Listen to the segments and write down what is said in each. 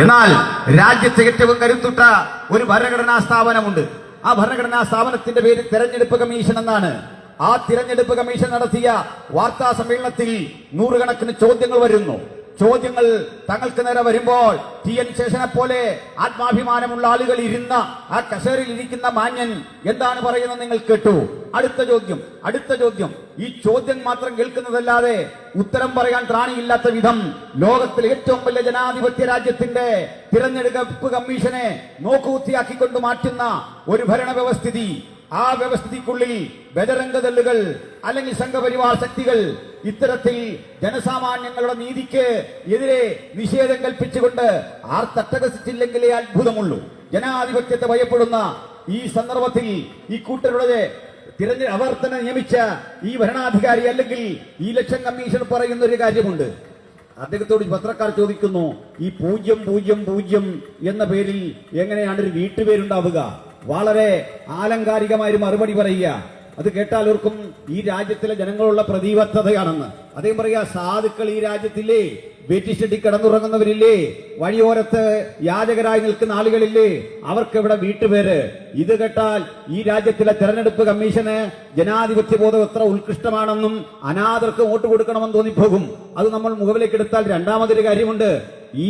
എന്നാൽ രാജ്യത്തെ ഏറ്റവും കരുത്തുറ്റ ഒരു ഭരണഘടനാ സ്ഥാപനമുണ്ട്. ആ ഭരണഘടനാ സ്ഥാപനത്തിന്റെ പേര് തെരഞ്ഞെടുപ്പ് കമ്മീഷൻ എന്നാണ്. ആ തിരഞ്ഞെടുപ്പ് കമ്മീഷൻ നടത്തിയ വാർത്താ സമ്മേളനത്തിൽ നൂറുകണക്കിന് ചോദ്യങ്ങൾ വരുന്നു. ചോദ്യങ്ങൾ തങ്ങൾക്ക് നേരെ വരുമ്പോൾ TN ശേഷനെ പോലെ ആത്മാഭിമാനമുള്ള ആളുകൾ ഇരുന്ന ആ കസേരയിൽ ഇരിക്കുന്ന മാന്യൻ എന്താണ് പറയുന്നത് നിങ്ങൾ കേട്ടു. അടുത്ത ചോദ്യം ഈ ചോദ്യം മാത്രം കേൾക്കുന്നതല്ലാതെ ഉത്തരം പറയാൻ ത്രാണിയില്ലാത്ത വിധം ലോകത്തിലെ ഏറ്റവും വലിയ ജനാധിപത്യ രാജ്യത്തിന്റെ തിരഞ്ഞെടുപ്പ് കമ്മീഷനെ നോക്കുകുത്തിയാക്കിക്കൊണ്ട് മാറ്റുന്ന ഒരു ഭരണവ്യവസ്ഥിതി, ആ വ്യവസ്ഥിതിക്കുള്ളിൽ ബജരംഗദളുകൾ അല്ലെങ്കിൽ സംഘപരിവാർ ശക്തികൾ ഇത്തരത്തിൽ ജനസാമാന്യങ്ങളുടെ നീതിക്ക് എതിരെ നിഷേധം കൽപ്പിച്ചുകൊണ്ട് ആർത്തട്ടഹസിച്ചില്ലെങ്കിലേ അത്ഭുതമുള്ളൂ. ജനാധിപത്യത്തെ ഭയപ്പെടുന്ന ഈ സന്ദർഭത്തിൽ ഈ കൂട്ടരുടെ അവർ തന്നെ നിയമിച്ച ഈ ഭരണാധികാരി അല്ലെങ്കിൽ ഈ ഇലക്ഷൻ കമ്മീഷൻ പറയുന്ന ഒരു കാര്യമുണ്ട്. അദ്ദേഹത്തോട് പത്രക്കാർ ചോദിക്കുന്നു, ഈ 000 എന്ന പേരിൽ എങ്ങനെയാണ് ഒരു വീട്ടുപേരുണ്ടാവുക? വളരെ ആലങ്കാരികമായ മറുപടി പറയുക. അത് കേട്ടാൽ ഓർക്കും ഈ രാജ്യത്തിലെ ജനങ്ങളുള്ള പ്രതിബദ്ധതയാണെന്ന്. അദ്ദേഹം പറയുക, സാധുക്കൾ ഈ രാജ്യത്തില്ലേ, വെറ്റിഷെട്ടി കിടന്നുറങ്ങുന്നവരില്ലേ, വഴിയോരത്ത് യാചകരായി നിൽക്കുന്ന ആളുകളില്ലേ, അവർക്ക് ഇവിടെ വീട്ടുപേര്. ഇത് കേട്ടാൽ ഈ രാജ്യത്തിലെ തെരഞ്ഞെടുപ്പ് കമ്മീഷന് ജനാധിപത്യ ബോധം എത്ര ഉത്കൃഷ്ടമാണെന്നും അനാഥർക്ക് വോട്ട് കൊടുക്കണമെന്ന് തോന്നിപ്പോകും. അത് നമ്മൾ മുഖവിലേക്ക് എടുത്താൽ രണ്ടാമതൊരു കാര്യമുണ്ട്. ഈ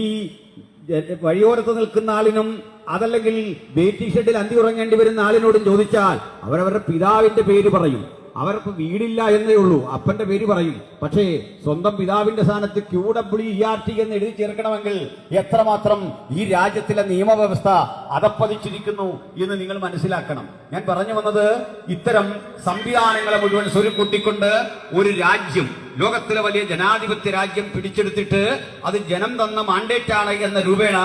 വഴിയോരത്ത് നിൽക്കുന്ന ആളിനും അതല്ലെങ്കിൽ വെയിറ്റിംഗ് ഷെഡിൽ അന്തി ഉറങ്ങേണ്ടി വരുന്ന ആളിനോടും ചോദിച്ചാൽ അവരവരുടെ പിതാവിന്റെ പേര് പറയും. അവർക്ക് വീടില്ല എന്നേ ഉള്ളൂ, അപ്പന്റെ പേര് പറയും. പക്ഷേ സ്വന്തം പിതാവിന്റെ സ്ഥാനത്ത് QWERT എന്ന് എഴുതി ചേർക്കണമെങ്കിൽ എത്രമാത്രം ഈ രാജ്യത്തിലെ നിയമവ്യവസ്ഥ അതപ്പതിച്ചിരിക്കുന്നു എന്ന് നിങ്ങൾ മനസ്സിലാക്കണം. ഞാൻ പറഞ്ഞു വന്നത്, ഇത്തരം സംവിധാനങ്ങളെ മുഴുവൻ സ്വരുക്കൂട്ടിക്കൊണ്ട് ഒരു രാജ്യം, ലോകത്തിലെ വലിയ ജനാധിപത്യ രാജ്യം പിടിച്ചെടുത്തിട്ട് അത് ജനം തന്ന മാൻഡേറ്റാണ് എന്ന രൂപേണ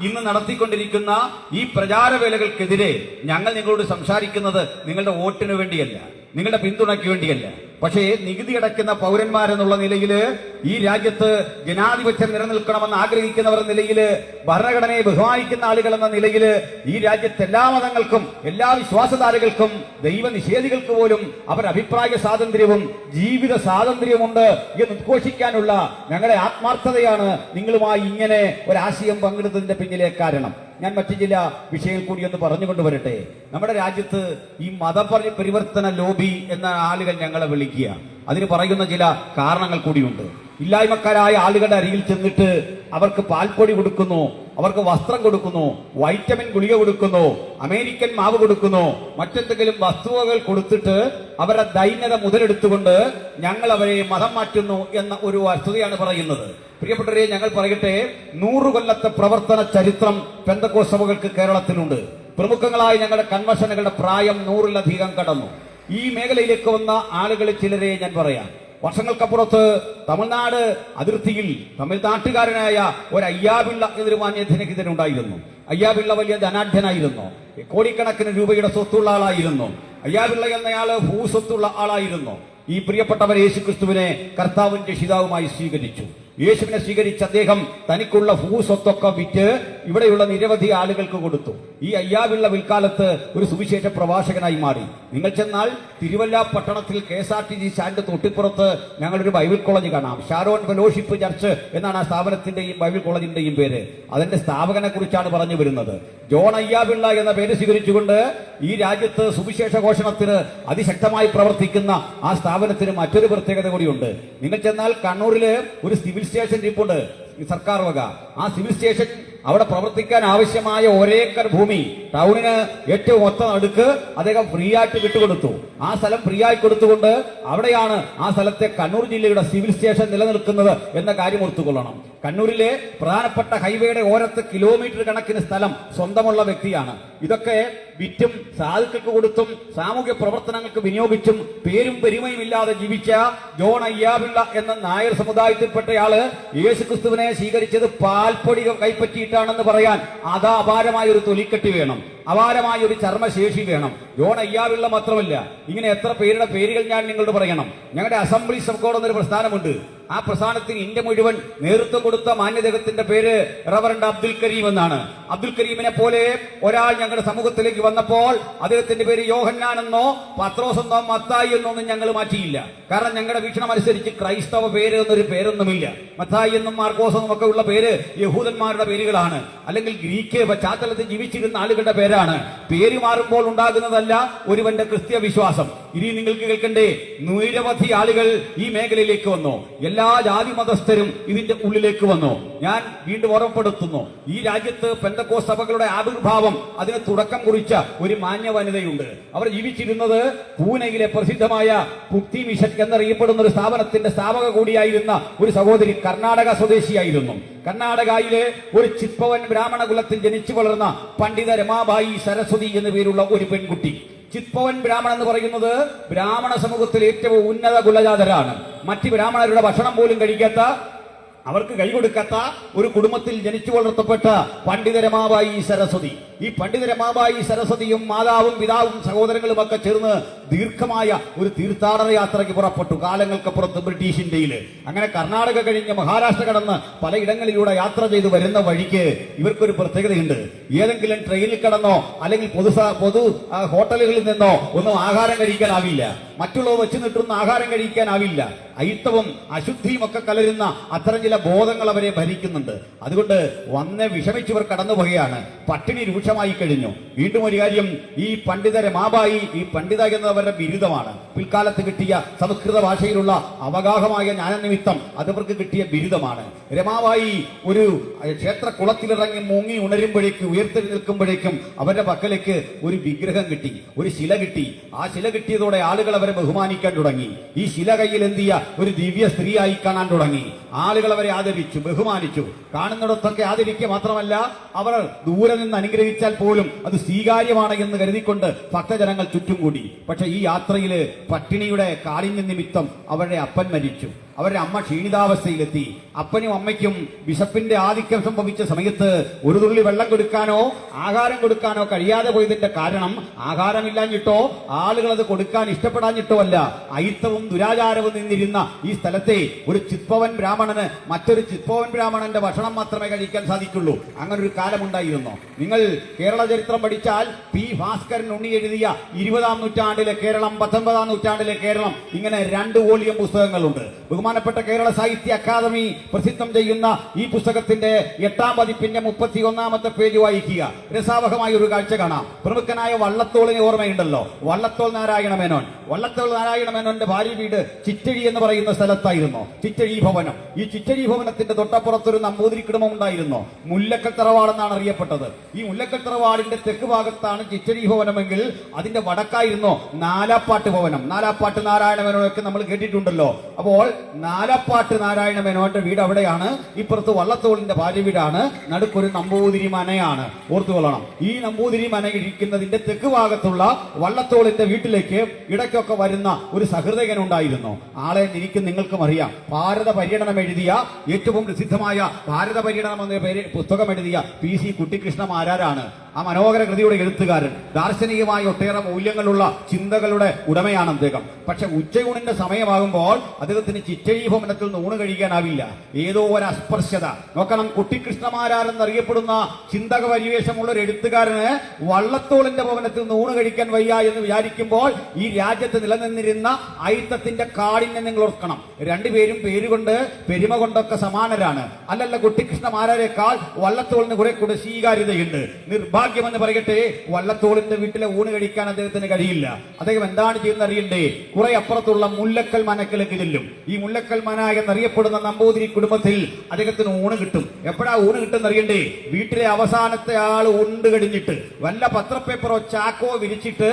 ഇന്ന് നടത്തിക്കൊണ്ടിരിക്കുന്ന ഈ പ്രചാരവേലകൾക്കെതിരെ ഞങ്ങൾ നിങ്ങളോട് സംസാരിക്കുന്നത് നിങ്ങളുടെ വോട്ടിന് വേണ്ടിയല്ല, നിങ്ങളുടെ പിന്തുണയ്ക്ക് വേണ്ടിയല്ല. പക്ഷേ നികുതി അടയ്ക്കുന്ന പൗരന്മാരെന്നുള്ള നിലയിൽ, ഈ രാജ്യത്ത് ജനാധിപത്യം നിലനിൽക്കണമെന്ന് ആഗ്രഹിക്കുന്നവർ എന്ന നിലയിൽ, ഭരണഘടനയെ ബഹുമാനിക്കുന്ന ആളുകൾ എന്ന നിലയിൽ, ഈ രാജ്യത്തെ എല്ലാ മതങ്ങൾക്കും എല്ലാ വിശ്വാസധാരകൾക്കും ദൈവനിഷേധികൾക്ക് പോലും അവർ അഭിപ്രായ സ്വാതന്ത്ര്യവും ജീവിത സ്വാതന്ത്ര്യവുമുണ്ട് എന്ന് ഉദ്ഘോഷിക്കാനുള്ള ഞങ്ങളുടെ ആത്മാർത്ഥതയാണ് നിങ്ങളുമായി ഇങ്ങനെ ഒരാശയം പങ്കെടുത്തതിന്റെ പിന്നിലെ കാരണം. ഞാൻ മറ്റു ചില വിഷയങ്ങൾ കൂടി ഒന്ന് പറഞ്ഞുകൊണ്ട് വരട്ടെ. നമ്മുടെ രാജ്യത്ത് ഈ മതപരിവർത്തന ലോബി എന്ന ആളുകൾ ഞങ്ങളെ വിളിക്കുക. അതിന് പറയുന്ന ചില കാരണങ്ങൾ കൂടിയുണ്ട്. ഇല്ലായ്മക്കാരായ ആളുകളുടെ അരികിൽ ചെന്നിട്ട് അവർക്ക് പാൽപ്പൊടി കൊടുക്കുന്നു, അവർക്ക് വസ്ത്രം കൊടുക്കുന്നു, വൈറ്റമിൻ ഗുളിക കൊടുക്കുന്നു, അമേരിക്കൻ മാവ് കൊടുക്കുന്നു, മറ്റെന്തെങ്കിലും വസ്തുവകൾ കൊടുത്തിട്ട് അവരുടെ ദൈന്യത മുതലെടുത്തുകൊണ്ട് ഞങ്ങൾ അവരെ മതം മാറ്റുന്നു എന്ന ഒരു വസ്തുതയാണ് പറയുന്നത്. പ്രിയപ്പെട്ടവരെ, ഞങ്ങൾ പറയട്ടെ, 100 കൊല്ലത്തെ പ്രവർത്തന ചരിത്രം പെന്തക്കോസ്ത് സഭകൾക്ക് കേരളത്തിലുണ്ട്. പ്രമുഖങ്ങളായ ഞങ്ങളുടെ കൺവെൻഷനുകളുടെ പ്രായം 100-ലധികം കടന്നു. ഈ മേഖലയിലേക്ക് വന്ന ആളുകളിൽ ചിലരെ ഞാൻ പറയാം. വർഷങ്ങൾക്കപ്പുറത്ത് തമിഴ്നാട് അതിർത്തിയിൽ തമിഴ്നാട്ടുകാരനായ ഒരു അയ്യാപിള്ള എന്നൊരു മാന്യത്തിനെതിരുണ്ടായിരുന്നു. അയ്യാപിള്ള വലിയ ധനാഢ്യനായിരുന്നു, കോടിക്കണക്കിന് രൂപയുടെ സ്വത്തുള്ള ആളായിരുന്നു. അയ്യാപിള്ള എന്നയാള് ഭൂസ്വത്തുള്ള ആളായിരുന്നു. ഈ പ്രിയപ്പെട്ടവർ യേശുക്രിസ്തുവിനെ കർത്താവും രക്ഷിതാവുമായി സ്വീകരിച്ചു. യേശുവിനെ സ്വീകരിച്ച അദ്ദേഹം തനിക്കുള്ള ഭൂസ്വത്തൊക്കെ വിറ്റ് ഇവിടെയുള്ള നിരവധി ആളുകൾക്ക് കൊടുത്തു. ഈ അയ്യാപിള്ള പിൽക്കാലത്ത് ഒരു സുവിശേഷ പ്രഭാഷകനായി മാറി. നിങ്ങൾ ചെന്നാൽ തിരുവല്ല പട്ടണത്തിൽ KSRTC സ്റ്റാൻഡ് തൊട്ടിപ്പുറത്ത് ഞങ്ങളൊരു ബൈബിൾ കോളേജ് കാണാം. ഷാരോൺ ഫെലോഷിപ്പ് ചർച്ച് എന്നാണ് ആ സ്ഥാപനത്തിന്റെയും ബൈബിൾ കോളേജിന്റെയും പേര്. അതിന്റെ സ്ഥാപകനെ കുറിച്ചാണ് പറഞ്ഞു വരുന്നത്. ജോൺ അയ്യാപിള്ള എന്ന പേര് സ്വീകരിച്ചുകൊണ്ട് ഈ രാജ്യത്ത് സുവിശേഷ ഘോഷണത്തിന് അതിശക്തമായി പ്രവർത്തിക്കുന്ന ആ സ്ഥാപനത്തിന് മറ്റൊരു പ്രത്യേകത കൂടിയുണ്ട്. നിങ്ങൾ ചെന്നാൽ കണ്ണൂരില് ഒരു സിവിൽ സ്റ്റേഷൻ ഇരിപ്പുണ്ട്, സർക്കാർ വക. ആ സിവിൽ സ്റ്റേഷൻ അവിടെ പ്രവർത്തിക്കാൻ ആവശ്യമായ 1 ഏക്കർ ഭൂമി ടൗണിന് ഏറ്റവും ഒത്ത നടുക്ക് അദ്ദേഹം ഫ്രീ ആയിട്ട് വിട്ടുകൊടുത്തു. ആ സ്ഥലം ഫ്രീ ആയി കൊടുത്തുകൊണ്ട് അവിടെയാണ് ആ സ്ഥലത്തെ കണ്ണൂർ ജില്ലയുടെ സിവിൽ സ്റ്റേഷൻ നിലനിൽക്കുന്നത് എന്ന കാര്യം ഓർത്തുകൊള്ളണം. കണ്ണൂരിലെ പ്രധാനപ്പെട്ട ഹൈവേയുടെ ഓരത്ത് കിലോമീറ്റർ കണക്കിന് സ്ഥലം സ്വന്തമുള്ള വ്യക്തിയാണ്. ഇതൊക്കെ വിറ്റും സാധുക്കൾക്ക് കൊടുത്തും സാമൂഹ്യ പ്രവർത്തനങ്ങൾക്ക് വിനിയോഗിച്ചും പേരും പെരുമയും ഇല്ലാതെ ജീവിച്ച ജോൺ അയ്യാപിള്ള എന്ന നായർ സമുദായത്തിൽപ്പെട്ടയാള് യേശുക്രിസ്തുവിനെ സ്വീകരിച്ചത് പാൽപ്പൊടി കൈപ്പറ്റിയിട്ടാണെന്ന് പറയാൻ അതാ അപാരമായ ഒരു തൊലിക്കെട്ടി വേണം, അപാരമായ ഒരു ചർമ്മശേഷി വേണം. ജോൺ അയ്യാപിള്ള മാത്രമല്ല, ഇങ്ങനെ എത്ര പേരുടെ പേരുകൾ ഞാൻ നിങ്ങളോട് പറയണം. ഞങ്ങളുടെ അസംബ്ലീസ് ഓഫ് ഗോഡ് എന്നൊരു പ്രസ്ഥാനമുണ്ട്. ആ പ്രസ്ഥാനത്തിന് ഇന്ത്യ മുഴുവൻ നേതൃത്വം കൊടുത്ത മാന്യദേഹത്തിന്റെ പേര് റവറണ്ട് അബ്ദുൽ കരീം എന്നാണ്. അബ്ദുൽ കരീമിനെ പോലെ ഒരാൾ ഞങ്ങളുടെ സമൂഹത്തിലേക്ക് വന്നപ്പോൾ അദ്ദേഹത്തിന്റെ പേര് യോഹന്നാൻ എന്നോ പത്രോസ് എന്നോ മത്തായി എന്നോ ഒന്നും ഞങ്ങൾ മാറ്റിയില്ല. കാരണം ഞങ്ങളുടെ വീക്ഷണം അനുസരിച്ച് ക്രൈസ്തവ പേര് എന്നൊരു പേരൊന്നുമില്ല. മത്തായി എന്നും മാർക്കോസ് എന്നും ഒക്കെ ഉള്ള പേര് യഹൂദന്മാരുടെ പേരുകളാണ്, അല്ലെങ്കിൽ ഗ്രീക്ക് പശ്ചാത്തലത്തിൽ ജീവിച്ചിരുന്ന ആളുകളുടെ പേരാണ്. പേര് മാറുമ്പോൾ ഉണ്ടാകുന്നതല്ല ഒരുവന്റെ ക്രിസ്ത്യ വിശ്വാസം. ഇനി നിങ്ങൾക്ക് കേൾക്കണ്ടേ, നിരവധി ആളുകൾ ഈ മേഖലയിലേക്ക് വന്നു. എല്ലാ ജാതി മതസ്ഥരും ഇതിന്റെ ഉള്ളിലേക്ക് വന്നു. ഞാൻ വീണ്ടും ഓർമ്മപ്പെടുത്തുന്നു, ഈ രാജ്യത്ത് പെന്തക്കോസ്ത് സഭകളുടെ ആവിർഭാവം അതിന് തുടക്കം കുറിച്ച ഒരു മാന്യ വനിതയുണ്ട്. അവർ ജീവിച്ചിരുന്നത് പൂനെയിലെ പ്രസിദ്ധമായ മുക്തി മിഷൻ എന്നറിയപ്പെടുന്ന ഒരു സ്ഥാപനത്തിന്റെ സ്ഥാപക കൂടിയായിരുന്ന ഒരു സഹോദരി കർണാടക സ്വദേശിയായിരുന്നു. കർണാടകയിലെ ഒരു ചിത്പവൻ ബ്രാഹ്മണ കുലത്തിൽ ജനിച്ചു വളർന്ന പണ്ഡിത രമാബായി സരസ്വതി എന്നു പേരുള്ള ഒരു പെൺകുട്ടി. ചിത്പവൻ ബ്രാഹ്മണൻ എന്ന് പറയുന്നത് ബ്രാഹ്മണ സമൂഹത്തിൽ ഏറ്റവും ഉന്നത കുലജാതരാണ്. മറ്റ് ബ്രാഹ്മണരുടെ ഭക്ഷണം പോലും കഴിക്കാത്ത, അവർക്ക് കൈകൊടുക്കാത്ത ഒരു കുടുംബത്തിൽ ജനിച്ചു വളർത്തപ്പെട്ട പണ്ഡിത രമാബായി സരസ്വതി. ഈ പണ്ഡിത രമാബായി സരസ്വതിയും മാതാവും പിതാവും സഹോദരങ്ങളും ഒക്കെ ചേർന്ന് ദീർഘമായ ഒരു തീർത്ഥാടന യാത്രയ്ക്ക് പുറപ്പെട്ടു, കാലങ്ങൾക്കപ്പുറത്ത് ബ്രിട്ടീഷ് ഇന്ത്യയിൽ. അങ്ങനെ കർണാടക കഴിഞ്ഞ് മഹാരാഷ്ട്ര കടന്ന് പലയിടങ്ങളിലൂടെ യാത്ര ചെയ്ത് വരുന്ന വഴിക്ക് ഇവർക്കൊരു പ്രത്യേകതയുണ്ട്. ഏതെങ്കിലും ട്രെയിനിൽ കടന്നോ അല്ലെങ്കിൽ പൊതു ഹോട്ടലുകളിൽ നിന്നോ ഒന്നും ആഹാരം കഴിക്കാനാവില്ല. മറ്റുള്ളവർ വെച്ച് നിട്ടുന്ന ആഹാരം കഴിക്കാനാവില്ല. അയിത്തവും അശുദ്ധിയും ഒക്കെ കലരുന്ന അത്തരം ചില ബോധങ്ങൾ അവരെ ഭരിക്കുന്നുണ്ട്. അതുകൊണ്ട് വന്ന് വിഷമിച്ചവർ കടന്നുപോവുകയാണ്. പട്ടിണി രൂക്ഷമായി കഴിഞ്ഞു. വീണ്ടും ഒരു കാര്യം, ഈ പണ്ഡിത രമാബായി, ഈ പണ്ഡിത എന്നവരുടെ ബിരുദമാണ്. പിൽക്കാലത്ത് കിട്ടിയ സംസ്കൃത ഭാഷയിലുള്ള അവഗാഹമായ ജ്ഞാനനിമിത്തം അതവർക്ക് കിട്ടിയ ബിരുദമാണ്. രമാബായി ഒരു ക്ഷേത്ര കുളത്തിലിറങ്ങി മുങ്ങി ഉണരുമ്പോഴേക്കും, ഉയർത്തി നിൽക്കുമ്പോഴേക്കും അവരുടെ പക്കലേക്ക് ഒരു വിഗ്രഹം കിട്ടി, ഒരു ശില കിട്ടി. ആ ശില കിട്ടിയതോടെ ആളുകൾ അവരെ ബഹുമാനിക്കാൻ തുടങ്ങി. ഈ ശില കയ്യിൽ എന്തിയ ഒരു ദിവ്യ സ്ത്രീയായി കാണാൻ തുടങ്ങി. ആളുകൾ അവരെ ആദരിച്ചു, ബഹുമാനിച്ചു. കാണുന്നിടത്തൊക്കെ ആദരിക്കുക മാത്രമല്ല, അവർ ദൂരെ നിന്ന് അനുഗ്രഹിച്ചാൽ പോലും അത് സ്വീകാര്യമാണ് എന്ന് കരുതിക്കൊണ്ട് ഭക്തജനങ്ങൾ ചുറ്റും കൂടി. പക്ഷെ ഈ യാത്രയിൽ പട്ടിണിയുടെ കാഠിന്യ നിമിത്തം അവരുടെ അപ്പൻ മരിച്ചു. അവരുടെ അമ്മ ക്ഷീണിതാവസ്ഥയിലെത്തി. അപ്പനും അമ്മയ്ക്കും വിശപ്പിന്റെ ആധിക്യം സംഭവിച്ച സമയത്ത് ഒരു തുള്ളി വെള്ളം കൊടുക്കാനോ ആഹാരം കൊടുക്കാനോ കഴിയാതെ പോയതിന്റെ കാരണം ആഹാരമില്ലാഞ്ഞിട്ടോ ആളുകൾ അത് കൊടുക്കാൻ ഇഷ്ടപ്പെടാഞ്ഞിട്ടോ അല്ല, അയിത്തവും ദുരാചാരവും നിന്നിരുന്ന ഈ സ്ഥലത്തെ ഒരു ചിത്പവൻ ബ്രാഹ്മണന് മറ്റൊരു ചിത്പവൻ ബ്രാഹ്മണന്റെ ഭക്ഷണം മാത്രമേ കഴിക്കാൻ സാധിക്കുള്ളൂ. അങ്ങനെ ഒരു കാലമുണ്ടായിരുന്നു. നിങ്ങൾ കേരള ചരിത്രം പഠിച്ചാൽ പി ഭാസ്കരൻ ഉണ്ണി എഴുതിയ 20-ാം നൂറ്റാണ്ടിലെ കേരളം, 19-ാം നൂറ്റാണ്ടിലെ കേരളം, ഇങ്ങനെ 2 വോളിയം പുസ്തകങ്ങളുണ്ട്. ബഹുമാനപ്പെട്ട കേരള സാഹിത്യ അക്കാദമി പ്രസിദ്ധം ചെയ്യുന്ന ഈ പുസ്തകത്തിന്റെ 8-ാം പതിപ്പിന്റെ 31-ാമത്തെ പേജ് വായിക്കുക. രസാവഹമായ ഒരു കാഴ്ച കാണാം. പ്രമുഖനായ വള്ളത്തോളിനെ ഓർമ്മയുണ്ടല്ലോ, വള്ളത്തോൾ നാരായണ മേനോൻ. വള്ളത്തോൾ നാരായണ മേനോന്റെ ഭാര്യ വീട് ചിറ്റഴി എന്ന് പറയുന്ന സ്ഥലത്തായിരുന്നു, ചിറ്റഴി ഭവനം. ഈ ചിറ്റഴി ഭവനത്തിന്റെ തൊട്ടപ്പുറത്തൊരു നമ്പൂതിരി കുടുംബം ഉണ്ടായിരുന്നു. മുല്ലക്കൽ തറവാടെന്നാണ് അറിയപ്പെട്ടത്. ഈ മുല്ലക്കൽ തറവാടിന്റെ തെക്ക് ഭാഗത്താണ് ചിറ്റഴി ഭവനമെങ്കിൽ അതിന്റെ വടക്കായിരുന്നു നാലാപ്പാട്ട് ഭവനം. നാലാപ്പാട്ട് നാരായണ മേനോനൊക്കെ നമ്മൾ കേട്ടിട്ടുണ്ടല്ലോ. അപ്പോൾ നാലപ്പാട്ട് നാരായണ മേനോന്റെ വീട് അവിടെയാണ്. ഇപ്പുറത്ത് വള്ളത്തോളിന്റെ ഭാര്യ വീടാണ്. നടുക്കൊരു നമ്പൂതിരി മനയാണ്. ഓർത്തുകൊള്ളണം, ഈ നമ്പൂതിരി മന ഇരിക്കുന്നതിന്റെ തെക്ക് ഭാഗത്തുള്ള വള്ളത്തോളിന്റെ വീട്ടിലേക്ക് ഇടയ്ക്കൊക്കെ വരുന്ന ഒരു സഹൃദയനുണ്ടായിരുന്നു. ആളെ എനിക്കും നിങ്ങൾക്കും അറിയാം. ഭാരത പര്യടനം എഴുതിയ, ഏറ്റവും പ്രസിദ്ധമായ ഭാരത പര്യടനം എന്ന പേര് പുസ്തകം എഴുതിയ PC കുട്ടിക്കൃഷ്ണ മാരാരാണ് ആ മനോഹര കൃതിയുടെ എഴുത്തുകാരൻ. ദാർശനികമായ ഒട്ടേറെ മൂല്യങ്ങളുള്ള ചിന്തകളുടെ ഉടമയാണ് അദ്ദേഹം. പക്ഷെ ഉച്ചയൂണിന്റെ സമയമാകുമ്പോൾ അദ്ദേഹത്തിന് ചിറ്റഴി ഭവനത്തിൽ നിന്ന് ഊണ് കഴിക്കാനാവില്ല. ഏതോ ഒരു അസ്പർശ്യത. നോക്കണം, കുട്ടിക്കൃഷ്ണമാരാരെന്നറിയപ്പെടുന്ന ചിന്തക പരിവേഷമുള്ള ഒരു എഴുത്തുകാരന് വള്ളത്തോളിന്റെ ഭവനത്തിൽ നിന്ന് ഊണ് കഴിക്കാൻ വയ്യ എന്ന് വിചാരിക്കുമ്പോൾ ഈ രാജ്യത്ത് നിലനിന്നിരുന്ന അയിത്തത്തിന്റെ കാഠിന്യം നിങ്ങൾ ഓർക്കണം. രണ്ടുപേരും പേരുകൊണ്ട് പെരുമ കൊണ്ടൊക്കെ സമാനരാണ്. അല്ലല്ല, കുട്ടിക്കൃഷ്ണമാരേക്കാൾ വള്ളത്തോളിന് കുറെ കൂടെ സ്വീകാര്യതയുണ്ട്. നിർഭാഗ്യമെന്ന് പറയട്ടെ, വള്ളത്തോളിന്റെ വീട്ടിലെ ഊണ് കഴിക്കാൻ അദ്ദേഹത്തിന് കഴിയില്ല. അദ്ദേഹം എന്താണ് ചെയ്യുന്നത് അറിയണ്ടേ? കുറെ അപ്പുറത്തുള്ള മുല്ലക്കൽ മനക്കിലേക്ക് ചെല്ലും. ഈ മുല്ലക്കൽ മന എന്നറിയപ്പെടുന്ന നമ്പൂതിരി കുടുംബത്തിൽ അദ്ദേഹത്തിന് ഊണ് കിട്ടും. എപ്പോഴാ ഊണ് കിട്ടുന്ന അറിയണ്ടേ? വീട്ടിലെ അവസാനത്തെ ആൾ ഉണ്ട് കഴിഞ്ഞിട്ട് വല്ല പത്രപ്പേപ്പറോ ചാക്കോ വിരിച്ചിട്ട്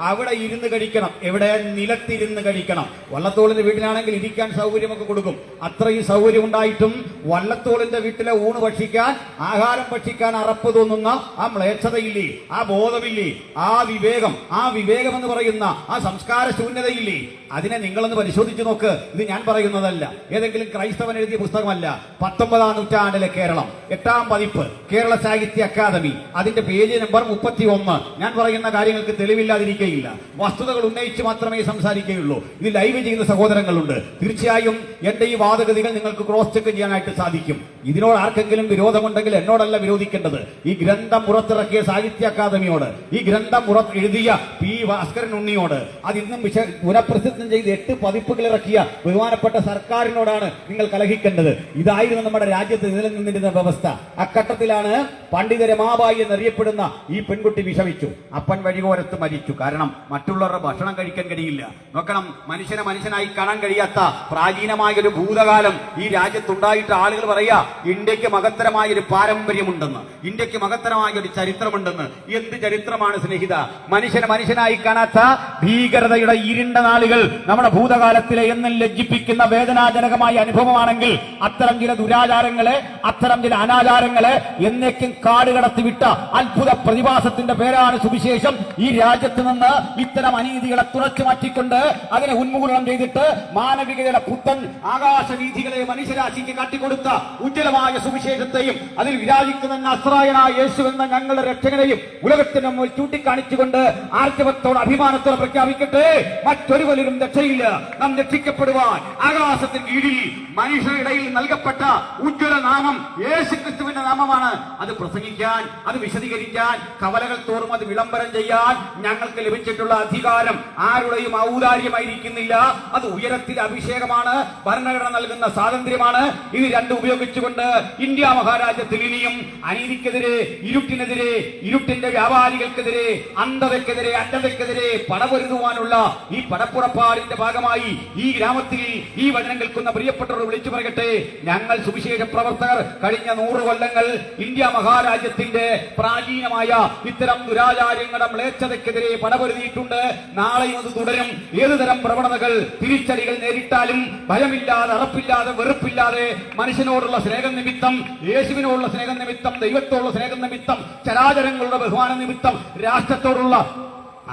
അവിടെ ഇരുന്ന് കഴിക്കണം. എവിടെ? നിലത്തിരുന്ന് കഴിക്കണം. വള്ളത്തോളിന്റെ വീട്ടിലാണെങ്കിൽ ഇരിക്കാൻ സൗകര്യമൊക്കെ കൊടുക്കും. അത്രയും സൗകര്യം ഉണ്ടായിട്ടും വള്ളത്തോളിന്റെ വീട്ടിലെ ഊണ് ഭക്ഷിക്കാൻ, ആഹാരം ഭക്ഷിക്കാൻ അറപ്പ് തോന്നുന്ന ആ മ്ലേച്ഛതയില്ലേ, ആ ബോധമില്ലേ, ആ വിവേകം എന്ന് പറയുന്ന ആ സംസ്കാര ശൂന്യതയില്ലേ, അതിനെ നിങ്ങളൊന്ന് പരിശോധിച്ചു നോക്ക്. ഇത് ഞാൻ പറയുന്നു. പറയുന്നതല്ല, ഏതെങ്കിലും ക്രൈസ്തവൻ എഴുതിയ പുസ്തകമല്ല. 19-ാം നൂറ്റാണ്ടിലെ കേരളം, 8ാം പതിപ്പ്, കേരള സാഹിത്യ അക്കാദമി, അതിന്റെ പേജ് നമ്പർ 31. ഞാൻ പറയുന്ന കാര്യങ്ങൾക്ക് തെളിവില്ലാതിരിക്കുകയില്ല, വസ്തുതകൾ ഉന്നയിച്ച് മാത്രമേ സംസാരിക്കുകയുള്ളൂ. ഇത് ലൈവ് ചെയ്യുന്ന സഹോദരങ്ങളുണ്ട്. തീർച്ചയായും എന്റെ ഈ വാദഗതികൾ നിങ്ങൾക്ക് ക്രോസ് ചെക്ക് ചെയ്യാനായിട്ട് സാധിക്കും. ഇതിനോട് ആർക്കെങ്കിലും വിരോധമുണ്ടെങ്കിൽ എന്നോടല്ല വിരോധിക്കേണ്ടത്, ഈ ഗ്രന്ഥം പുറത്തിറക്കിയ സാഹിത്യ അക്കാദമിയോട്, ഈ ഗ്രന്ഥം എഴുതിയ പി ഭാസ്കരൻ ഉണ്ണിയോട്, അത് ഇന്നും പുനഃപ്രസിദ്ധം ചെയ്ത് 8 പതിപ്പുകൾ ഇറക്കിയ ബഹുമാനപ്പെട്ട സർക്കാരിനോടാണ് നിങ്ങൾ കലഹിക്കേണ്ടത്. ഇതായിരുന്നു നമ്മുടെ രാജ്യത്ത് നിലനിന്നിരുന്ന വ്യവസ്ഥ. അഘട്ടത്തിലാണ് പണ്ഡിത രമാബായി എന്നറിയപ്പെടുന്ന ഈ പെൺകുട്ടി വിഷമിച്ചു. അപ്പൻ വഴിയോരത്ത് മരിച്ചു. കാരണം മറ്റുള്ളവരുടെ ഭക്ഷണം കഴിക്കാൻ കഴിയില്ല. നോക്കണം, മനുഷ്യനെ മനുഷ്യനായി കാണാൻ കഴിയാത്ത പ്രാചീനമായ ഒരു ഭൂതകാലം ഈ രാജ്യത്തുണ്ടായിട്ട് ആളുകൾ പറയാ ഇന്ത്യക്ക് മഹത്തരമായ ഒരു പാരമ്പര്യമുണ്ടെന്ന്, ഇന്ത്യക്ക് മഹത്തരമായ ഒരു ചരിത്രമുണ്ടെന്ന്. എന്ത് ചരിത്രമാണ് സ്നേഹിത? മനുഷ്യനെ മനുഷ്യനായി കാണാത്ത ഭീകരതയുടെ ഇരുണ്ട നാളുകൾ നമ്മുടെ ഭൂതകാലത്തിലെ എന്നും ലജ്ജിപ്പിക്കുന്ന വേദനാജനകമായ അനുഭവമാണെങ്കിൽ അത്തരം ചില ദുരാചാരങ്ങളെ, അത്തരം ചില അനാചാരങ്ങളെ എന്നേക്കും കാടുകടത്തിവിട്ട അത്ഭുത പ്രതിഭാസത്തിന്റെ പേരാണ് സുവിശേഷം. ഈ രാജ്യത്ത് നിന്ന് ഇത്തരം അനീതികളെ തുറച്ചു മാറ്റിക്കൊണ്ട് അതിനെ ഉന്മൂലനം ചെയ്തിട്ട് മാനവികതയുടെ പുത്തൻ ആകാശവീഥികളെ മനുഷ്യരാശിക്ക് കാട്ടിക്കൊടുത്ത ഉജ്ജ്വലമായ സുവിശേഷത്തെയും അതിൽ വിരാജിക്കുന്ന നസ്രായനായ യേശു എന്ന ഞങ്ങളുടെ രക്ഷകനെയും ഉലകത്തിന് മുന്നിൽ ചൂണ്ടിക്കാണിച്ചുകൊണ്ട് ആർജവത്തോടെ അഭിമാനത്തോടെ പ്രഖ്യാപിക്കട്ടെ, മറ്റൊരു വലിയും രക്ഷയില്ല. നാം രക്ഷിക്കപ്പെടുവാൻ ആകാശത്തിന് കീഴിൽ മനുഷ്യരിടയിൽ നൽകപ്പെട്ട ഉജ്ജ്വല നാമം യേശുക്രിസ്തുവിന്റെ നാമമാണ്. അത് പ്രസംഗിക്കാൻ, അത് വിശദീകരിക്കാൻ, കവലകൾ തോറും അത് വിളംബരം ചെയ്യാൻ ഞങ്ങൾക്ക് ലഭിച്ചിട്ടുള്ള അധികാരം ആരുടെയും ഔദാര്യമായിരിക്കുന്നില്ല. അത് ഉയരത്തിലെ അഭിഷേകമാണ്, ഭരണഘടന നൽകുന്ന സ്വാതന്ത്ര്യമാണ്. ഇത് രണ്ടും ഉപയോഗിച്ചുകൊണ്ട് ഇന്ത്യ മഹാരാജ്യത്തിൽ ഇനിയും അനീതിക്കെതിരെ, ഇരുട്ടിനെതിരെ, ഇരുട്ടിന്റെ വ്യാപാരികൾക്കെതിരെ, അന്ധതയ്ക്കെതിരെ, അന്ധതയ്ക്കെതിരെ പടപൊരുതുവാനുള്ള ഈ പടപ്പുറപ്പാടിന്റെ ഭാഗമായി ഈ ഗ്രാമത്തിൽ ഈ വചനം കേൾക്കുന്ന പ്രിയപ്പെട്ടവർ വിളിച്ചു പറയട്ടെ, ഞങ്ങൾ സുവിശേഷ പ്രവർത്തകർ കഴിഞ്ഞ 100 കൊല്ലങ്ങൾ ഇന്ത്യ മഹാരാജ്യത്തിന്റെ പ്രാചീനമായ ഇത്തരം ദുരാചാരങ്ങളുടെ മ്ലേച്ഛതയ്ക്കെതിരെ പടപൊരുതിയിട്ടുണ്ട്. നാളെയും അത് തുടരും. ഏതുതരം പ്രവണതകൾ, തിരിച്ചടികൾ നേരിട്ടാലും ഭയമില്ലാതെ, അറപ്പില്ലാതെ, വെറുപ്പില്ലാതെ മനുഷ്യനോടുള്ള സ്നേഹം നിമിത്തം, യേശുവിനോടുള്ള സ്നേഹം നിമിത്തം, ദൈവത്തോടുള്ള സ്നേഹം നിമിത്തം, ചരാചരങ്ങളുടെ ബഹുമാന നിമിത്തം, രാഷ്ട്രത്തോടുള്ള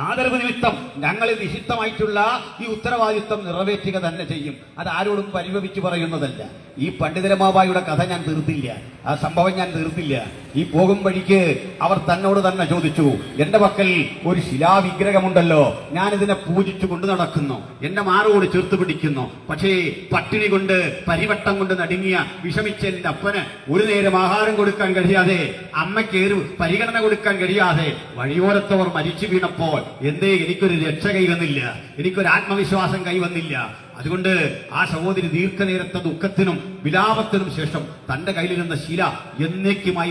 ആദരവ് നിമിത്തം ഞങ്ങൾ നിഷിദ്ധമായിട്ടുള്ള ഈ ഉത്തരവാദിത്വം നിറവേറ്റുക തന്നെ ചെയ്യും. അത് ആരോടും പരിഭവിച്ചു പറയുന്നതല്ല. ഈ പണ്ഡിതരമാബായിയുടെ കഥ ഞാൻ തീർത്തില്ല, ആ സംഭവം ഞാൻ തീർത്തില്ല. ഈ പോകും വഴിക്ക് അവർ തന്നോട് തന്നെ ചോദിച്ചു, എന്റെ പക്കൽ ഒരു ശിലാവിഗ്രഹമുണ്ടല്ലോ, ഞാനിതിനെ പൂജിച്ചു കൊണ്ടു നടക്കുന്നു, എന്റെ മാറോട് ചേർത്ത് പിടിക്കുന്നു. പക്ഷേ പട്ടിണി കൊണ്ട്, പരിവട്ടം കൊണ്ട് നടുങ്ങിയ വിഷമിച്ച എന്റെ അപ്പന് ഒരു നേരം ആഹാരം കൊടുക്കാൻ കഴിയാതെ, അമ്മയ്ക്ക് പരിഗണന കൊടുക്കാൻ കഴിയാതെ വഴിയോരത്തവർ മരിച്ചു വീണപ്പോൾ എന്തേ എനിക്കൊരു രക്ഷ കൈവന്നില്ല, എനിക്കൊരു ആത്മവിശ്വാസം കൈവന്നില്ല. അതുകൊണ്ട് ആ സഹോദരി ദീർഘനേരത്തെ ദുഃഖത്തിനും വിലാപത്തിനും ശേഷം തന്റെ കയ്യിലിരുന്ന ശില എന്നേക്കുമായി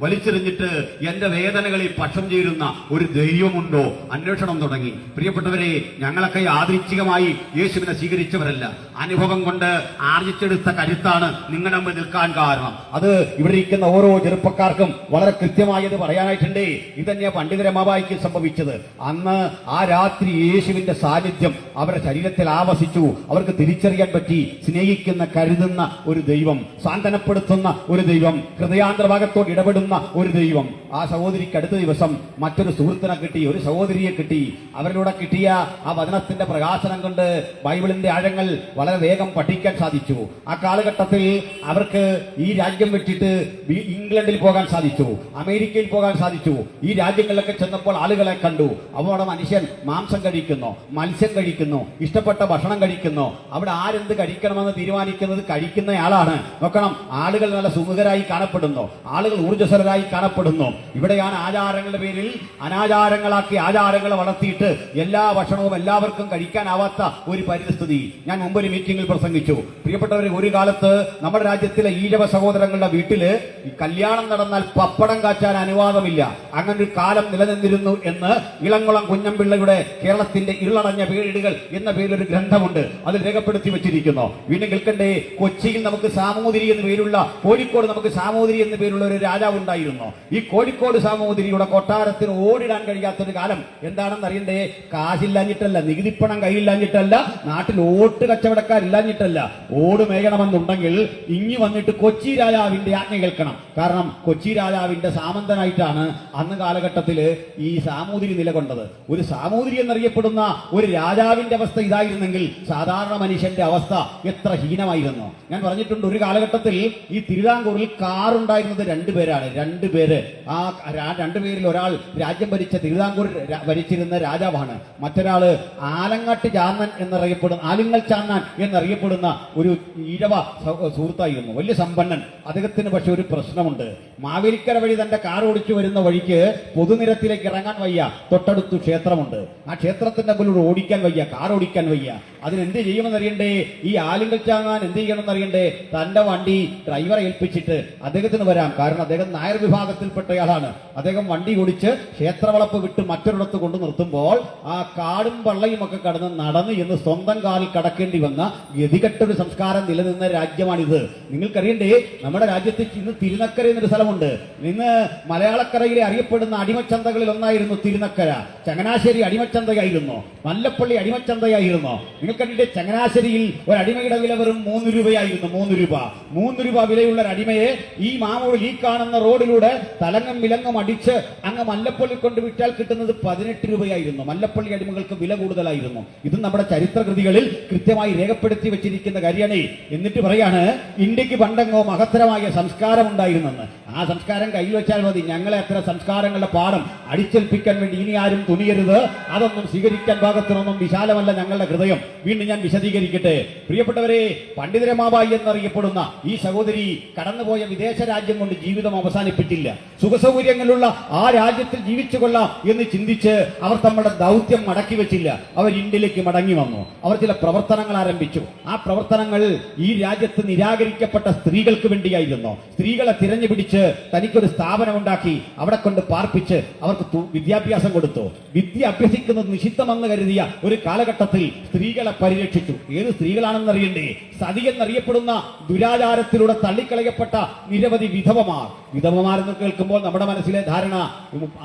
വലിച്ചെറിഞ്ഞിട്ട് എന്റെ വേദനകളിൽ പക്ഷം ചേരുന്ന ഒരു ദൈവമുണ്ടോ അന്വേഷണം തുടങ്ങി. പ്രിയപ്പെട്ടവരെ, ഞങ്ങളൊക്കെ യാദൃച്ഛികമായി യേശുവിനെ സ്വീകരിച്ചവരല്ല, അനുഭവം കൊണ്ട് ആർജിച്ചെടുത്ത കരുത്താണ് നിങ്ങളുടെ മുമ്പിൽ നിൽക്കാൻ കാരണം. അത് ഇവിടെ ഇരിക്കുന്ന ഓരോ ചെറുപ്പക്കാർക്കും വളരെ കൃത്യമായത് പറയാനായിട്ടുണ്ട്. ഇതന്നെയാ പണ്ഡിതരമാബായിക്ക് സംഭവിച്ചത്. അന്ന് ആ രാത്രി യേശുവിന്റെ സാന്നിധ്യം അവരുടെ ശരീരത്തിൽ ആവസിച്ചു. അവർക്ക് തിരിച്ചറിയാൻ പറ്റി, സ്നേഹിക്കുന്ന, കരുതുന്ന ഒരു ദൈവം, സാന്ത്വനപ്പെടുത്തുന്ന ഒരു ദൈവം, ഹൃദയാന്തരഭാഗത്തോട് ഇടപെടുന്ന ഒരു ദൈവം. ആ സഹോദരിക്ക് അടുത്ത ദിവസം മറ്റൊരു സുഹൃത്തിനെ കിട്ടി, ഒരു സഹോദരിയെ കിട്ടി. അവരിലൂടെ കിട്ടിയ ആ വചനത്തിന്റെ പ്രകാശനം കൊണ്ട് ബൈബിളിന്റെ ആഴങ്ങൾ വളരെ വേഗം പഠിക്കാൻ സാധിച്ചു. ആ കാലഘട്ടത്തിൽ അവർക്ക് ഈ രാജ്യം വിട്ടിട്ട് ഇംഗ്ലണ്ടിൽ പോകാൻ സാധിച്ചു, അമേരിക്കയിൽ പോകാൻ സാധിച്ചു. ഈ രാജ്യങ്ങളിലൊക്കെ ചെന്നപ്പോൾ ആളുകളെ കണ്ടു. അവിടെ മനുഷ്യൻ മാംസം കഴിക്കുന്നു, മത്സ്യം കഴിക്കുന്നു, ഇഷ്ടപ്പെട്ട ഭക്ഷണം കഴിക്കുന്നു. അവിടെ ആരെന്ത് കഴിക്കണമെന്ന് തീരുമാനിക്കുന്നത് കഴിക്കുന്നയാളാണ്. നോക്കണം, ആളുകൾ നല്ല സുമുഖരായി കാണപ്പെടുന്നു, ആളുകൾ ഊർജ്ജസ്വലരായി കാണപ്പെടുന്നു. ഇവിടെയാണ് ആചാരങ്ങളുടെ പേരിൽ അനാചാരങ്ങളാക്കി ആചാരങ്ങളെ വളർത്തിയിട്ട് എല്ലാ ഭക്ഷണവും എല്ലാവർക്കും കഴിക്കാനാവാത്ത ഒരു പരിസ്ഥിതി. ഞാൻ മുമ്പൊരു മീറ്റിംഗിൽ പ്രസംഗിച്ചു. പ്രിയപ്പെട്ടവരെ, ഒരു കാലത്ത് നമ്മുടെ രാജ്യത്തിലെ ഈഴവ സഹോദരങ്ങളുടെ വീട്ടില് ഈ കല്യാണം നടന്നാൽ പപ്പടം കാച്ചാൻ അനുവാദമില്ല. അങ്ങനെ ഒരു കാലം നിലനിന്നിരുന്നു എന്ന് ഇളംകുളം കുഞ്ഞമ്പിള്ളയുടെ കേരളത്തിന്റെ ഇരുളടഞ്ഞ പേരിടുകൾ എന്ന പേരിലൊരു ഗ്രന്ഥമുണ്ട്, അതിൽ രേഖപ്പെടുത്തി വെച്ചിരിക്കുന്നു. വീണ്ടും കേൾക്കണ്ടേ, കൊച്ചിയിൽ നമുക്ക് സാമൂതിരി എന്ന് പേരുള്ള, കോഴിക്കോട് നമുക്ക് സാമൂതിരി എന്ന് പേരുള്ള ഒരു രാജാവ് ഉണ്ടായിരുന്നു. ഈ കോഴിക്കോട് സാമൂതിരിയുടെ കൊട്ടാരത്തിന് ഓടിടാൻ കഴിയാത്തൊരു കാലം. എന്താണെന്ന് അറിയണ്ടേ? കാശില്ലാഞ്ഞിട്ടല്ല, നികുതിപ്പണം കയ്യില്ലാഞ്ഞിട്ടല്ല, നാട്ടിൽ ഓട്ട് കച്ചവടക്കാരില്ലാഞ്ഞിട്ടല്ല. ഓട് മേയണമെന്നുണ്ടെങ്കിൽ ഇങ്ങി വന്നിട്ട് കൊച്ചി രാജാവിന്റെ ആജ്ഞ കേൾക്കണം. കാരണം കൊച്ചി രാജാവിന്റെ സാമന്തനായിട്ടാണ് അന്ന് കാലഘട്ടത്തിൽ ഈ സാമൂതിരി നിലകൊണ്ടത്. ഒരു സാമൂതിരി എന്നറിയപ്പെടുന്ന ഒരു രാജാവിന്റെ അവസ്ഥ ഇതായിരുന്നെങ്കിൽ സാധാരണ മനുഷ്യന്റെ അവസ്ഥ എത്ര ഹീനമായിരുന്നു. ഞാൻ പറഞ്ഞിട്ടുണ്ട്, ഒരു കാലഘട്ടത്തിൽ ഈ തിരുവിതാംകൂറിൽ കാറുണ്ടായിരുന്നത് രണ്ടുപേരാണ്. രണ്ടുപേര്. ആ രണ്ടുപേരിൽ ഒരാൾ രാജ്യം ഭരിച്ച തിരുവിതാംകൂർ ഭരിച്ചിരുന്ന രാജാവാണ്. മറ്റൊരാള് ആലങ്ങാട്ട് ചാന്നൻ ആലിങ്ങൽ ചാന്നാൻ എന്നറിയപ്പെടുന്ന ഒരു ഈഴവ സുഹൃത്തായിരുന്നു, വലിയ സമ്പന്നൻ. അദ്ദേഹത്തിന് പക്ഷെ ഒരു പ്രശ്നമുണ്ട്. മാവേലിക്കര വഴി തന്റെ കാർ ഓടിച്ചു വരുന്ന വഴിക്ക് പൊതുനിരത്തിലേക്ക് ഇറങ്ങാൻ വയ്യ. തൊട്ടടുത്ത് ക്ഷേത്രമുണ്ട്. ആ ക്ഷേത്രത്തിന്റെ മുന്നിലൂടെ ഓടിക്കാൻ വയ്യ, കാർ ഓടിക്കാൻ വയ്യ. അതിനെന്ത് ചെയ്യുമെന്നറിയണ്ടേ? ഈ ആലിങ്ങൽ ചാന്നാൻ എന്ത് ചെയ്യണമെന്നറിയണ്ടേ? തന്റെ വണ്ടി ഡ്രൈവറെ ഏൽപ്പിച്ചിട്ട് അദ്ദേഹത്തിന് വരാം. കാരണം അദ്ദേഹം നായർ വിഭാഗത്തിൽപ്പെട്ടയാളാണ്. അദ്ദേഹം വണ്ടി ഓടിച്ച് ക്ഷേത്രവളപ്പ് വിട്ട് മറ്റൊരിടത്ത് കൊണ്ട് നിർത്തുമ്പോൾ ആ കാടും പള്ളയും ഒക്കെ കടന്ന് നടന്ന് എന്ന് സ്വന്തം കാലിൽ കടക്കേണ്ടി വന്ന ഗതികെട്ടൊരു സംസ്കാരം നിലനിന്ന രാജ്യമാണിത്. നിങ്ങൾക്കറിയണ്ടേ, നമ്മുടെ രാജ്യത്ത് ഇന്ന് തിരുനക്കര എന്നൊരു സ്ഥലമുണ്ട്. ഇന്ന് മലയാളക്കരയിലെ അറിയപ്പെടുന്ന അടിമച്ചന്തകളിൽ ഒന്നായിരുന്നു തിരുനക്കര. ചങ്ങനാശ്ശേരി അടിമച്ചന്തയായിരുന്നു, മല്ലപ്പള്ളി അടിമച്ചന്തയായിരുന്നു. നിങ്ങൾക്കറിയണ്ടേ, ചങ്ങനാശ്ശേരിയിൽ ഒരു അടിമയുടെ വില വെറും 3 രൂപയായിരുന്നു. 3 രൂപ വിലയുള്ള ഒരു അടിമയെ ഈ മാമൂലിൽ ഈ കാണുന്ന റോഡിലൂടെ തലങ്ങും വിലങ്ങും അടിച്ച് അങ്ങ് മല്ലപ്പള്ളി കൊണ്ട് വിറ്റാൽ കിട്ടുന്നത് 18 രൂപയായിരുന്നു. മല്ലപ്പള്ളി അടിമകൾക്ക് വില കൂടുതലായിരുന്നു. ഇത് നമ്മുടെ ചരിത്രകൃതികളിൽ കൃത്യമായി രേഖപ്പെടുത്തി വെച്ചിരിക്കുന്ന കാര്യമാണ്. എന്നിട്ട് പറയാണ്, ഇന്ത്യക്ക് പണ്ടെങ്ങോ മഹത്തരമായ സംസ്കാരം ഉണ്ടായിരുന്നെന്ന്. ആ സംസ്കാരം കയ്യിൽ വെച്ചാൽ മതി. ഞങ്ങളെ അത്ര സംസ്കാരങ്ങളുടെ പാഠം അടിച്ചേൽപ്പിക്കാൻ വേണ്ടി ഇനി ആരും തുനിയരുത്. അതൊന്നും സ്വീകരിക്കാൻ ഭാഗത്തിനൊന്നും വിശാലമല്ല ഞങ്ങളുടെ ഹൃദയം. വീണ്ടും ഞാൻ വിശദീകരിക്കട്ടെ. പ്രിയപ്പെട്ടവരെ, പണ്ഡിത രമാബായി എന്നറിയപ്പെടുന്ന ഈ സഹോദരി കടന്നുപോയ വിദേശ രാജ്യം കൊണ്ട് ജീവിതം അവസാനിപ്പിച്ചില്ല. സുഖസൗകര്യങ്ങളുള്ള ആ രാജ്യത്തിൽ ജീവിച്ചു കൊള്ളാം എന്ന് ചിന്തിച്ച് അവർ തങ്ങളുടെ ദൗത്യം മടക്കി വെച്ചില്ല. അവർ ഇന്ത്യയിലേക്ക് മടങ്ങി വന്നു. അവർ ചില പ്രവർത്തനങ്ങൾ ആരംഭിച്ചു. ആ പ്രവർത്തനങ്ങൾ ഈ രാജ്യത്ത് നിരാകരിക്കപ്പെട്ട സ്ത്രീകൾക്ക് വേണ്ടിയായിരുന്നു. സ്ത്രീകളെ തിരഞ്ഞുപിടിച്ച് തനിക്കൊരു സ്ഥാപനം ഉണ്ടാക്കി അവിടെ കൊണ്ട് പാർപ്പിച്ച് അവർക്ക് വിദ്യാഭ്യാസം കൊടുത്തു. വിദ്യ അഭ്യസിക്കുന്നത് നിഷിദ്ധമെന്ന് കരുതിയ ഒരു കാലഘട്ടത്തിൽ സ്ത്രീകളെ പരിരക്ഷിച്ചു. ഏത് സ്ത്രീകളാണെന്നറിയണ്ടേ? സതി എന്നറിയപ്പെടുന്ന ദുരാചാരത്തിലൂടെ തള്ളിക്കളയപ്പെട്ട നിരവധി വിധവമാരെന്ന് കേൾക്കുമ്പോൾ നമ്മുടെ മനസ്സിലെ ധാരണ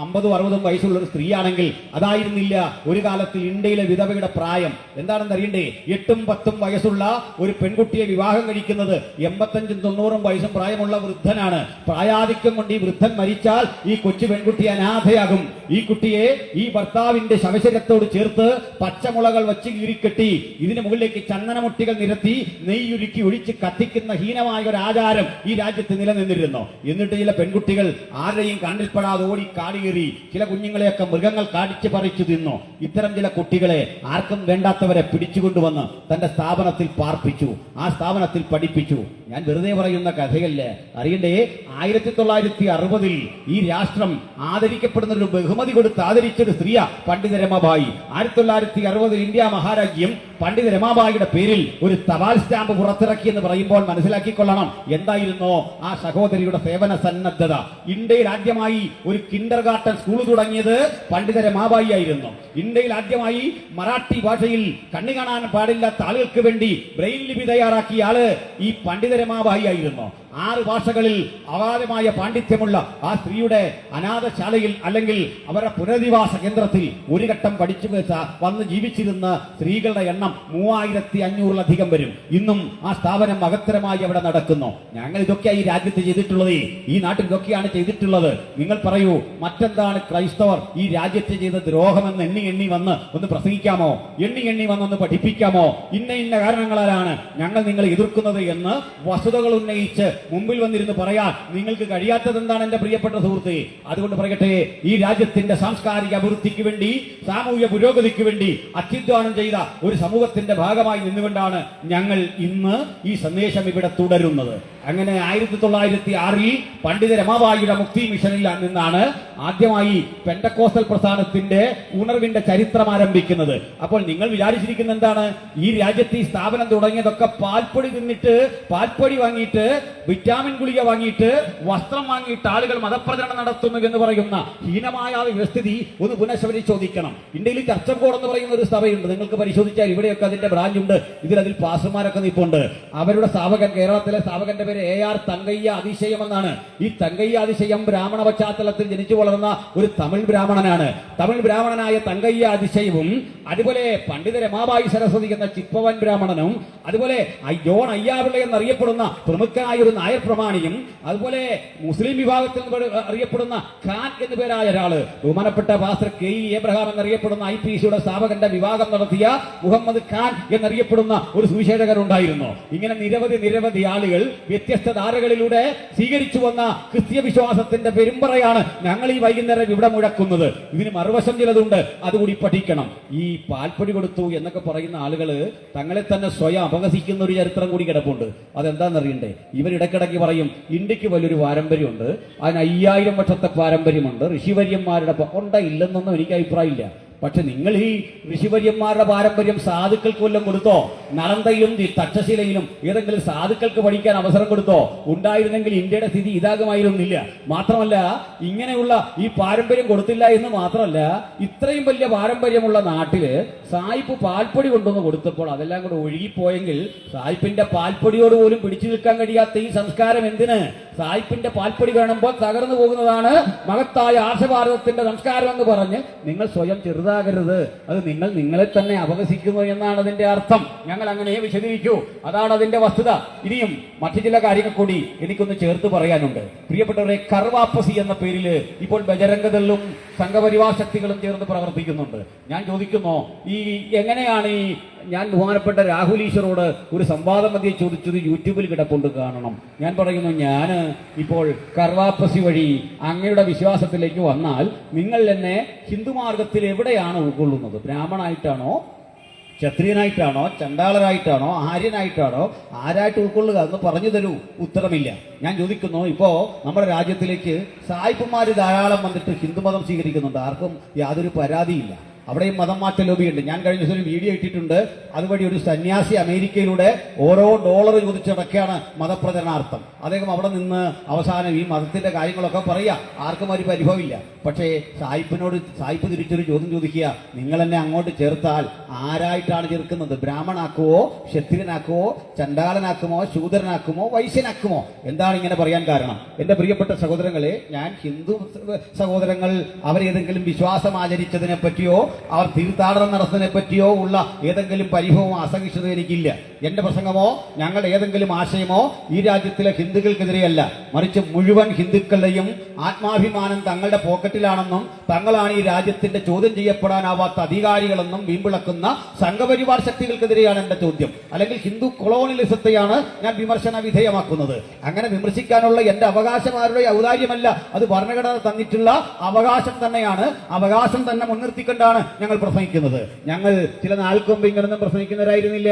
50-60 വയസ്സുള്ള ഒരു സ്ത്രീയാണെങ്കിൽ അതായിരുന്നില്ല ഒരു കാലത്തിൽ ഇന്ത്യയിലെ വിധവയുടെ പ്രായം. എന്താണെന്നറിയണ്ടേ? 8-10 വയസ്സുള്ള ഒരു പെൺകുട്ടിയെ വിവാഹം കഴിക്കുന്നത് 85-90 വയസ്സും പ്രായമുള്ള വൃദ്ധനാണ്. പ്രായാധിക്യം കൊണ്ട് ഈ വൃദ്ധൻ മരിച്ചാൽ ഈ കൊച്ചു പെൺകുട്ടി അനാഥയാകും. ഈ കുട്ടിയെ ഈ ഭർത്താവിന്റെ ശവശരീരത്തോട് ചേർത്ത് പച്ചമുളകൾ വെച്ച് കീറിക്കെട്ടി ഇതിന് മുകളിലേക്ക് ചന്ദനമുട്ടികൾ നിരത്തി നെയ്യുരുക്കി ഒഴിച്ച് കത്തിക്കുന്ന ഹീനമായ ഒരു ആചാരം ഈ രാജ്യത്ത് നിലനിന്നിരുന്നു. എന്നിട്ട് ചില പെൺകുട്ടികൾ ആരെയും കണ്ണിൽപ്പെടാതെ ഓടി കാടിയേറി ചില കുഞ്ഞുങ്ങളെയൊക്കെ മൃഗങ്ങൾ കാടിച്ച് പറിച്ചു തിന്നു. ഇത്തരം ചില കുട്ടികളെ ആർക്കും വേണ്ടാത്തവരെ പിടിച്ചുകൊണ്ടുവന്ന് തന്റെ സ്ഥാപനത്തിൽ പാർപ്പിച്ചു. ആ സ്ഥാപനത്തിൽ പഠിപ്പിച്ചു. ഞാൻ വെറുതെ പറയുന്ന കഥയല്ല, അറിയണ്ടേ? 1960 ഈ രാഷ്ട്രം ആദരിക്കപ്പെടുന്ന ഒരു ബഹുമതി കൊടുത്ത് ആദരിച്ചൊരു സ്ത്രീയ പണ്ഡിത രമാബായി. 1960 ഇന്ത്യ മഹാരാജ്യം പണ്ഡിത രമാബായിയുടെ പേരിൽ ഒരു തപാൽ സ്റ്റാമ്പ് പുറത്തിറക്കി എന്ന് പറയുമ്പോൾ മനസ്സിലാക്കിക്കൊള്ളണം എന്തായിരുന്നു ആ സഹോദരിയുടെ സേവന സന്നദ്ധത. ഇന്ത്യയിൽ ആദ്യമായി ഒരു കിൻഡർ ഗാർട്ടൻ സ്കൂൾ തുടങ്ങിയത് പണ്ഡിത രമാബായി ആയിരുന്നു. ഇന്ത്യയിൽ ആദ്യമായി മറാഠി ഭാഷയിൽ കണ്ണു കാണാൻ പാടില്ലാത്ത ആളുകൾക്ക് വേണ്ടി ബ്രെയിൻ ലിപി തയ്യാറാക്കിയ ആള് ഈ പണ്ഡിത രമാബായി ആയിരുന്നു. 6 ഭാഷകളിൽ അപാരമായ പാണ്ഡിത്യമുള്ള ആ സ്ത്രീയുടെ അനാഥശാലയിൽ അല്ലെങ്കിൽ അവരുടെ പുനരധിവാസ കേന്ദ്രത്തിൽ ഒരു ഘട്ടം പഠിച്ചു വന്ന് ജീവിച്ചിരുന്ന സ്ത്രീകളുടെ എണ്ണം 3500-ലധികം വരും. ഇന്നും ആ സ്ഥാപനം മഹത്തരമായി അവിടെ നടക്കുന്നു. ഞങ്ങൾ ഇതൊക്കെയാണ് ഈ രാജ്യത്ത് ചെയ്തിട്ടുള്ളത്. ഈ നാട്ടിൽ ഇതൊക്കെയാണ് ചെയ്തിട്ടുള്ളത്. നിങ്ങൾ പറയൂ, മറ്റെന്താണ് ക്രൈസ്തവർ ഈ രാജ്യത്ത് ചെയ്ത ദ്രോഹമെന്ന് എണ്ണി വന്ന് ഒന്ന് പ്രസംഗിക്കാമോ? എണ്ണി വന്നൊന്ന് പഠിപ്പിക്കാമോ? ഇന്ന കാരണങ്ങളാലാണ് ഞങ്ങൾ നിങ്ങളെ എതിർക്കുന്നത് എന്ന് വസ്തുതകൾ ഉന്നയിച്ച് മുമ്പിൽ വന്നിരുന്ന് പറയാൻ നിങ്ങൾക്ക് കഴിയാത്തത് എന്താണ് എന്റെ പ്രിയപ്പെട്ട സുഹൃത്തെ? അതുകൊണ്ട് പറയട്ടെ, ഈ രാജ്യത്തിന്റെ സാംസ്കാരിക അഭിവൃദ്ധിക്ക് വേണ്ടി, സാമൂഹ്യ പുരോഗതിക്ക് വേണ്ടി അത്യുദ്ധാനം ചെയ്ത ഒരു സമൂഹത്തിന്റെ ഭാഗമായി നിന്നുകൊണ്ടാണ് ഞങ്ങൾ ഇന്ന് ഈ സന്ദേശം ഇവിടെ തുടരുന്നത്. അങ്ങനെ 1906 പണ്ഡിത രമാബായിയുടെ മുക്തി മിഷനിൽ നിന്നാണ് ആദ്യമായി പെന്തക്കോസ്തൽ പ്രസ്ഥാനത്തിന്റെ ഉണർവിന്റെ ചരിത്രം ആരംഭിക്കുന്നത്. അപ്പോൾ നിങ്ങൾ വിചാരിച്ചിരിക്കുന്ന എന്താണ്? ഈ രാജ്യത്ത് ഈ സ്ഥാപനം തുടങ്ങിയതൊക്കെ പാൽപ്പൊടി തിന്നിട്ട്, പാൽപ്പൊടി വാങ്ങിയിട്ട്, വിറ്റാമിൻ ഗുളിക വാങ്ങിയിട്ട്, വസ്ത്രം വാങ്ങിയിട്ട് ആളുകൾ മതപ്രചരണം നടത്തുന്നു എന്ന് പറയുന്ന ഹീനമായ വ്യവസ്ഥിതി ഒന്ന് പുനഃപരിശോധിക്കണം. ഇന്ത്യയിൽ ചർച്ചക്കോട് എന്ന് പറയുന്ന ഒരു സഭയുണ്ട്. നിങ്ങൾക്ക് പരിശോധിച്ചാൽ ഇവിടെയൊക്കെ അതിന്റെ ബ്രാഞ്ച് ഉണ്ട്. അതിൽ പാസ്റ്റർമാരൊക്കെ നിൽപ്പുണ്ട്. അവരുടെ സ്ഥാപകൻ, കേരളത്തിലെ സ്ഥാപകന്റെ പേര് AR തങ്കയ്യ അതിശയമെന്നാണ്. ഈ തങ്കയ്യ അതിശയം ബ്രാഹ്മണ പശ്ചാത്തലത്തിൽ ജനിച്ചു വളർന്ന ഒരു തമിഴ് ബ്രാഹ്മണനാണ്. തമിഴ് ബ്രാഹ്മണനായ തങ്കയ്യ അതിശയവും അതുപോലെ പണ്ഡിത രമാബായി സരസ്വതി എന്ന ചിപ്പവൻ ബ്രാഹ്മണനും അതുപോലെ ജോൺ അയ്യാപിള്ള എന്നറിയപ്പെടുന്ന പ്രമുഖനായ ഒരു നായർ പ്രമാണിയും അതുപോലെ മുസ്ലിം വിഭാഗത്തിൽ അറിയപ്പെടുന്ന ഖാൻ എന്നു പേരായ ഒരാള് ബഹുമാനപ്പെട്ട പാസ്റ്റർ KE എബ്രഹാം എന്നറിയപ്പെടുന്ന IPCയുടെ സ്ഥാപകന്റെ വിവാഹം നടത്തിയ മുഹമ്മദ് ഖാൻ എന്നറിയപ്പെടുന്ന ഒരു സുവിശേഷകരുണ്ടായിരുന്നു. ഇങ്ങനെ നിരവധി ആളുകൾ വ്യത്യസ്ത ധാരകളിലൂടെ സ്വീകരിച്ചു വന്ന ക്രിസ്തീയ വിശ്വാസത്തിന്റെ പെരുമ്പറയാണ് ഞങ്ങൾ ഈ വൈകുന്നേരം ഇവിടെ മുഴക്കുന്നത്. ഇതിന് മറുവശം ചിലതുണ്ട്, അതുകൂടി പഠിക്കണം. ഈ പാൽപ്പൊടി കൊടുത്തു എന്നൊക്കെ പറയുന്ന ആളുകള് തങ്ങളെ തന്നെ സ്വയം അപഹസിക്കുന്ന ഒരു ചരിത്രം കൂടി കിടപ്പുണ്ട്. അതെന്താണെന്നറിയണ്ടേ? ഇവരിടക്കിടയ്ക്ക് പറയും ഇന്ത്യക്ക് വലിയൊരു പാരമ്പര്യമുണ്ട്, അതിന് 5000 വർഷത്തെ പാരമ്പര്യമുണ്ട്, ഋഷിവര്യന്മാരുടെ ഇല്ലെന്നൊന്നും എനിക്ക് അഭിപ്രായമില്ല. പക്ഷെ നിങ്ങൾ ഈ ഋഷിവര്യന്മാരുടെ പാരമ്പര്യം സാധുക്കൾക്ക് വല്ലതും കൊടുത്തോ? നളന്തയിലും തക്ഷശിലയിലും ഏതെങ്കിലും സാധുക്കൾക്ക് പഠിക്കാൻ അവസരം കൊടുത്തോ? ഉണ്ടായിരുന്നെങ്കിൽ ഇന്ത്യയുടെ സ്ഥിതി ഇതാകുമായിരുന്നില്ല. മാത്രമല്ല ഇങ്ങനെയുള്ള ഈ പാരമ്പര്യം കൊടുത്തില്ല എന്ന് മാത്രമല്ല, ഇത്രയും വലിയ പാരമ്പര്യമുള്ള നാട്ടില് സായിപ്പ് പാൽപ്പൊടി കൊണ്ടുവന്ന് കൊടുത്തപ്പോൾ അതെല്ലാം കൂടെ ഒഴുകിപ്പോയെങ്കിൽ സായിപ്പിന്റെ പാൽപ്പൊടിയോട് പോലും പിടിച്ചു നിൽക്കാൻ കഴിയാത്ത ഈ സംസ്കാരം എന്തിന്? സായിപ്പിന്റെ പാൽപ്പൊടി കാണുമ്പോൾ തകർന്നു പോകുന്നതാണ് മഹത്തായ ആർഷഭാരതത്തിന്റെ സംസ്കാരം എന്ന് പറഞ്ഞ് നിങ്ങൾ സ്വയം ചെറുതാകരുത്. അത് നിങ്ങൾ നിങ്ങളെ തന്നെ അപഹസിക്കുന്നു എന്നാണ് അതിന്റെ അർത്ഥം. ഞങ്ങൾ അങ്ങനെ വിശദീകരിക്കൂ, അതാണ് അതിന്റെ വസ്തുത. ഇനിയും മറ്റു ചില കാര്യങ്ങൾ കൂടി എനിക്കൊന്ന് ചേർത്ത് പറയാനുണ്ട്. പ്രിയപ്പെട്ടവരെ, കർവാപ്പസി എന്ന പേരില് ഇപ്പോൾ ബജരംഗദളും സംഘപരിവാർ ശക്തികളും ചേർന്ന് പ്രവർത്തിക്കുന്നുണ്ട്. ഞാൻ ചോദിക്കുന്നു, ഈ എങ്ങനെയാണ് ഞാൻ ബഹുമാനപ്പെട്ട രാഹുൽ ഈശ്വറോട് ഒരു സംവാദം മധ്യേ ചോദിച്ചത് യൂട്യൂബിൽ കിടപ്പുണ്ട്, കാണണം. ഞാൻ പറയുന്നു, ഞാൻ ഇപ്പോൾ കർവാപ്പസി വഴി അങ്ങയുടെ വിശ്വാസത്തിലേക്ക് വന്നാൽ നിങ്ങൾ എന്നെ ഹിന്ദുമാർഗത്തിൽ എവിടെയാണ് ഉൾക്കൊള്ളുന്നത്? ബ്രാഹ്മണായിട്ടാണോ, ക്ഷത്രിയനായിട്ടാണോ, ചണ്ടാളരായിട്ടാണോ, ആര്യനായിട്ടാണോ, ആരായിട്ട് ഉൾക്കൊള്ളുക എന്ന് പറഞ്ഞു തരൂ. ഉത്തരമില്ല. ഞാൻ ചോദിക്കുന്നു, ഇപ്പോ നമ്മുടെ രാജ്യത്തിലേക്ക് സായിപ്പുമാര് ധാരാളം വന്നിട്ട് ഹിന്ദുമതം സ്വീകരിക്കുന്നുണ്ട്, ആർക്കും യാതൊരു പരാതിയില്ല. അവിടെയും മതം മാറ്റ ലോബിയുണ്ട്. ഞാൻ കഴിഞ്ഞ ദിവസം ഒരു വീഡിയോ ഇട്ടിട്ടുണ്ട്. അതുവഴി ഒരു സന്യാസി അമേരിക്കയിലൂടെ ഓരോ $1 ചോദിച്ചടക്കെയാണ് മതപ്രചരണാർത്ഥം. അദ്ദേഹം അവിടെ നിന്ന് അവസാനം ഈ മതത്തിന്റെ കാര്യങ്ങളൊക്കെ പറയാ, ആർക്കും ഒരു പരിഭവമില്ല. പക്ഷേ സായിപ്പ് തിരിച്ചൊരു ചോദ്യം ചോദിക്കുക, നിങ്ങൾ എന്നെ അങ്ങോട്ട് ചേർത്താൽ ആരായിട്ടാണ് ചേർക്കുന്നത്? ബ്രാഹ്മണാക്കുമോ, ക്ഷത്രിയനാക്കുമോ, ചണ്ടാളനാക്കുമോ, ശൂദ്രനാക്കുമോ, വൈശ്യനാക്കുമോ? എന്താണ് ഇങ്ങനെ പറയാൻ കാരണം? എന്റെ പ്രിയപ്പെട്ട സഹോദരങ്ങളെ, ഞാൻ ഹിന്ദു സഹോദരങ്ങൾ അവരേതെങ്കിലും വിശ്വാസം ആചരിച്ചതിനെ പറ്റിയോ അവർ തീർത്ഥാടനം നടത്തുന്നതിനെ പറ്റിയോ ഉള്ള ഏതെങ്കിലും പരിഭവമോ അസഹിഷ്ണുത എനിക്കില്ല. എന്റെ പ്രസംഗമോ ഞങ്ങളുടെ ഏതെങ്കിലും ആശയമോ ഈ രാജ്യത്തിലെ ഹിന്ദുക്കൾക്കെതിരെയല്ല, മറിച്ച് മുഴുവൻ ഹിന്ദുക്കളുടെയും ആത്മാഭിമാനം തങ്ങളുടെ പോക്കറ്റിലാണെന്നും തങ്ങളാണ് ഈ രാജ്യത്തിന്റെ ചോദ്യം ചെയ്യപ്പെടാനാവാത്ത അധികാരികളെന്നും വീമ്പിളക്കുന്ന സംഘപരിവാർ ശക്തികൾക്കെതിരെയാണ് എന്റെ ചോദ്യം. അല്ലെങ്കിൽ ഹിന്ദു കൊളോണിയലിസത്തെയാണ് ഞാൻ വിമർശന വിധേയമാക്കുന്നത്. അങ്ങനെ വിമർശിക്കാനുള്ള എന്റെ അവകാശം ആരുടെ ഔദാര്യമല്ല, അത് ഭരണഘടന തന്നിട്ടുള്ള അവകാശം തന്നെയാണ്. അവകാശം തന്നെ മുൻനിർത്തിക്കൊണ്ടാണ് ഞങ്ങൾ പ്രസംഗിക്കുന്നത്. ഞങ്ങൾ ചില നാൾക്കൊമ്പ് ഇങ്ങനൊന്നും പ്രസംഗിക്കുന്നവരായിരുന്നില്ല.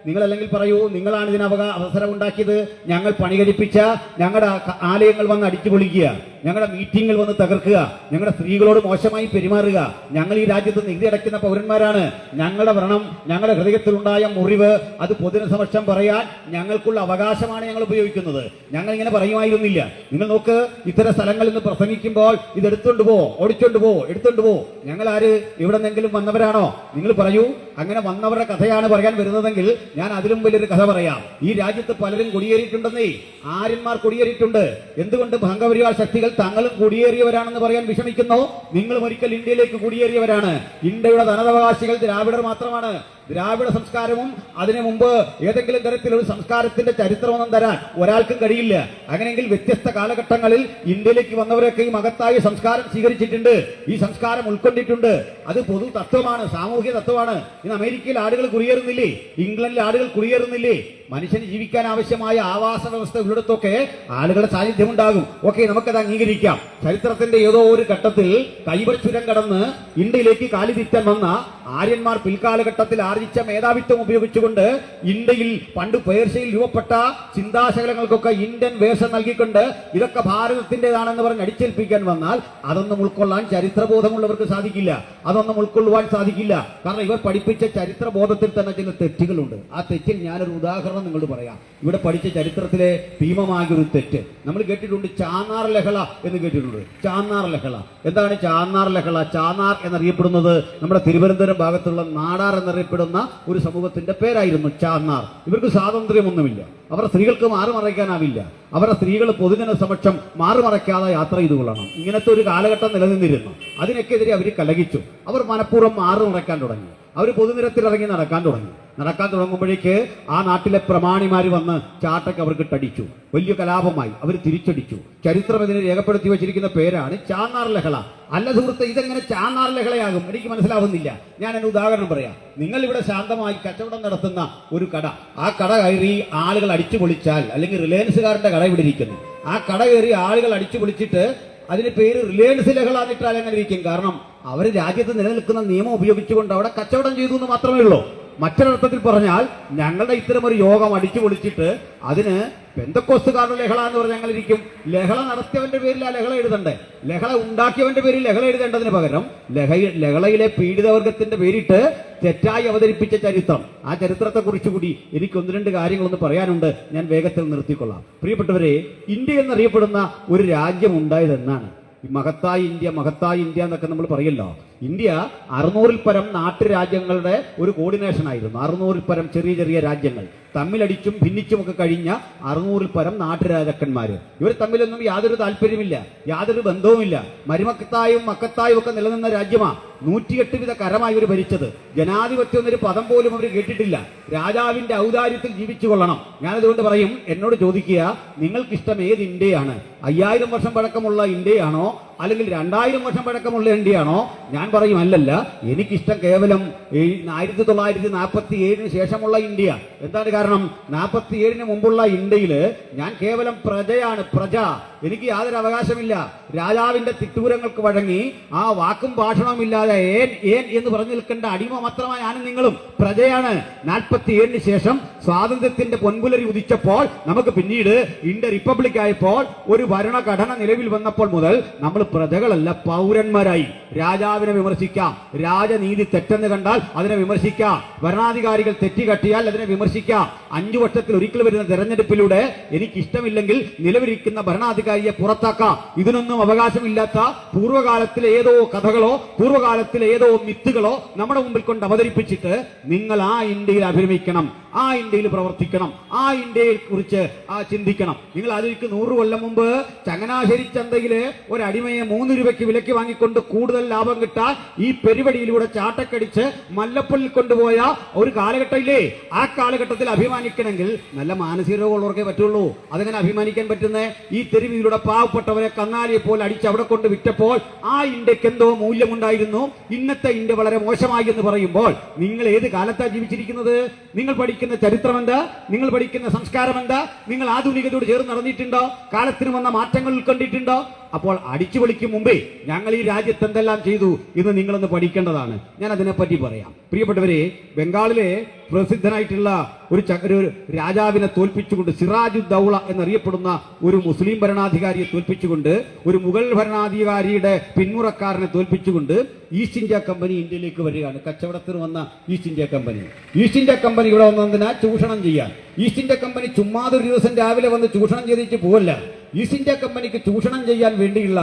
നിങ്ങൾ അല്ലെങ്കിൽ പറയൂ, നിങ്ങളാണ് ഇതിന് അവസരം ഉണ്ടാക്കിയത്. ഞങ്ങൾ പണി കഴിപ്പിച്ച ഞങ്ങളുടെ ആലയങ്ങൾ വന്ന് അടിച്ചു പൊളിക്കുക, ഞങ്ങളുടെ മീറ്റിംഗിൽ വന്ന് തകർക്കുക, ഞങ്ങളുടെ സ്ത്രീകളോട് മോശമായി പെരുമാറുക. ഞങ്ങൾ ഈ രാജ്യത്ത് നികുതി അടയ്ക്കുന്ന പൗരന്മാരാണ്. ഞങ്ങളുടെ വ്രണം, ഞങ്ങളുടെ ഹൃദയത്തിലുണ്ടായ മുറിവ് അത് പൊതുജന സമക്ഷം പറയാൻ ഞങ്ങൾക്കുള്ള അവകാശമാണ് ഞങ്ങൾ ഉപയോഗിക്കുന്നത്. ഞങ്ങൾ ഇങ്ങനെ പറയുമായിരുന്നില്ല. നിങ്ങൾ നോക്ക്, ഇത്തരം സ്ഥലങ്ങളിൽ നിന്ന് പ്രസംഗിക്കുമ്പോൾ ഇത് എടുത്തുകൊണ്ട് ഓടിച്ചോണ്ട് എടുത്തോണ്ട് ഞങ്ങൾ ആര് എവിടെ നിന്നെങ്കിലും വന്നവരാണോ? നിങ്ങൾ പറയൂ. അങ്ങനെ വന്നവരുടെ കഥയാണ് പറയാൻ വരുന്നതെങ്കിൽ ഞാൻ അതിലും വലിയൊരു കഥ പറയാം. ഈ രാജ്യത്ത് പലരും കുടിയേറിയിട്ടുണ്ടെന്നേ, ആര്യന്മാർ കുടിയേറിയിട്ടുണ്ട്. എന്തുകൊണ്ട് സംഘപരിവാർ ശക്തികൾ തങ്ങളും കുടിയേറിയവരാണെന്ന് പറയാൻ വിഷമിക്കുന്നു? നിങ്ങളും ഒരിക്കൽ ഇന്ത്യയിലേക്ക് കുടിയേറിയവരാണ്. ഇന്ത്യയുടെ ധനവകാശികൾ ദ്രാവിഡർ മാത്രമാണ്. ദ്രാവിഡ സംസ്കാരവും അതിനു മുമ്പ് ഏതെങ്കിലും തരത്തിലൊരു സംസ്കാരത്തിന്റെ ചരിത്രമൊന്നും തരാൻ ഒരാൾക്കും കഴിയില്ല. അങ്ങനെയെങ്കിൽ വ്യത്യസ്ത കാലഘട്ടങ്ങളിൽ ഇന്ത്യയിലേക്ക് വന്നവരൊക്കെ ഈ മഹത്തായ സംസ്കാരം സ്വീകരിച്ചിട്ടുണ്ട്, ഈ സംസ്കാരം ഉൾക്കൊണ്ടിട്ടുണ്ട്. അത് പൊതു തത്വമാണ്, സാമൂഹ്യ തത്വമാണ്. ഇന്ന് അമേരിക്കയിൽ ആളുകൾ കുടിയേറുന്നില്ലേ? ഇംഗ്ലണ്ടിൽ ആളുകൾ കുടിയേറുന്നില്ലേ? മനുഷ്യന് ജീവിക്കാൻ ആവശ്യമായ ആവാസ വ്യവസ്ഥ ഉള്ളിടത്തൊക്കെ ആളുകളുടെ സാന്നിധ്യം ഉണ്ടാകും. ഓക്കെ, നമുക്കത് അംഗീകരിക്കാം. ചരിത്രത്തിന്റെ ഏതോ ഒരു ഘട്ടത്തിൽ കൈബർ ചുരം കടന്ന് ഇന്ത്യയിലേക്ക് കാലിതിറ്റാൻ വന്ന ആര്യന്മാർ പിൽക്കാലഘട്ടത്തിൽ ആർജിച്ച മേധാവിത്വം ഉപയോഗിച്ചുകൊണ്ട് ഇന്ത്യയിൽ പണ്ട് പേർഷ്യയിൽ രൂപപ്പെട്ട ചിന്താശകലങ്ങൾക്കൊക്കെ ഇന്ത്യൻ വേഷം നൽകിക്കൊണ്ട് ഇതൊക്കെ ഭാരതത്തിന്റേതാണെന്ന് പറഞ്ഞ് അടിച്ചേൽപ്പിക്കാൻ വന്നാൽ അതൊന്നും ഉൾക്കൊള്ളാൻ ചരിത്രബോധമുള്ളവർക്ക് സാധിക്കില്ല, അതൊന്നും ഉൾക്കൊള്ളുവാൻ സാധിക്കില്ല. കാരണം ഇവർ പഠിപ്പിച്ച ചരിത്രബോധത്തിൽ തന്നെ ചില തെറ്റുകളുണ്ട്. ആ തെറ്റിൽ ഞാനൊരു ഉദാഹരണം ഉദാഹരണം നിങ്ങളോട് പറയാം. ഇവിടെ പഠിച്ച ചരിത്രത്തിലെ ഭീമമായൊരു തെറ്റ് നമ്മൾ കേട്ടിട്ടുണ്ട്. ചാന്നാർ ലഹള എന്ന് കേട്ടിട്ടുണ്ട്. ചാന്നാർ ലഹള എന്താണ്? ചാന്നാർ ലഹള, ചാന്നാർ എന്നറിയപ്പെടുന്നത് നമ്മുടെ തിരുവനന്തപുരം ഭാഗത്തുള്ള നാടാർ എന്നറിയപ്പെടുന്ന ഒരു സമൂഹത്തിന്റെ പേരായിരുന്നു ചാന്നാർ. ഇവർക്ക് സ്വാതന്ത്ര്യമൊന്നുമില്ല. അവരുടെ സ്ത്രീകൾക്ക് മാറുമറയ്ക്കാനാവില്ല. അവരുടെ സ്ത്രീകൾ പൊതുജന സമക്ഷം മാറുമറയ്ക്കാതെ യാത്ര ചെയ്തു കൊള്ളണം. ഇങ്ങനത്തെ ഒരു കാലഘട്ടം നിലനിന്നിരുന്നു. അതിനൊക്കെതിരെ അവർ കലഹിച്ചു. അവർ മനഃപൂർവ്വം മാറുമറയ്ക്കാൻ തുടങ്ങി. അവർ പൊതുനിരത്തിലിറങ്ങി നടക്കാൻ തുടങ്ങുമ്പോഴേക്ക് ആ നാട്ടിലെ പ്രമാണിമാർ വന്ന് ചാട്ടയ്ക്ക് അവർക്ക് ടടിച്ചു. വലിയ കലാപമായി. അവർ തിരിച്ചടിച്ചു. ചരിത്രം ഇതിനെ രേഖപ്പെടുത്തി വെച്ചിരിക്കുന്ന പേരാണ് ചാന്നാർ ലഹള. അല്ല സുഹൃത്തെ, ഇതെങ്ങനെ ചാന്നാർ ലഹളയാകും? എനിക്ക് മനസ്സിലാവുന്നില്ല. ഞാൻ ഒരു ഉദാഹരണം പറയാം. നിങ്ങൾ ഇവിടെ ശാന്തമായി കച്ചവടം നടത്തുന്ന ഒരു കട, ആ കട കയറി ആളുകൾ അടിച്ചു പൊളിച്ചാൽ, അല്ലെങ്കിൽ റിലയൻസുകാരന്റെ കട ഇവിടെ ഇരിക്കുന്നു, ആ കട കയറി ആളുകൾ അടിച്ചു പൊളിച്ചിട്ട് അതിന് പേര് റിലയൻസ് ലഹള എന്നിട്ടാൽ എങ്ങനെ ഇരിക്കും? കാരണം അവർ രാജ്യത്ത് നിലനിൽക്കുന്ന നിയമം ഉപയോഗിച്ചുകൊണ്ട് അവിടെ കച്ചവടം ചെയ്തു എന്ന് മാത്രമേ ഉള്ളൂ. മറ്റൊരർത്ഥത്തിൽ പറഞ്ഞാൽ ഞങ്ങളുടെ ഇത്തരം ഒരു യോഗം അടിച്ചു പൊളിച്ചിട്ട് അതിന് പെന്തക്കോസ്തുകാരുടെ ലഹള എന്ന് പറഞ്ഞാൽ ഞങ്ങൾ ഇരിക്കും. ലഹള നടത്തിയവന്റെ പേരിൽ ആ ലഹള എഴുതണ്ടേ? ലഹള ഉണ്ടാക്കിയവന്റെ പേരിൽ ലഹള എഴുതേണ്ടതിന് പകരം ലഹളയിലെ പീഡിതവർഗത്തിന്റെ പേരിട്ട് തെറ്റായി അവതരിപ്പിച്ച ചരിത്രം, ആ ചരിത്രത്തെ കുറിച്ച് കൂടി എനിക്ക് ഒന്ന് രണ്ട് കാര്യങ്ങളൊന്ന് പറയാനുണ്ട്. ഞാൻ വേഗത്തിൽ നിർത്തിക്കൊള്ളാം. പ്രിയപ്പെട്ടവരെ, ഇന്ത്യ എന്നറിയപ്പെടുന്ന ഒരു രാജ്യം ഉണ്ടായതെന്നാണ്. ഈ മഹത്തായ ഇന്ത്യ എന്നൊക്കെ നമ്മൾ പറയല്ലോ. ഇന്ത്യ 600-ൽ പരം നാട്ടുരാജ്യങ്ങളുടെ ഒരു കോർഡിനേഷൻ ആയിരുന്നു. 600-ൽ പരം ചെറിയ ചെറിയ രാജ്യങ്ങൾ തമ്മിലടിച്ചും ഭിന്നിച്ചുമൊക്കെ കഴിഞ്ഞ 600-ൽ പരം നാട്ടുരാജാക്കന്മാര്. ഇവർ തമ്മിലൊന്നും യാതൊരു താല്പര്യമില്ല, യാതൊരു ബന്ധവുമില്ല. മരുമക്കത്തായും മക്കത്തായും ഒക്കെ നിലനിന്ന രാജ്യമാ. 108 വിധ കരമായി ഇവർ ഭരിച്ചത്. ജനാധിപത്യം എന്നൊരു പദം പോലും അവർ കേട്ടിട്ടില്ല. രാജാവിന്റെ ഔദാര്യത്തിൽ ജീവിച്ചു കൊള്ളണം. ഞാനതുകൊണ്ട് പറയും, എന്നോട് ചോദിക്കുക, നിങ്ങൾക്കിഷ്ടം ഏത് ഇന്ത്യയാണ്? 5000 വർഷം പഴക്കമുള്ള ഇന്ത്യയാണോ, അല്ലെങ്കിൽ 2000 വർഷം പഴക്കമുള്ള ഇന്ത്യയാണോ? ഞാൻ പറയും അല്ലല്ല, എനിക്കിഷ്ടം കേവലം 1947 ശേഷമുള്ള ഇന്ത്യ. എന്താണ് കാരണം? 47 മുമ്പുള്ള ഇന്ത്യയില് ഞാൻ കേവലം പ്രജയാണ്, പ്രജ. എനിക്ക് യാതൊരു അവകാശമില്ല. രാജാവിന്റെ തിട്ടൂരങ്ങൾക്ക് വഴങ്ങി ആ വാക്കും ഭാഷണവും ഇല്ലാതെ ഏൻ എന്ന് പറഞ്ഞു നിൽക്കേണ്ട അടിമ മാത്രമായി ഞാനും നിങ്ങളും പ്രജയാണ്. 47 ശേഷം സ്വാതന്ത്ര്യത്തിന്റെ പൊൻപുലരി ഉദിച്ചപ്പോൾ, നമുക്ക് പിന്നീട് ഇന്ത്യ റിപ്പബ്ലിക് ആയപ്പോൾ, ഒരു ഭരണഘടന നിലവിൽ വന്നപ്പോൾ മുതൽ നമ്മൾ പ്രജകളല്ല, പൗരന്മാരായി. രാജാവിനെ വിമർശിക്കാം, രാജനീതി തെറ്റെന്ന് കണ്ടാൽ അതിനെ വിമർശിക്കാം, ഭരണാധികാരികൾ തെറ്റുകട്ടിയാൽ അതിനെ വിമർശിക്കാം. 5 വർഷത്തിൽ ഒരിക്കൽ വരുന്ന തെരഞ്ഞെടുപ്പിലൂടെ എനിക്കിഷ്ടമില്ലെങ്കിൽ നിലവിലിരിക്കുന്ന ഭരണാധികാരിയെ പുറത്താക്കാം. ഇതിനൊന്നും അവകാശമില്ലാത്ത പൂർവ്വകാലത്തിലെ ഏതോ കഥകളോ പൂർവ്വകാലത്തിലെ ഏതോ മിത്തുകളോ നമ്മുടെ മുമ്പിൽ കൊണ്ട് അവതരിപ്പിച്ചിട്ട് നിങ്ങൾ ആ ഇന്ത്യയിൽ അഭിരമിക്കണം, ആ ഇന്ത്യയിൽ പ്രവർത്തിക്കണം, ആ ഇന്ത്യയെ കുറിച്ച് ചിന്തിക്കണം. നിങ്ങൾ അതിലേക്ക് 100 കൊല്ലം മുമ്പ് ചങ്ങനാശ്ശേരി ചന്തയിലെ ഒരു അടിമയെ 3 രൂപയ്ക്ക് വിലയ്ക്ക് വാങ്ങിക്കൊണ്ട് കൂടുതൽ ലാഭം കിട്ടാൻ ഈ പരിപാടിയിലൂടെ ചാട്ടക്കടിച്ച് മല്ലപ്പള്ളിൽ കൊണ്ടുപോയ ഒരു കാലഘട്ടം ഇല്ലേ? ആ കാലഘട്ടത്തിൽ അഭിമാനിക്കണമെങ്കിൽ നല്ല മാനസിക രോഗമുള്ളവർക്കേ പറ്റുള്ളൂ. അതെങ്ങനെ അഭിമാനിക്കാൻ പറ്റുന്നേ? ഈ തെരുവിലൂടെ പാവപ്പെട്ടവരെ കന്നാലിയെ പോലെ അടിച്ച് അവിടെ കൊണ്ട് വിറ്റപ്പോൾ ആ ഇന്ത്യക്ക് എന്തോ മൂല്യമുണ്ടായിരുന്നു. ഇന്നത്തെ ഇന്ത്യ വളരെ മോശമായി എന്ന് പറയുമ്പോൾ നിങ്ങൾ ഏത് കാലത്താണ് ജീവിച്ചിരിക്കുന്നത്? നിങ്ങൾ പഠിക്കുന്ന ചരിത്രം എന്താ? നിങ്ങൾ പഠിക്കുന്ന സംസ്കാരം എന്താ? നിങ്ങൾ ആധുനികതയോട് ചേർന്ന് നടന്നിട്ടുണ്ടോ? കാലത്തിന് വന്ന മാറ്റങ്ങൾ ഉൾക്കൊണ്ടിട്ടുണ്ടോ? അപ്പോൾ അടിച്ചു പൊളിക്കും മുമ്പേ ഞങ്ങൾ ഈ രാജ്യത്ത് എന്തെല്ലാം ചെയ്തു എന്ന് നിങ്ങളൊന്ന് പഠിക്കേണ്ടതാണ്. ഞാൻ അതിനെപ്പറ്റി പറയാം. പ്രിയപ്പെട്ടവരെ, ബംഗാളിലെ പ്രസിദ്ധനായിട്ടുള്ള ഒരു രാജാവിനെ തോൽപ്പിച്ചുകൊണ്ട്, സിറാജുദ്ദൗള എന്നറിയപ്പെടുന്ന ഒരു മുസ്ലിം ഭരണാധികാരിയെ തോൽപ്പിച്ചുകൊണ്ട്, ഒരു മുഗൾ ഭരണാധികാരിയുടെ പിന്മുറക്കാരനെ തോൽപ്പിച്ചുകൊണ്ട് ഈസ്റ്റ് ഇന്ത്യ കമ്പനി ഇന്ത്യയിലേക്ക് വരികയാണ്. കച്ചവടത്തിന് വന്ന ഈസ്റ്റ് ഇന്ത്യ കമ്പനി ഇവിടെ വന്നതിനാ ചൂഷണം ചെയ്യാൻ. ഈസ്റ്റ് ഇന്ത്യ കമ്പനി ചുമ്മാതൊരു ദിവസം രാവിലെ വന്ന് ചൂഷണം ചെയ്തിട്ട് പോവല്ല. ഈസ്റ്റ് ഇന്ത്യ കമ്പനിക്ക് ചൂഷണം ചെയ്യാൻ വേണ്ടിയുള്ള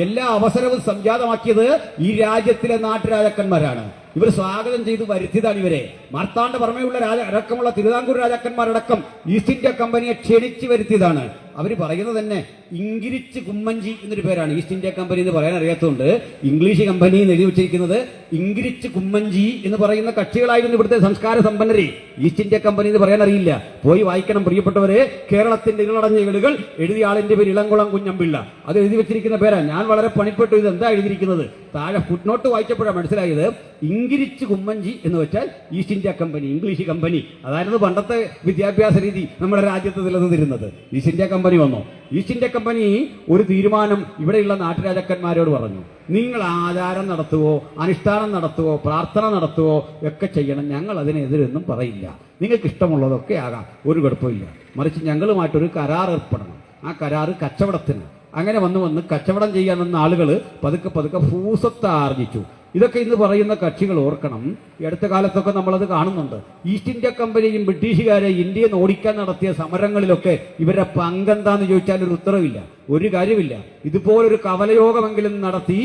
എല്ലാ അവസരവും സംജാതമാക്കിയത് ഈ രാജ്യത്തിലെ നാട്ടുരാജാക്കന്മാരാണ്. ഇവർ സ്വാഗതം ചെയ്ത് വരുത്തിയതാണ് ഇവരെ. മാർത്താണ്ഡവർമ്മയുള്ള അടക്കമുള്ള തിരുവിതാംകൂർ രാജാക്കന്മാരടക്കം ഈസ്റ്റ് ഇന്ത്യ കമ്പനിയെ ക്ഷണിച്ചു വരുത്തിയതാണ്. അവർ പറയുന്നത് തന്നെ ഇംഗിരിച്ച് കുമ്മഞ്ചി എന്നൊരു പേരാണ്. ഈസ്റ്റ് ഇന്ത്യ കമ്പനി എന്ന് പറയാൻ അറിയാത്തതുകൊണ്ട് ഇംഗ്ലീഷ് കമ്പനി എന്ന് എഴുതി വെച്ചിരിക്കുന്നത് ഇംഗിരിച്ച് കുമ്മഞ്ചി എന്ന് പറയുന്ന കക്ഷികളായിരുന്നു ഇവിടുത്തെ സംസ്കാര സമ്പന്നരെ. ഈസ്റ്റ് ഇന്ത്യ കമ്പനി എന്ന് പറയാൻ അറിയില്ല. പോയി വായിക്കണം പ്രിയപ്പെട്ടവരെ. കേരളത്തിന്റെ ഇരുളടഞ്ഞ ഏടുകൾ എഴുതിയ ആളിന്റെ പേര് ഇളംകുളം കുഞ്ഞമ്പിള്ള. അത് എഴുതി വെച്ചിരിക്കുന്ന പേരാണ്. ഞാൻ വളരെ പണിപ്പെട്ടു ഇത് എന്താ എഴുതിയിരിക്കുന്നത്. താഴെ ഫുട്നോട്ട് വായിച്ചപ്പോഴാണ് മനസ്സിലായത്. ഇംഗിരിച്ച് കുമ്മഞ്ചി എന്ന് വെച്ചാൽ east India company, English company. അതായിരുന്നു പണ്ടത്തെ വിദ്യാഭ്യാസ രീതി നമ്മുടെ രാജ്യത്ത് നിലനിന്നിരുന്നത്. ഈസ്റ്റ് ഇന്ത്യ കമ്പനി വന്നു. ഈസ്റ്റ് ഇന്ത്യ കമ്പനി ഒരു തീരുമാനം ഇവിടെയുള്ള നാട്ടുരാജാക്കന്മാരോട് പറഞ്ഞു. നിങ്ങൾ ആചാരം നടത്തുവോ, അനുഷ്ഠാനം നടത്തുവോ, പ്രാർത്ഥന നടത്തുവോ ഒക്കെ ചെയ്യണം. ഞങ്ങൾ അതിനെതിരൊന്നും പറയില്ല. നിങ്ങൾക്ക് ഇഷ്ടമുള്ളതൊക്കെ ആകാം, ഒരു കുഴപ്പമില്ല. മറിച്ച് ഞങ്ങളുമായിട്ടൊരു കരാർ ഏർപ്പെടണം. ആ കരാറ് കച്ചവടത്തിന്. അങ്ങനെ വന്ന് കച്ചവടം ചെയ്യാൻ വന്ന ആളുകൾ പതുക്കെ ഭൂസ്വത്ത് ആർജിച്ചു. ഇതൊക്കെ ഇന്ന് പറയുന്ന കക്ഷികൾ ഓർക്കണം. ഈ അടുത്ത കാലത്തൊക്കെ നമ്മളത് കാണുന്നുണ്ട്. ഈസ്റ്റ് ഇന്ത്യ കമ്പനിയും ബ്രിട്ടീഷുകാരെ ഇന്ത്യയെ ഓടിക്കാൻ നടത്തിയ സമരങ്ങളിലൊക്കെ ഇവരുടെ പങ്കെന്താന്ന് ചോദിച്ചാൽ ഒരു ഉത്തരവില്ല, ഒരു കാര്യമില്ല. ഇതുപോലൊരു കവലയോഗമെങ്കിലും നടത്തി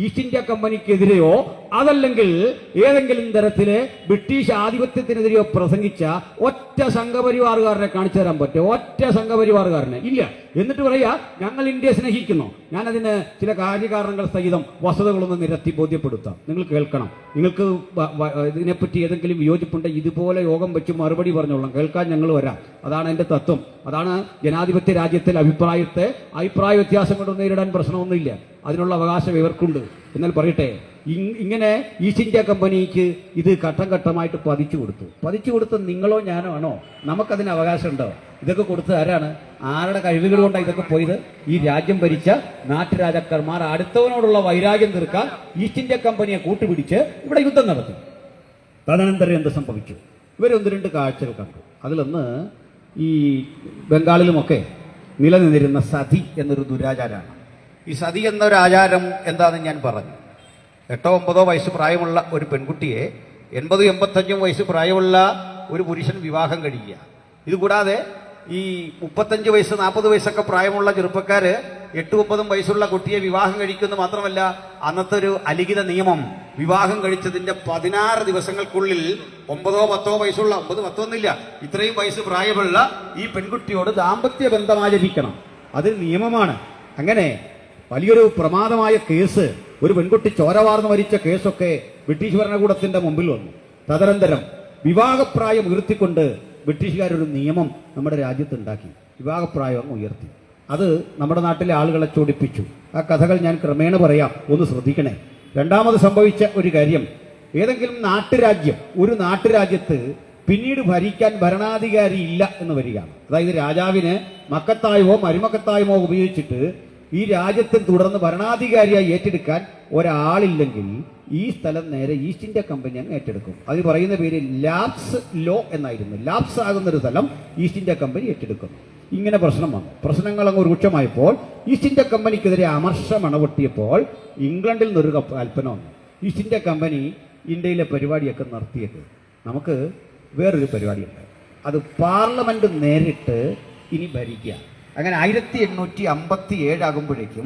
ഈസ്റ്റ് ഇന്ത്യ കമ്പനിക്കെതിരെയോ അതല്ലെങ്കിൽ ഏതെങ്കിലും തരത്തില് ബ്രിട്ടീഷ് ആധിപത്യത്തിനെതിരെയോ പ്രസംഗിച്ച ഒറ്റ സംഘപരിവാറുകാരനെ കാണിച്ചു തരാൻ പറ്റുമോ? ഒറ്റ സംഘപരിവാറുകാരനെ ഇല്ല. എന്നിട്ട് പറയാ ഞങ്ങൾ ഇന്ത്യയെ സ്നേഹിക്കുന്നു. ഞാനതിന് ചില കാര്യകാരണങ്ങൾ സഹിതം വസ്തുതകളൊന്ന് നിരത്തി ബോധ്യപ്പെടുത്താം. നിങ്ങൾ കേൾക്കണം. നിങ്ങൾക്ക് ഇതിനെപ്പറ്റി ഏതെങ്കിലും വിയോജിപ്പുണ്ടെങ്കിൽ ഇതുപോലെ യോഗം വെച്ച് മറുപടി പറഞ്ഞോളാം. കേൾക്കാൻ ഞങ്ങൾ വരാം. അതാണ് എന്റെ തത്വം. അതാണ് ജനാധിപത്യ രാജ്യത്തിൽ അഭിപ്രായ വ്യത്യാസം കൊണ്ട് നേരിടാൻ പ്രശ്നമൊന്നുമില്ല. അതിനുള്ള അവകാശം ഇവർക്കുണ്ട്. എന്നാൽ പറയട്ടെ, ഇങ്ങനെ ഈസ്റ്റ് ഇന്ത്യ കമ്പനിക്ക് ഇത് ഘട്ടം ഘട്ടമായിട്ട് പതിച്ചു കൊടുത്ത് നിങ്ങളോ ഞാനോ ആണോ? നമുക്കതിന് അവകാശമുണ്ടോ? ഇതൊക്കെ കൊടുത്ത് ആരാണ്? ആരുടെ കഴിവുകൾ കൊണ്ടാണ് ഇതൊക്കെ പോയത്? ഈ രാജ്യം ഭരിച്ച നാട്ടുരാജാക്കന്മാർ അടുത്തവനോടുള്ള വൈരാഗ്യം തീർക്കാൻ ഈസ്റ്റ് ഇന്ത്യ കമ്പനിയെ കൂട്ടുപിടിച്ച് ഇവിടെ യുദ്ധം നടത്തി. തദനന്തരം എന്ത് സംഭവിച്ചു? ഇവരൊന്ന് രണ്ട് കാഴ്ചകൾ കണ്ടു. അതിലൊന്ന് ഈ ബംഗാളിലുമൊക്കെ നിലനിന്നിരുന്ന സതി എന്നൊരു ദുരാചാരമാണ്. ഈ സതി എന്നൊരു ആചാരം എന്താണെന്ന് ഞാൻ പറഞ്ഞു. 8-9 വയസ്സ് പ്രായമുള്ള ഒരു പെൺകുട്ടിയെ 80-85 വയസ്സ് പ്രായമുള്ള ഒരു പുരുഷൻ വിവാഹം കഴിക്കുക. ഇതുകൂടാതെ ഈ 35 വയസ്സ് 40 വയസ്സൊക്കെ പ്രായമുള്ള ചെറുപ്പക്കാര് 8-9 വയസ്സുള്ള കുട്ടിയെ വിവാഹം കഴിക്കുന്നു. മാത്രമല്ല അന്നത്തെ ഒരു അലിഖിത നിയമം, വിവാഹം കഴിച്ചതിന്റെ 16 ദിവസങ്ങൾക്കുള്ളിൽ 9-10 വയസ്സുള്ള 9-10 ഇത്രയും വയസ്സ് പ്രായമുള്ള ഈ പെൺകുട്ടിയോട് ദാമ്പത്യ ബന്ധം ആചരിക്കണം. അത് നിയമമാണ്. അങ്ങനെ വലിയൊരു പ്രമാദമായ കേസ്, ഒരു പെൺകുട്ടി ചോരവാർന്ന് മരിച്ച കേസൊക്കെ ബ്രിട്ടീഷ് ഭരണകൂടത്തിന്റെ മുമ്പിൽ വന്നു. തദനന്തരം വിവാഹപ്രായം ഉയർത്തിക്കൊണ്ട് ബ്രിട്ടീഷുകാരൊരു നിയമം നമ്മുടെ രാജ്യത്തുണ്ടാക്കി. വിവാഹപ്രായം അങ്ങ് ഉയർത്തി. അത് നമ്മുടെ നാട്ടിലെ ആളുകളെ ചോടിപ്പിച്ചു. ആ കഥകൾ ഞാൻ ക്രമേണ പറയാം, ഒന്ന് ശ്രദ്ധിക്കണേ. രണ്ടാമത് സംഭവിച്ച ഒരു കാര്യം, ഏതെങ്കിലും ഒരു നാട്ടുരാജ്യത്ത് പിന്നീട് ഭരിക്കാൻ ഭരണാധികാരി ഇല്ല എന്ന് വരികയാണ്. അതായത് രാജാവിന് മക്കത്തായമോ മരുമക്കത്തായമോ ഉപയോഗിച്ചിട്ട് ഈ രാജ്യത്തിൽ തുടർന്ന് ഭരണാധികാരിയായി ഏറ്റെടുക്കാൻ ഒരാളില്ലെങ്കിൽ ഈ സ്ഥലം നേരെ ഈസ്റ്റ് ഇന്ത്യ കമ്പനി അങ്ങ് ഏറ്റെടുക്കും. അതിന് പറയുന്ന പേര് ലാപ്സ് ലോ എന്നായിരുന്നു. ലാപ്സ് ആകുന്നൊരു സ്ഥലം ഈസ്റ്റ് ഇന്ത്യ കമ്പനി ഏറ്റെടുക്കുന്നു. ഇങ്ങനെ പ്രശ്നം വന്നു. പ്രശ്നങ്ങൾ അങ്ങ് രൂക്ഷമായപ്പോൾ ഈസ്റ്റ് ഇന്ത്യ കമ്പനിക്കെതിരെ അമർഷം അണപൊട്ടിയപ്പോൾ ഇംഗ്ലണ്ടിൽ നിന്നൊരു കൽപ്പന വന്നു. ഈസ്റ്റ് ഇന്ത്യ കമ്പനി ഇന്ത്യയിലെ പരിപാടിയൊക്കെ നിർത്തിയിട്ട് നമുക്ക് വേറൊരു പരിപാടിയുണ്ട്. അത് പാർലമെന്റ് നേരിട്ട് ഇനി ഭരിക്കുക. അങ്ങനെ 1857 ആകുമ്പോഴേക്കും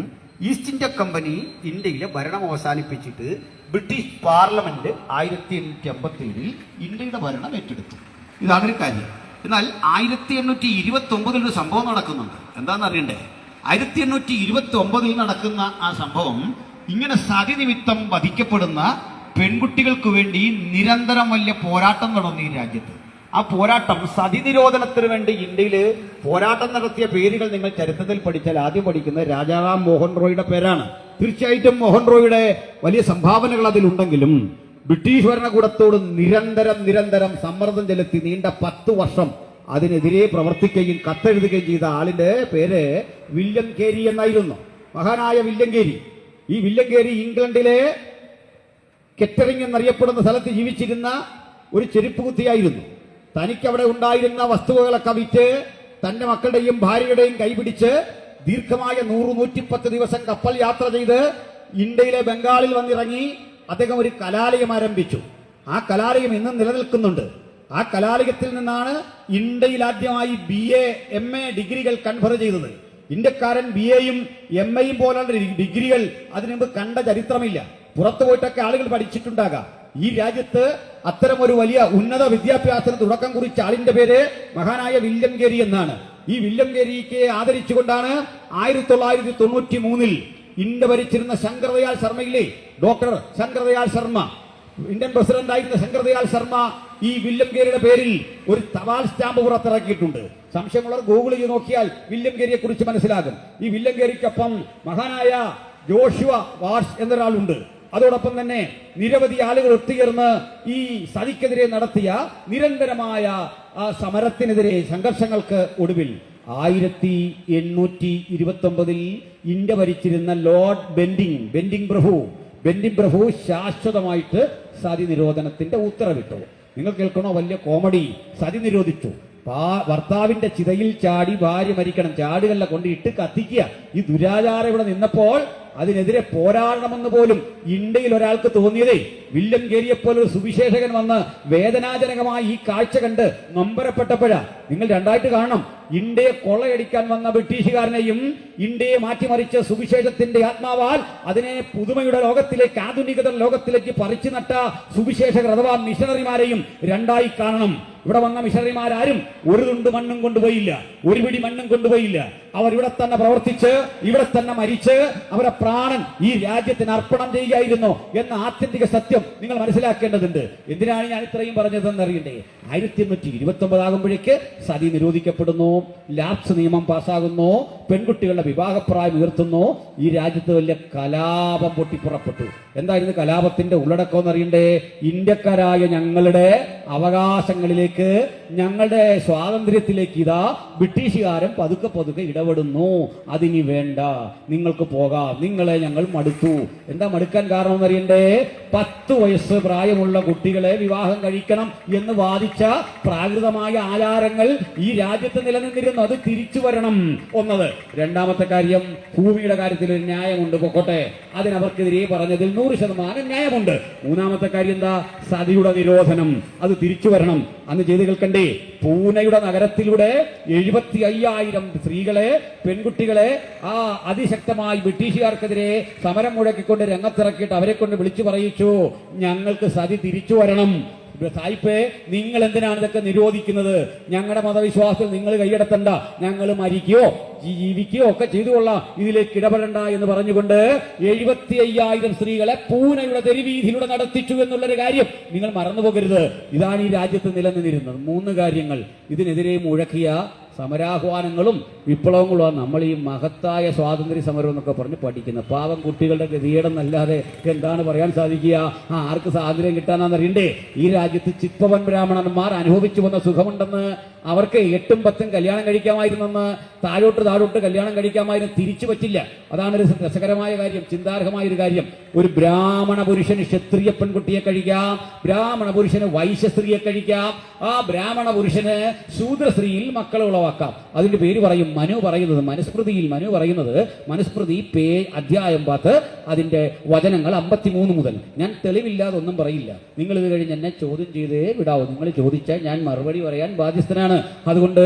ഈസ്റ്റ് ഇന്ത്യ കമ്പനി ഇന്ത്യയിലെ ഭരണം അവസാനിപ്പിച്ചിട്ട് ബ്രിട്ടീഷ് പാർലമെന്റ് 1857 ഇന്ത്യയുടെ ഭരണം ഏറ്റെടുത്തു. ഇതാണൊരു കാര്യം. എന്നാൽ 1829 ഒരു സംഭവം നടക്കുന്നുണ്ട്. എന്താണെന്ന് അറിയണ്ടേ? 1829 നടക്കുന്ന ആ സംഭവം, ഇങ്ങനെ സതി നിമിത്തം വധിക്കപ്പെടുന്ന പെൺകുട്ടികൾക്ക് വേണ്ടി നിരന്തരം വലിയ പോരാട്ടം നടന്നു ഈ രാജ്യത്ത്. ആ പോരാട്ടം, സതി നിരോധനത്തിന് വേണ്ടി ഇന്ത്യയിൽ പോരാട്ടം നടത്തിയ പേരുകൾ നിങ്ങൾ ചരിത്രത്തിൽ പഠിച്ചാൽ ആദ്യം പഠിക്കുന്നത് രാജാറാം മോഹൻ റോയിയുടെ പേരാണ്. തീർച്ചയായിട്ടും മോഹൻ റോയിയുടെ വലിയ സംഭാവനകൾ അതിലുണ്ടെങ്കിലും ബ്രിട്ടീഷ് ഭരണകൂടത്തോട് നിരന്തരം സമ്മർദ്ദം ചെലുത്തി നീണ്ട 10 വർഷം അതിനെതിരെ പ്രവർത്തിക്കുകയും കത്തെഴുതുകയും ചെയ്ത ആളിന്റെ പേര് വില്യം കേരി എന്നായിരുന്നു. മഹാനായ വില്യം കേരി. ഈ വില്യം കേരി ഇംഗ്ലണ്ടിലെ കെറ്ററിംഗ് എന്നറിയപ്പെടുന്ന സ്ഥലത്ത് ജീവിച്ചിരുന്ന ഒരു ചെരുപ്പ് കുത്തിയായിരുന്നു. തനിക്കവിടെ ഉണ്ടായിരുന്ന വസ്തുവകളൊക്കെ വിറ്റ് തന്റെ മക്കളുടെയും ഭാര്യയുടെയും കൈപിടിച്ച് ദീർഘമായ 100-110 ദിവസം കപ്പൽ യാത്ര ചെയ്ത് ഇന്ത്യയിലെ ബംഗാളിൽ വന്നിറങ്ങി അദ്ദേഹം ഒരു കലാലയം ആരംഭിച്ചു. ആ കലാലയം ഇന്നും നിലനിൽക്കുന്നുണ്ട്. ആ കലാലയത്തിൽ നിന്നാണ് ഇന്ത്യയിൽ ആദ്യമായി BA, MA ഡിഗ്രികൾ കൺഫർ ചെയ്തത്. ഇന്ത്യക്കാരൻ BAയും MAയും പോലുള്ള ഡിഗ്രികൾ അതിനുമുമ്പ് കണ്ട ചരിത്രമില്ല. പുറത്തു പോയിട്ടൊക്കെ ആളുകൾ പഠിച്ചിട്ടുണ്ടാകാം. ഈ രാജ്യത്ത് അത്തരം ഒരു വലിയ ഉന്നത വിദ്യാഭ്യാസത്തിന് തുടക്കം കുറിച്ച ആളിന്റെ പേര് മഹാനായ വില്യം കേരി എന്നാണ്. ഈ വില്യം കേരിക്ക് ആദരിച്ചുകൊണ്ടാണ് 1993 ഇന്ത്യ ഭരിച്ചിരുന്ന ശങ്കർദയാൽ ശർമ്മയിലെ doctor Shankar Dayal Sharma, Indian president ആയിരുന്ന ശങ്കർദയാൽ ശർമ്മ ഈ വില്യം കേരിയുടെ പേരിൽ ഒരു തപാൽ സ്റ്റാമ്പ് പുറത്തിറക്കിയിട്ടുണ്ട്. സംശയമുള്ളവർ ഗൂഗിൾ ചെയ്ത് നോക്കിയാൽ വില്യം കേരിയെ കുറിച്ച് മനസ്സിലാകും. ഈ വില്യം കേരിക്കൊപ്പം മഹാനായ ജോഷുവ വാർഷ് എന്നൊരാളുണ്ട്. അതോടൊപ്പം തന്നെ നിരവധി ആളുകൾ ഒത്തുചേർന്ന് ഈ സതിക്കെതിരെ നടത്തിയ നിരന്തരമായ ആ സമരത്തിനെതിരെ സംഘർഷങ്ങൾക്ക് ഒടുവിൽ 1829 ഇന്ത്യ ഭരിച്ചിരുന്ന ലോർഡ് ബെന്റിംഗ് പ്രഭു ശാശ്വതമായിട്ട് സതി നിരോധനത്തിന്റെ ഉത്തരവിട്ടു. നിങ്ങൾ കേൾക്കണോ? വലിയ കോമഡി. സതി നിരോധിച്ചു. ഭർത്താവിന്റെ ചിതയിൽ ചാടി ഭാര്യ മരിക്കണം, ചാടുകല്ല കൊണ്ട് ഇട്ട് കത്തിക്കുക. ഈ ദുരാചാരം ഇവിടെ നിന്നപ്പോൾ അതിനെതിരെ പോരാടണമെന്ന് പോലും ഇന്ത്യയിൽ ഒരാൾക്ക് തോന്നിയതേ വില്യം ഗേരിയെപ്പോലൊരു സുവിശേഷകൻ വന്ന് വേദനാജനകമായി ഈ കാഴ്ച കണ്ട് നൊമ്പരപ്പെട്ടപ്പോഴാ. നിങ്ങൾ രണ്ടായിട്ട് കാണണം. ഇന്ത്യയെ കൊള്ളയടിക്കാൻ വന്ന ബ്രിട്ടീഷുകാരനെയും ഇന്ത്യയെ മാറ്റിമറിച്ച സുവിശേഷത്തിന്റെ ആത്മാവാൽ അതിനെ പുതുമയുടെ ലോകത്തിലേക്ക്, ആധുനികത ലോകത്തിലേക്ക് പറിച്ചു നട്ട സുവിശേഷകർ അഥവാ മിഷണറിമാരെയും രണ്ടായി കാണണം. ഇവിടെ വന്ന മിഷണറിമാരും ഒരു തുണ്ട് മണ്ണും കൊണ്ടുപോയില്ല, ഒരു പിടി മണ്ണും കൊണ്ടുപോയില്ല. അവർ ഇവിടെ തന്നെ പ്രവർത്തിച്ച്, ഇവിടെ തന്നെ മരിച്ച്, അവരെ പ്രാണൻ ഈ രാജ്യത്തിന് അർപ്പണം ചെയ്യുകയായിരുന്നു എന്ന ആത്യന്തിക സത്യം നിങ്ങൾ മനസ്സിലാക്കേണ്ടതുണ്ട്. എന്തിനാണ് ഞാൻ ഇത്രയും പറഞ്ഞതെന്ന് അറിയണ്ടേ? 1829 ആകുമ്പോഴേക്ക് സതി നിരോധിക്കപ്പെടുന്നു, ലാപ്സ് നിയമം പാസ്സാകുന്നു, പെൺകുട്ടികളുടെ വിവാഹപ്രായം ഉയർത്തുന്നു. ഈ രാജ്യത്ത് വലിയ കലാപം പൊട്ടിപ്പുറപ്പെട്ടു. എന്തായിരുന്നു കലാപത്തിന്റെ ഉള്ളടക്കം എന്നറിയണ്ടേ? ഇന്ത്യക്കാരായ ഞങ്ങളുടെ അവകാശങ്ങളിലേക്ക്, ഞങ്ങളുടെ സ്വാതന്ത്ര്യത്തിലേക്ക് ഇതാ ബ്രിട്ടീഷുകാരൻ പതുക്കെ പതുക്കെ ഇടപെടുന്നു. അതിനി വേണ്ട, നിങ്ങൾക്ക് പോകാം, നിങ്ങളെ ഞങ്ങൾ മടുത്തു. എന്താ മടുക്കാൻ കാരണം എന്നറിയണ്ടേ? 10 വയസ്സ് പ്രായമുള്ള കുട്ടികളെ വിവാഹം കഴിക്കണം എന്ന് വാദിച്ച പ്രാകൃതമായ ആചാരങ്ങൾ ഈ രാജ്യത്ത് നിലനിന്നിരുന്നു. അത് തിരിച്ചു വരണം ഒന്നത്. രണ്ടാമത്തെ കാര്യം, ഭൂമിയുടെ കാര്യത്തിൽ ഒരു ന്യായമുണ്ട്, പൊക്കോട്ടെ, അതിനവർക്കെതിരെ പറഞ്ഞതിൽ 100% ന്യായമുണ്ട്. മൂന്നാമത്തെ കാര്യം എന്താ? സതിയുടെ നിരോധനം, അത് തിരിച്ചു വരണം. അന്ന് ചെയ്ത് കേൾക്കണ്ടേ? പൂനെയുടെ നഗരത്തിലൂടെ 75,000 സ്ത്രീകളെ, പെൺകുട്ടികളെ അതിശക്തമായി ബ്രിട്ടീഷുകാർക്കെതിരെ സമരം മുഴക്കിക്കൊണ്ട് രംഗത്തിറക്കിയിട്ട് അവരെ കൊണ്ട് വിളിച്ചു പറയിച്ചു, ഞങ്ങൾക്ക് സതി തിരിച്ചു വരണം. സായിപ്പേ, നിങ്ങൾ എന്തിനാണ് ഇതൊക്കെ നിരോധിക്കുന്നത്? ഞങ്ങളുടെ മതവിശ്വാസത്തിൽ നിങ്ങൾ കൈയടത്തണ്ട, ഞങ്ങൾ മരിക്കുകയോ ജീവിക്കുകയോ ഒക്കെ ചെയ്തുകൊള്ളാം, ഇതിലേക്ക് ഇടപെടണ്ട എന്ന് പറഞ്ഞുകൊണ്ട് 75,000 സ്ത്രീകളെ പൂനെയുടെ തെരുവീതിയിലൂടെ നടത്തിച്ചു എന്നുള്ളൊരു കാര്യം നിങ്ങൾ മറന്നുപോകരുത്. ഇതാണ് ഈ രാജ്യത്ത് നിലനിന്നിരുന്നത്. 3 കാര്യങ്ങൾ ഇതിനെതിരെ മുഴക്കിയ സമരാഹ്വാനങ്ങളും വിപ്ലവങ്ങളുമാണ് നമ്മൾ ഈ മഹത്തായ സ്വാതന്ത്ര്യ സമരം എന്നൊക്കെ പറഞ്ഞ് പഠിക്കുന്നത്. പാവം കുട്ടികളുടെ ഗതികേടെന്നല്ലാതെ എന്താണ് പറയാൻ സാധിക്കുക? ആർക്ക് സ്വാതന്ത്ര്യം കിട്ടാനാണെന്നറിയണ്ടേ? ഈ രാജ്യത്ത് ചിത്പവൻ ബ്രാഹ്മണന്മാർ അനുഭവിച്ചു വന്ന സുഖമുണ്ടെന്ന്, അവർക്ക് 8ഉം 10ഉം കല്യാണം കഴിക്കാമായിരുന്നെന്ന്, താഴോട്ട് കല്യാണം കഴിക്കാമായിരുന്നു, തിരിച്ചു പറ്റില്ല. അതാണ് ഒരു രസകരമായ കാര്യം, ചിന്താർഹമായ ഒരു കാര്യം. ഒരു ബ്രാഹ്മണ പുരുഷന് ക്ഷത്രിയ പെൺകുട്ടിയെ കഴിക്കാം, ബ്രാഹ്മണ പുരുഷന് വൈശ്യ സ്ത്രീയെ കഴിക്കാം, ആ ബ്രാഹ്മണ പുരുഷന് ശൂദ്ര സ്ത്രീയിൽ മക്കളെ ഉളവാക്കാം. അതിന്റെ പേര് പറയും മനു പറയുന്നത്, മനു പറയുന്നത് മനുസ്മൃതി അധ്യായം 10 അതിന്റെ വചനങ്ങൾ 53 മുതൽ. ഞാൻ തെളിവില്ലാതെ ഒന്നും പറയില്ല. നിങ്ങൾ ഇത് കഴിഞ്ഞ് എന്നെ ചോദ്യം ചെയ്തേ വിടാവൂ. നിങ്ങൾ ചോദിച്ചാൽ ഞാൻ മറുപടി പറയാൻ ബാധ്യസ്ഥനാണ്. അതുകൊണ്ട്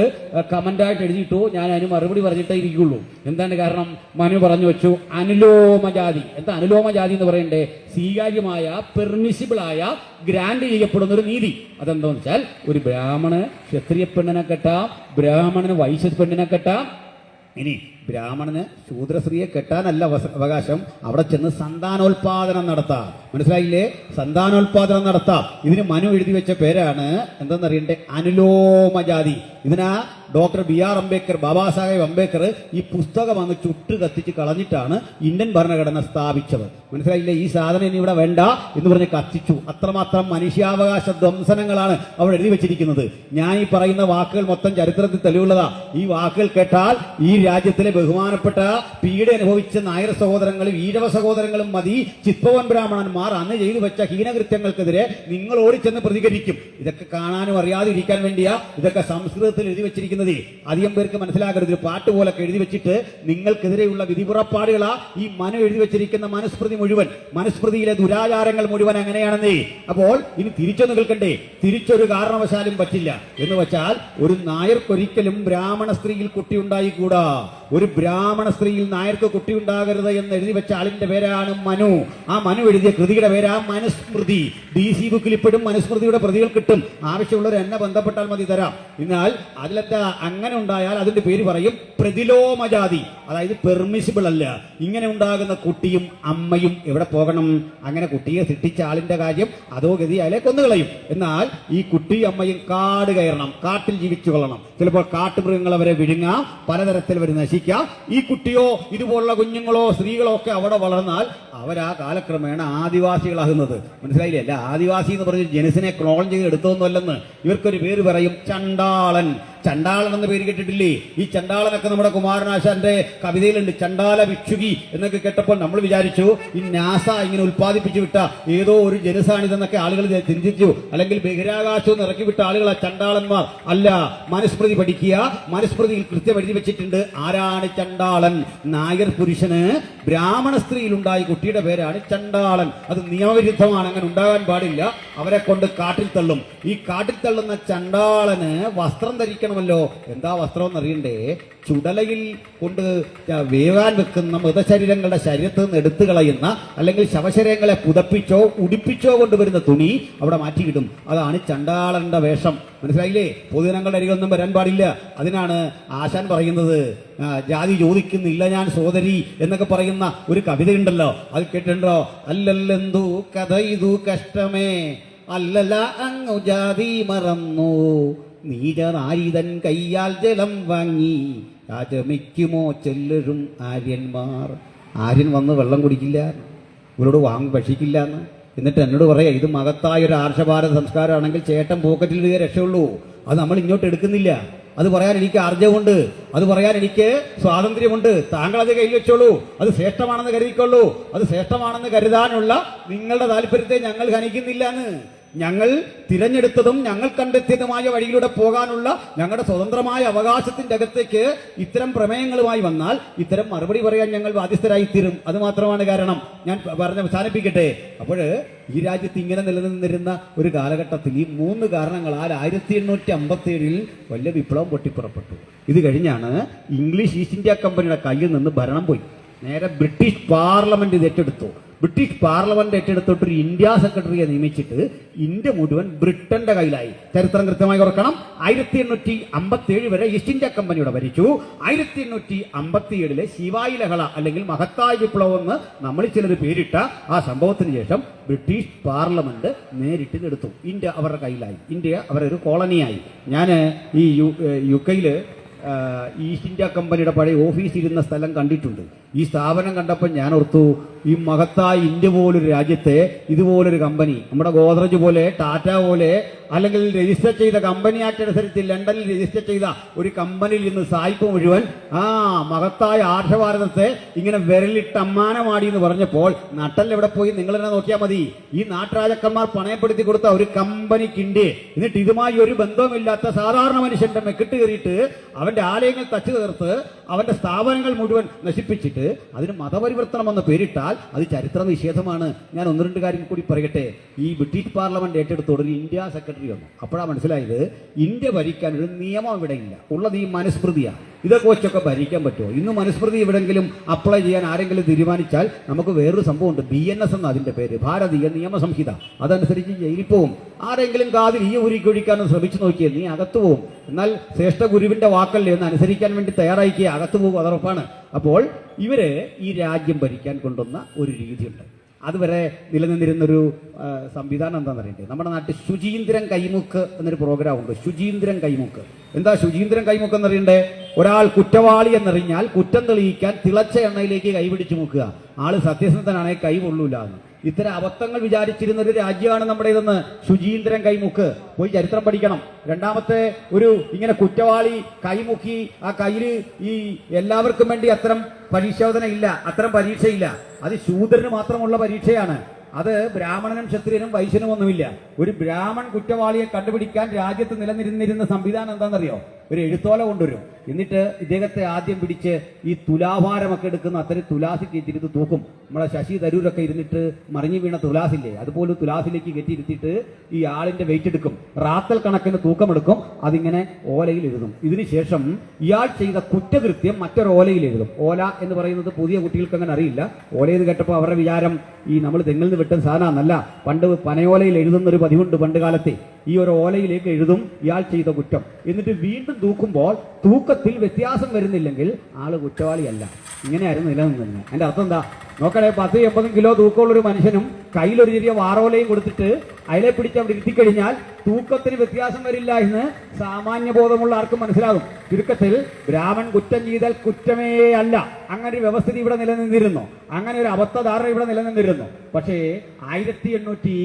കമന്റായിട്ട് എഴുതിയിട്ടു, ഞാൻ അതിന് മറുപടി പറഞ്ഞിട്ടേ ഇരിക്കുള്ളൂ. എന്താണ് കാരണം? മനു പറഞ്ഞു വെച്ചു അനുലോമജാതി. എന്താ അനുലോമജാതി എന്ന് പറയണ്ടേ? സ്വീകാര്യമായ, പെർമിസിബിളായ, ഗ്രാൻഡ് ചെയ്യപ്പെടുന്ന ഒരു നീതി. അതെന്താന്ന് വെച്ചാൽ, ഒരു ബ്രാഹ്മണ് ക്ഷത്രിയ പെണ്ണിനെ കെട്ടാം, ബ്രാഹ്മണന് വൈശ്യ പെണ്ണിനെ കെട്ടാം. ഇനി ബ്രാഹ്മണന് ശൂദ്രസ്ത്രീയെ കെട്ടാനല്ല അവകാശം, അവിടെ ചെന്ന് സന്താനോൽപാദനം നടത്താം. മനസ്സിലായില്ലേ? സന്താനോൽപാദനം നടത്താം. ഇതിന് മനു എഴുതി വെച്ച പേരാണ് എന്തെന്നറിയണ്ടേ? അനുലോമജാതി. ഇതിനാ ഡോക്ടർ BR അംബേദ്കർ, ബാബാ സാഹേബ് അംബേദ്കർ ഈ പുസ്തകം അങ്ങ് ചുട്ട് കത്തിച്ച് കളഞ്ഞിട്ടാണ് ഇന്ത്യൻ ഭരണഘടന സ്ഥാപിച്ചത്. മനസ്സിലായില്ലേ? ഈ സാധനം ഇനി ഇവിടെ വേണ്ട എന്ന് പറഞ്ഞ് കത്തിച്ചു. അത്രമാത്രം മനുഷ്യാവകാശ ധ്വംസനങ്ങളാണ് അവിടെ എഴുതി വെച്ചിരിക്കുന്നത്. ഞാൻ ഈ പറയുന്ന വാക്കുകൾ മൊത്തം ചരിത്രത്തിൽ തെളിവുള്ളതാ. ഈ വാക്കുകൾ കേട്ടാൽ ഈ രാജ്യത്തിലെ ബഹുമാനപ്പെട്ട പീഡ അനുഭവിച്ച നായർ സഹോദരങ്ങളും ഈഴവ സഹോദരങ്ങളും മതി, ചിത്പവൻ ബ്രാഹ്മണന്മാർ അന്ന് ചെയ്തു വെച്ച ഹീനകൃത്യങ്ങൾക്കെതിരെ നിങ്ങൾ ഓടിച്ചെന്ന് പ്രതികരിക്കും. ഇതൊക്കെ കാണാനും അറിയാതെ ഇരിക്കാൻ വേണ്ടിയാ ഇതൊക്കെ സംസ്കൃതത്തിൽ എഴുതി വെച്ചിരിക്കുന്നത്. അധികം പേർക്ക് മനസ്സിലാകരുത്. ഒരു പാട്ട് പോലൊക്കെ എഴുതി വെച്ചിട്ട് നിങ്ങൾക്കെതിരെയുള്ള വിധിപുറപ്പാടുകളാ ഈ മനു എഴുതി വെച്ചിരിക്കുന്ന മനുസ്മൃതി മുഴുവൻ. മനുസ്മൃതിയിലെ ദുരാചാരങ്ങൾ മുഴുവൻ അങ്ങനെയാണെന്നേ. അപ്പോൾ ഇനി തിരിച്ചൊന്ന് കേൾക്കണ്ടേ? തിരിച്ചൊരു കാരണവശാലും പറ്റില്ല. എന്ന് വെച്ചാൽ ഒരു നായർക്കൊരിക്കലും ബ്രാഹ്മണ സ്ത്രീയിൽ കുട്ടി ഉണ്ടായിക്കൂടാ. ഒരു ബ്രാഹ്മണ സ്ത്രീയിൽ നായർക്ക് കുട്ടി ഉണ്ടാകരുത് എന്ന് എഴുതി വെച്ച ആളിന്റെ പേരാണ് മനു. ആ മനു എഴുതിയ കൃതിയുടെ പേരാ മനുസ്മൃതി. DC ബുക്കിൽ ഇപ്പോഴും മനുസ്മൃതിയുടെ പ്രതികൾ കിട്ടും. ആവശ്യമുള്ളവർ എന്നെ ബന്ധപ്പെട്ടാൽ മതി, തരാം. എന്നാൽ അതിലത്തെ അങ്ങനെ ഉണ്ടായാൽ അതിന്റെ പേര് പറയും പ്രതിലോമജാതി, അതായത് പെർമിസിബിൾ അല്ല. ഇങ്ങനെ ഉണ്ടാകുന്ന കുട്ടിയും അമ്മയും എവിടെ പോകണം? അങ്ങനെ കുട്ടിയെ സൃഷ്ടിച്ച ആളിന്റെ കാര്യം അതോ ഗതി അയാളെ കൊന്നുകളയും. എന്നാൽ ഈ കുട്ടിയും അമ്മയും കാട് കയറണം, കാട്ടിൽ ജീവിച്ചു കൊള്ളണം. ചിലപ്പോൾ കാട്ടുമൃഗങ്ങൾ അവരെ വിഴുങ്ങാം, പലതരത്തിൽ അവർ നശിക്കാം. ഈ കുട്ടിയോ ഇതുപോലുള്ള കുഞ്ഞുങ്ങളോ സ്ത്രീകളോ ഒക്കെ അവിടെ വളർന്നാൽ അവരാ കാലക്രമേണ ആദിവാസികളാകുന്നത്. മനസ്സിലായില്ലേ? അല്ല, ആദിവാസി എന്ന് പറഞ്ഞ് ജനസിനെ ക്ലോൺ ചെയ്ത് എടുത്തോന്നല്ലെന്ന്. ഇവർക്കൊരു പേര് പറയും ചണ്ടാളൻ. ചണ്ടാളൻ എന്ന പേര് കേട്ടിട്ടില്ലേ? ഈ ചണ്ടാളനൊക്കെ നമ്മുടെ കുമാരനാശാന്റെ കവിതയിലുണ്ട്. ചണ്ടാല ഭിക്ഷുകി എന്നൊക്കെ കേട്ടപ്പോൾ നമ്മൾ വിചാരിച്ചു ഈ നാസ ഇങ്ങനെ ഉൽപ്പാദിപ്പിച്ചു വിട്ട ഏതോ ഒരു ജനുസാണിതെന്നൊക്കെ ആളുകൾ ചിന്തിച്ചു. അല്ലെങ്കിൽ ബഹിരാകാശവും ഇറക്കി വിട്ട ആളുകളാ ചണ്ടാളന്മാർ. അല്ല, മനുസ്മൃതി പഠിക്കുക. മനുസ്മൃതിയിൽ കൃത്യം എഴുതി വെച്ചിട്ടുണ്ട് ആരാണ് ചണ്ടാളൻ. നായർ പുരുഷന് ബ്രാഹ്മണ സ്ത്രീയിലുണ്ടായ കുട്ടിയുടെ പേരാണ് ചണ്ടാളൻ. അത് നിയമവിരുദ്ധമാണ്, അങ്ങനെ ഉണ്ടാകാൻ പാടില്ല. അവരെ കൊണ്ട് കാട്ടിൽ തള്ളും. ഈ കാട്ടിൽ തള്ളുന്ന ചണ്ടാളന് വസ്ത്രം ധരിക്കണമല്ലോ. എന്താ വസ്ത്രം എന്നറിയണ്ടേ? ചുടലയിൽ കൊണ്ട് വേവാൻ വെക്കുന്ന മൃതശരീരങ്ങളുടെ ശരീരത്തിൽ നിന്ന് എടുത്തു കളയുന്ന, അല്ലെങ്കിൽ ശവശരീരങ്ങളെ പുതപ്പിച്ചോ ഉടിപ്പിച്ചോ കൊണ്ടുവരുന്ന തുണി അവിടെ മാറ്റിയിടും. അതാണ് ചണ്ടാളന്റെ വേഷം. മനസ്സിലായില്ലേ? പൊതുജനങ്ങളുടെ അരികൊന്നും വരാൻ പാടില്ല. അതിനാണ് ആശാൻ പറയുന്നത് ജാതി ചോദിക്കുന്നില്ല ഞാൻ സോദരി എന്നൊക്കെ പറയുന്ന ഒരു കവിതയുണ്ടല്ലോ, അത് കേട്ടിട്ടുണ്ടോ? അല്ലല്ലെന്തു കഥ ഇതു കഷ്ടമേ, അല്ലല്ല അങ്ങു ജാതി മറന്നു, നീചനാരിതൻ കയ്യാൽ ജലം വാങ്ങി രാജമിക്കുമോ ചെല്ലരും ആര്യന്മാർ. ആര്യൻ വന്ന് വെള്ളം കുടിക്കില്ല, ഇവരോട് ഭക്ഷിക്കില്ല എന്ന്. എന്നിട്ട് എന്നോട് പറയാ ഇത് മഹത്തായ ഒരു ആർഷഭാരത സംസ്കാരമാണെങ്കിൽ ചേട്ടൻ പോക്കറ്റിൽ ഇടുകയെ രക്ഷയുള്ളൂ. അത് നമ്മൾ ഇങ്ങോട്ട് എടുക്കുന്നില്ല. അത് പറയാൻ എനിക്ക് ആർജവുണ്ട്, അത് പറയാൻ എനിക്ക് സ്വാതന്ത്ര്യമുണ്ട്. താങ്കൾ അത് കയ്യിൽ വെച്ചോളൂ, അത് ശ്രേഷ്ഠമാണെന്ന് കരുതിക്കൊള്ളൂ. അത് ശ്രേഷ്ഠമാണെന്ന് കരുതാനുള്ള നിങ്ങളുടെ താല്പര്യത്തെ ഞങ്ങൾ ഹനിക്കുന്നില്ല എന്ന്. ഞങ്ങൾ തിരഞ്ഞെടുത്തതും ഞങ്ങൾ കണ്ടെത്തിയതുമായ വഴിയിലൂടെ പോകാനുള്ള ഞങ്ങളുടെ സ്വതന്ത്രമായ അവകാശത്തിന്റെ അകത്തേക്ക് ഇത്തരം പ്രമേയങ്ങളുമായി വന്നാൽ ഇത്തരം മറുപടി പറയാൻ ഞങ്ങൾ ബാധ്യസ്ഥരായിത്തീരും. അത് മാത്രമാണ് കാരണം. ഞാൻ പറഞ്ഞ് അവസാനിപ്പിക്കട്ടെ. അപ്പോൾ ഈ രാജ്യത്ത് ഇങ്ങനെ നിലനിന്നിരുന്ന ഒരു കാലഘട്ടത്തിൽ ഈ 3 കാരണങ്ങളാൽ 1857 വലിയ വിപ്ലവം പൊട്ടിപ്പുറപ്പെട്ടു. ഇത് കഴിഞ്ഞാണ് ഇംഗ്ലീഷ് ഈസ്റ്റ് ഇന്ത്യ കമ്പനിയുടെ കയ്യിൽ നിന്ന് ഭരണം പോയി. നേരെ ബ്രിട്ടീഷ് പാർലമെന്റ് ഇത് ഏറ്റെടുത്തു. ബ്രിട്ടീഷ് പാർലമെന്റ് ഏറ്റെടുത്തിട്ട് ഒരു ഇന്ത്യ സെക്രട്ടറിയെ നിയമിച്ചിട്ട് ഇന്ത്യ മുഴുവൻ ബ്രിട്ടന്റെ കയ്യിലായി. ചരിത്രം കൃത്യമായി ഓർക്കണം. 1857 വരെ ഈസ്റ്റ് ഇന്ത്യ കമ്പനിയുടെ ഭരിച്ചു. 1857 ശിവായി ലഹള അല്ലെങ്കിൽ മഹത്തായ വിപ്ലവം എന്ന് നമ്മൾ ചിലർ പേരിട്ട ആ സംഭവത്തിന് ശേഷം ബ്രിട്ടീഷ് പാർലമെന്റ് നേരിട്ട് ഇതെടുത്തു. ഇന്ത്യ അവരുടെ കയ്യിലായി. ഇന്ത്യ അവരൊരു കോളനിയായി. ഞാൻ ഈ UK ഈസ്റ്റ് ഇന്ത്യ കമ്പനിയുടെ പഴയ ഓഫീസ് ഇരുന്ന സ്ഥലം കണ്ടിട്ടുണ്ട്. ഈ സ്ഥാപനം കണ്ടപ്പോൾ ഞാൻ ഓർത്തു, ഈ മഹത്തായ ഇന്ത്യ പോലൊരു രാജ്യത്തെ ഇതുപോലൊരു കമ്പനി, നമ്മുടെ ഗോദ്രജ് പോലെ ടാറ്റ പോലെ അല്ലെങ്കിൽ രജിസ്റ്റർ ചെയ്ത കമ്പനി ആക്ട് അനുസരിച്ച് ലണ്ടനിൽ രജിസ്റ്റർ ചെയ്ത ഒരു കമ്പനിയിൽ നിന്ന് സായിപ്പ് മുഴുവൻ മഹത്തായ ആർഷഭാരതത്തെ ഇങ്ങനെ വിരലിട്ട് അമ്മാനമാടി എന്ന് പറഞ്ഞപ്പോൾ നട്ടൽ എവിടെ പോയി? നിങ്ങൾ തന്നെ നോക്കിയാൽ മതി. ഈ നാട്ടുരാജക്കന്മാർ പണയപ്പെടുത്തി കൊടുത്ത ഒരു കമ്പനിക്ക് ഇന്ത്യ, എന്നിട്ട് ഇതുമായി ഒരു ബന്ധവുമില്ലാത്ത സാധാരണ മനുഷ്യന്റെ മെക്കിട്ട് കയറിയിട്ട് അവന്റെ ആലയങ്ങൾ തച്ചു തീർത്ത് അവന്റെ സ്ഥാപനങ്ങൾ മുഴുവൻ നശിപ്പിച്ചിട്ട് അതിന് മതപരിവർത്തനം എന്ന പേരിട്ടാൽ അത് ചരിത്ര നിഷേധമാണ്. ഞാൻ 1-2 കാര്യം കൂടി പറയട്ടെ. ഈ ബ്രിട്ടീഷ് പാർലമെന്റ് ഏറ്റെടുത്തോടെ ഒരു ഇന്ത്യ സെക്രട്ടറി വന്നു. അപ്പോഴാണ് മനസ്സിലായത് ഇന്ത്യ ഭരിക്കാൻ ഒരു നിയമം ഇവിടെ ഇല്ല, ഉള്ളത് ഈ മനുസ്മൃതിയാണ്. ഇതൊക്കെ വെച്ചൊക്കെ ഭരിക്കാൻ പറ്റുമോ? ഇന്ന് മനുസ്മൃതി എവിടെങ്കിലും അപ്ലൈ ചെയ്യാൻ ആരെങ്കിലും തീരുമാനിച്ചാൽ നമുക്ക് വേറൊരു സംഭവമുണ്ട്, BNS എന്ന അതിന്റെ പേര്, ഭാരതീയ നിയമ സംഹിത. അതനുസരിച്ച് ജയിലിൽ പോവും. ആരെങ്കിലും കാതിൽ ഈ ഉരുക്കൊഴിക്കാനും ശ്രമിച്ചു നോക്കിയാൽ നീ അകത്തു പോവും. എന്നാൽ ശ്രേഷ്ഠ ഗുരുവിന്റെ വാക്കല്ലേ എന്ന് അനുസരിക്കാൻ വേണ്ടി തയ്യാറാക്കിയ അകത്തു പോകും, അതുറപ്പാണ്. അപ്പോൾ ഇവര് ഈ രാജ്യം ഭരിക്കാൻ കൊണ്ടുവന്ന ഒരു രീതിയുണ്ട്. അതുവരെ നിലനിന്നിരുന്നൊരു സംവിധാനം എന്താണെന്ന് അറിയണ്ടേ? നമ്മുടെ നാട്ടിൽ ശുചീന്ദ്രൻ കൈമുക്ക് എന്നൊരു പ്രോഗ്രാം ഉണ്ട്. ശുചീന്ദ്രൻ കൈമുക്ക്. എന്താ ശുചീന്ദ്രൻ കൈമുക്ക് എന്നറിയണ്ടേ? ഒരാൾ കുറ്റവാളി എന്നറിഞ്ഞാൽ കുറ്റം തെളിയിക്കാൻ തിളച്ച എണ്ണയിലേക്ക് കൈപിടിച്ചു മുക്കുക. ആള് സത്യസന്ധനാണെങ്കിൽ കൈ കൊള്ളൂല എന്ന്. ഇത്തരം അബദ്ധങ്ങൾ വിചാരിച്ചിരുന്ന ഒരു രാജ്യമാണ് നമ്മുടേതെന്ന് ശുചീന്ദ്രൻ കൈമുക്ക്. പോയി ചരിത്രം പഠിക്കണം. രണ്ടാമത്തെ ഒരു ഇങ്ങനെ കുറ്റവാളി കൈമുക്കി ആ കയ്യില് ഈ എല്ലാവർക്കും വേണ്ടി അത്തരം പരിശോധന ഇല്ല, അത്തരം പരീക്ഷയില്ല. അത് ശൂദ്രന് മാത്രമുള്ള പരീക്ഷയാണ്. അത് ബ്രാഹ്മണനും ക്ഷത്രിയനും വൈശ്യനും ഒന്നുമില്ല. ഒരു ബ്രാഹ്മൺ കുറ്റവാളിയെ കണ്ടുപിടിക്കാൻ രാജ്യത്ത് നിലനിന്നിരുന്ന സംവിധാനം എന്താണെന്നറിയോ? ഒരു എഴുത്തോല കൊണ്ടുവരും. എന്നിട്ട് ഇദ്ദേഹത്തെ ആദ്യം പിടിച്ച് ഈ തുലാഭാരമൊക്കെ എടുക്കുന്ന അത്തരം തുലാസിൽ കയറ്റിരുത്ത് തൂക്കും. നമ്മളെ ശശി തരൂരൊക്കെ ഇരുന്നിട്ട് മറിഞ്ഞു വീണ തുലാസില്ലേ, അതുപോലെ തുലാസിലേക്ക് കയറ്റിയിരുത്തിയിട്ട് ഈ ആളിന്റെ വെയിറ്റ് എടുക്കും. റാത്തൽ കണക്കിന് തൂക്കമെടുക്കും. അതിങ്ങനെ ഓലയിൽ എഴുതും. ഇതിനുശേഷം ഇയാൾ ചെയ്ത കുറ്റകൃത്യം മറ്റൊരു ഓലയിൽ എഴുതും. ഓല എന്ന് പറയുന്നത് പുതിയ കുട്ടികൾക്ക് അങ്ങനെ അറിയില്ല. ഓലയെന്ന് കേട്ടപ്പോൾ അവരുടെ വിചാരം ഈ നമ്മൾ തെങ്ങിൽ നിന്ന് വെട്ടുന്ന സാധനമല്ല. പണ്ട് പനയോലയിൽ എഴുതുന്ന ഒരു പതിവുണ്ട് പണ്ട് കാലത്തെ. ഈ ഒരു ഓലയിലേക്ക് എഴുതും ഇയാൾ ചെയ്ത കുറ്റം. എന്നിട്ട് വീണ്ടും തൂക്കുമ്പോൾ തൂക്കത്തിൽ വ്യത്യാസം വരുന്നില്ലെങ്കിൽ ആള് കുറ്റവാളിയല്ല. ഇങ്ങനെയായിരുന്നു നിലനിന്നിരുന്നത്. അതിന്റെ അർത്ഥം എന്താ നോക്കണേ? 10-80 കിലോ തൂക്കമുള്ള ഒരു മനുഷ്യനും കയ്യിലൊരു ചെറിയ വാറോലയും കൊടുത്തിട്ട് അയലെ പിടിച്ച് അവിടെ ഇരുത്തിക്കഴിഞ്ഞാൽ തൂക്കത്തിന് വ്യത്യാസം വരില്ല എന്ന് സാമാന്യ ബോധമുള്ള ആർക്കും മനസ്സിലാകും. ചുരുക്കത്തിൽ ബ്രാഹ്മൺ കുറ്റം ചെയ്താൽ കുറ്റമേ അല്ല. അങ്ങനെ ഒരു വ്യവസ്ഥിതി ഇവിടെ നിലനിന്നിരുന്നു. അങ്ങനെ ഒരു അബദ്ധധാരണ ഇവിടെ നിലനിന്നിരുന്നു. പക്ഷേ 1857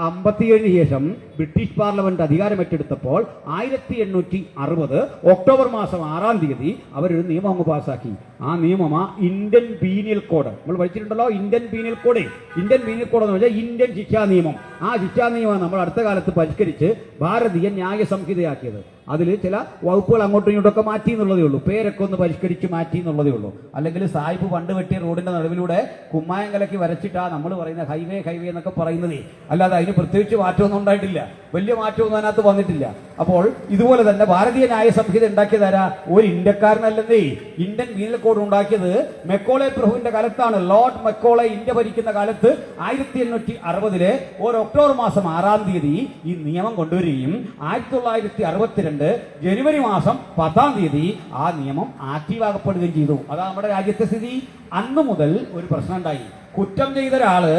57 ശേഷം ബ്രിട്ടീഷ് പാർലമെന്റ് അധികാരമേറ്റെടുത്തപ്പോൾ 1860 ഒക്ടോബർ മാസം 6-ാം തീയതി അവരൊരു നിയമം അങ്ങ് പാസാക്കി. ആ നിയമമാ ഇന്ത്യൻ പീനൽ കോഡ്. നമ്മൾ പഠിച്ചിട്ടുണ്ടല്ലോ Indian penal code. Indian penal code എന്ന് വെച്ചാൽ ഇന്ത്യൻ ശിക്ഷാ നിയമം. ആ ശിക്ഷാ നിയമം നമ്മൾ അടുത്ത കാലത്ത് പരിഷ്കരിച്ച് ഭാരതീയ ന്യായ സംഹിതയാക്കിയത്. അതിൽ ചില വകുപ്പുകൾ അങ്ങോട്ടും ഇങ്ങോട്ടൊക്കെ മാറ്റി എന്നുള്ളതേ ഉള്ളൂ, പേരൊക്കെ ഒന്ന് പരിഷ്കരിച്ച് മാറ്റി എന്നുള്ളതേ ഉള്ളൂ. അല്ലെങ്കിൽ സാഹിബ് പണ്ട് വെട്ടിയ റോഡിന്റെ നടുവിലൂടെ കുമ്മായം കലക്കി വരച്ചിട്ടാ നമ്മൾ പറയുന്ന ഹൈവേ എന്നൊക്കെ പറയുന്നതേ. അല്ലാതെ അതിന് പ്രത്യേകിച്ച് മാറ്റമൊന്നും ഉണ്ടായിട്ടില്ല, വലിയ മാറ്റമൊന്നും അതിനകത്ത് വന്നിട്ടില്ല. അപ്പോൾ ഇതുപോലെ തന്നെ ഭാരതീയ ന്യായ സംഹിത ഉണ്ടാക്കിയതാരാ? ഒരു ഇന്ത്യക്കാരനല്ലെന്നേ. ഇന്ത്യൻ പീനൽ കോഡ് ഉണ്ടാക്കിയത് മെക്കോളെ പ്രഭുവിന്റെ കാലത്താണ്. ലോർഡ് മെക്കോളെ ഇന്ത്യ ഭരിക്കുന്ന കാലത്ത് 1860 ഒരു ഒക്ടോബർ മാസം 6-ാം തീയതി ഈ നിയമം കൊണ്ടുവരികയും 1962 ജനുവരി മാസം 10-ാം തീയതി ആ നിയമം ആക്റ്റീവാക്കപ്പെടുകയും ചെയ്തു. അതാ നമ്മുടെ രാജ്യത്തെ സ്ഥിതി. അന്നു മുതൽ ഒരു പ്രശ്നം ഉണ്ടായി. കുറ്റം ചെയ്ത ഒരാള്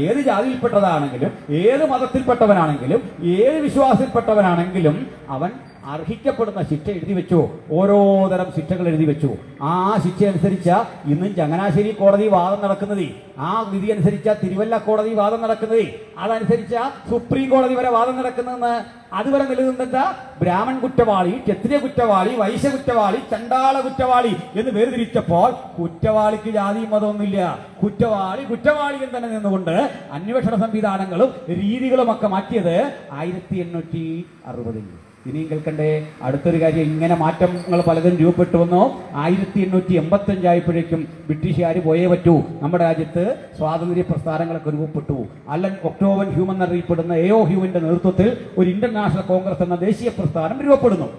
ഏത് ജാതിയിൽപ്പെട്ടതാണെങ്കിലും ഏത് മതത്തിൽപ്പെട്ടവനാണെങ്കിലും ഏത് വിശ്വാസത്തിൽപ്പെട്ടവനാണെങ്കിലും അവൻ അർഹിക്കപ്പെടുന്ന ശിക്ഷ എഴുതി വെച്ചു. ഓരോ തരം ശിക്ഷകൾ എഴുതി വെച്ചു. ആ ശിക്ഷ അനുസരിച്ച ഇന്നും ചങ്ങനാശ്ശേരി കോടതി വാദം നടക്കുന്നത്, ആ വിധി അനുസരിച്ച തിരുവല്ല കോടതി വാദം നടക്കുന്നത്, അതനുസരിച്ച സുപ്രീം കോടതി വരെ വാദം നടക്കുന്നതെന്ന് അതുവരെ നിലനിന്നെന്താ? ബ്രാഹ്മൺ കുറ്റവാളി, ക്ഷത്രിയ കുറ്റവാളി, വൈശ്യ കുറ്റവാളി, ചണ്ടാള കുറ്റവാളി എന്ന് വേർതിരിച്ചപ്പോൾ കുറ്റവാളിക്ക് ജാതിയും മതമൊന്നുമില്ല. കുറ്റവാളി എന്ന് തന്നെ നിന്നുകൊണ്ട് അന്വേഷണ സംവിധാനങ്ങളും രീതികളും ഒക്കെ മാറ്റിയത് 1860. ഇനിയും കേൾക്കണ്ടേ അടുത്തൊരു കാര്യം. ഇങ്ങനെ മാറ്റങ്ങൾ പലതും രൂപപ്പെട്ടു വന്നു. 1885 ആയപ്പോഴേക്കും ബ്രിട്ടീഷുകാർ പോയേ പറ്റൂ. നമ്മുടെ രാജ്യത്ത് സ്വാതന്ത്ര്യ പ്രസ്ഥാനങ്ങളൊക്കെ രൂപപ്പെട്ടു. അലൻ ഒക്ടോവൻ ഹ്യൂമൻ എന്നറിയപ്പെടുന്ന എഒ ഹ്യൂമിന്റെ നേതൃത്വത്തിൽ ഒരു ഇന്റർനാഷണൽ കോൺഗ്രസ് എന്ന ദേശീയ പ്രസ്ഥാനം രൂപപ്പെടുന്നു.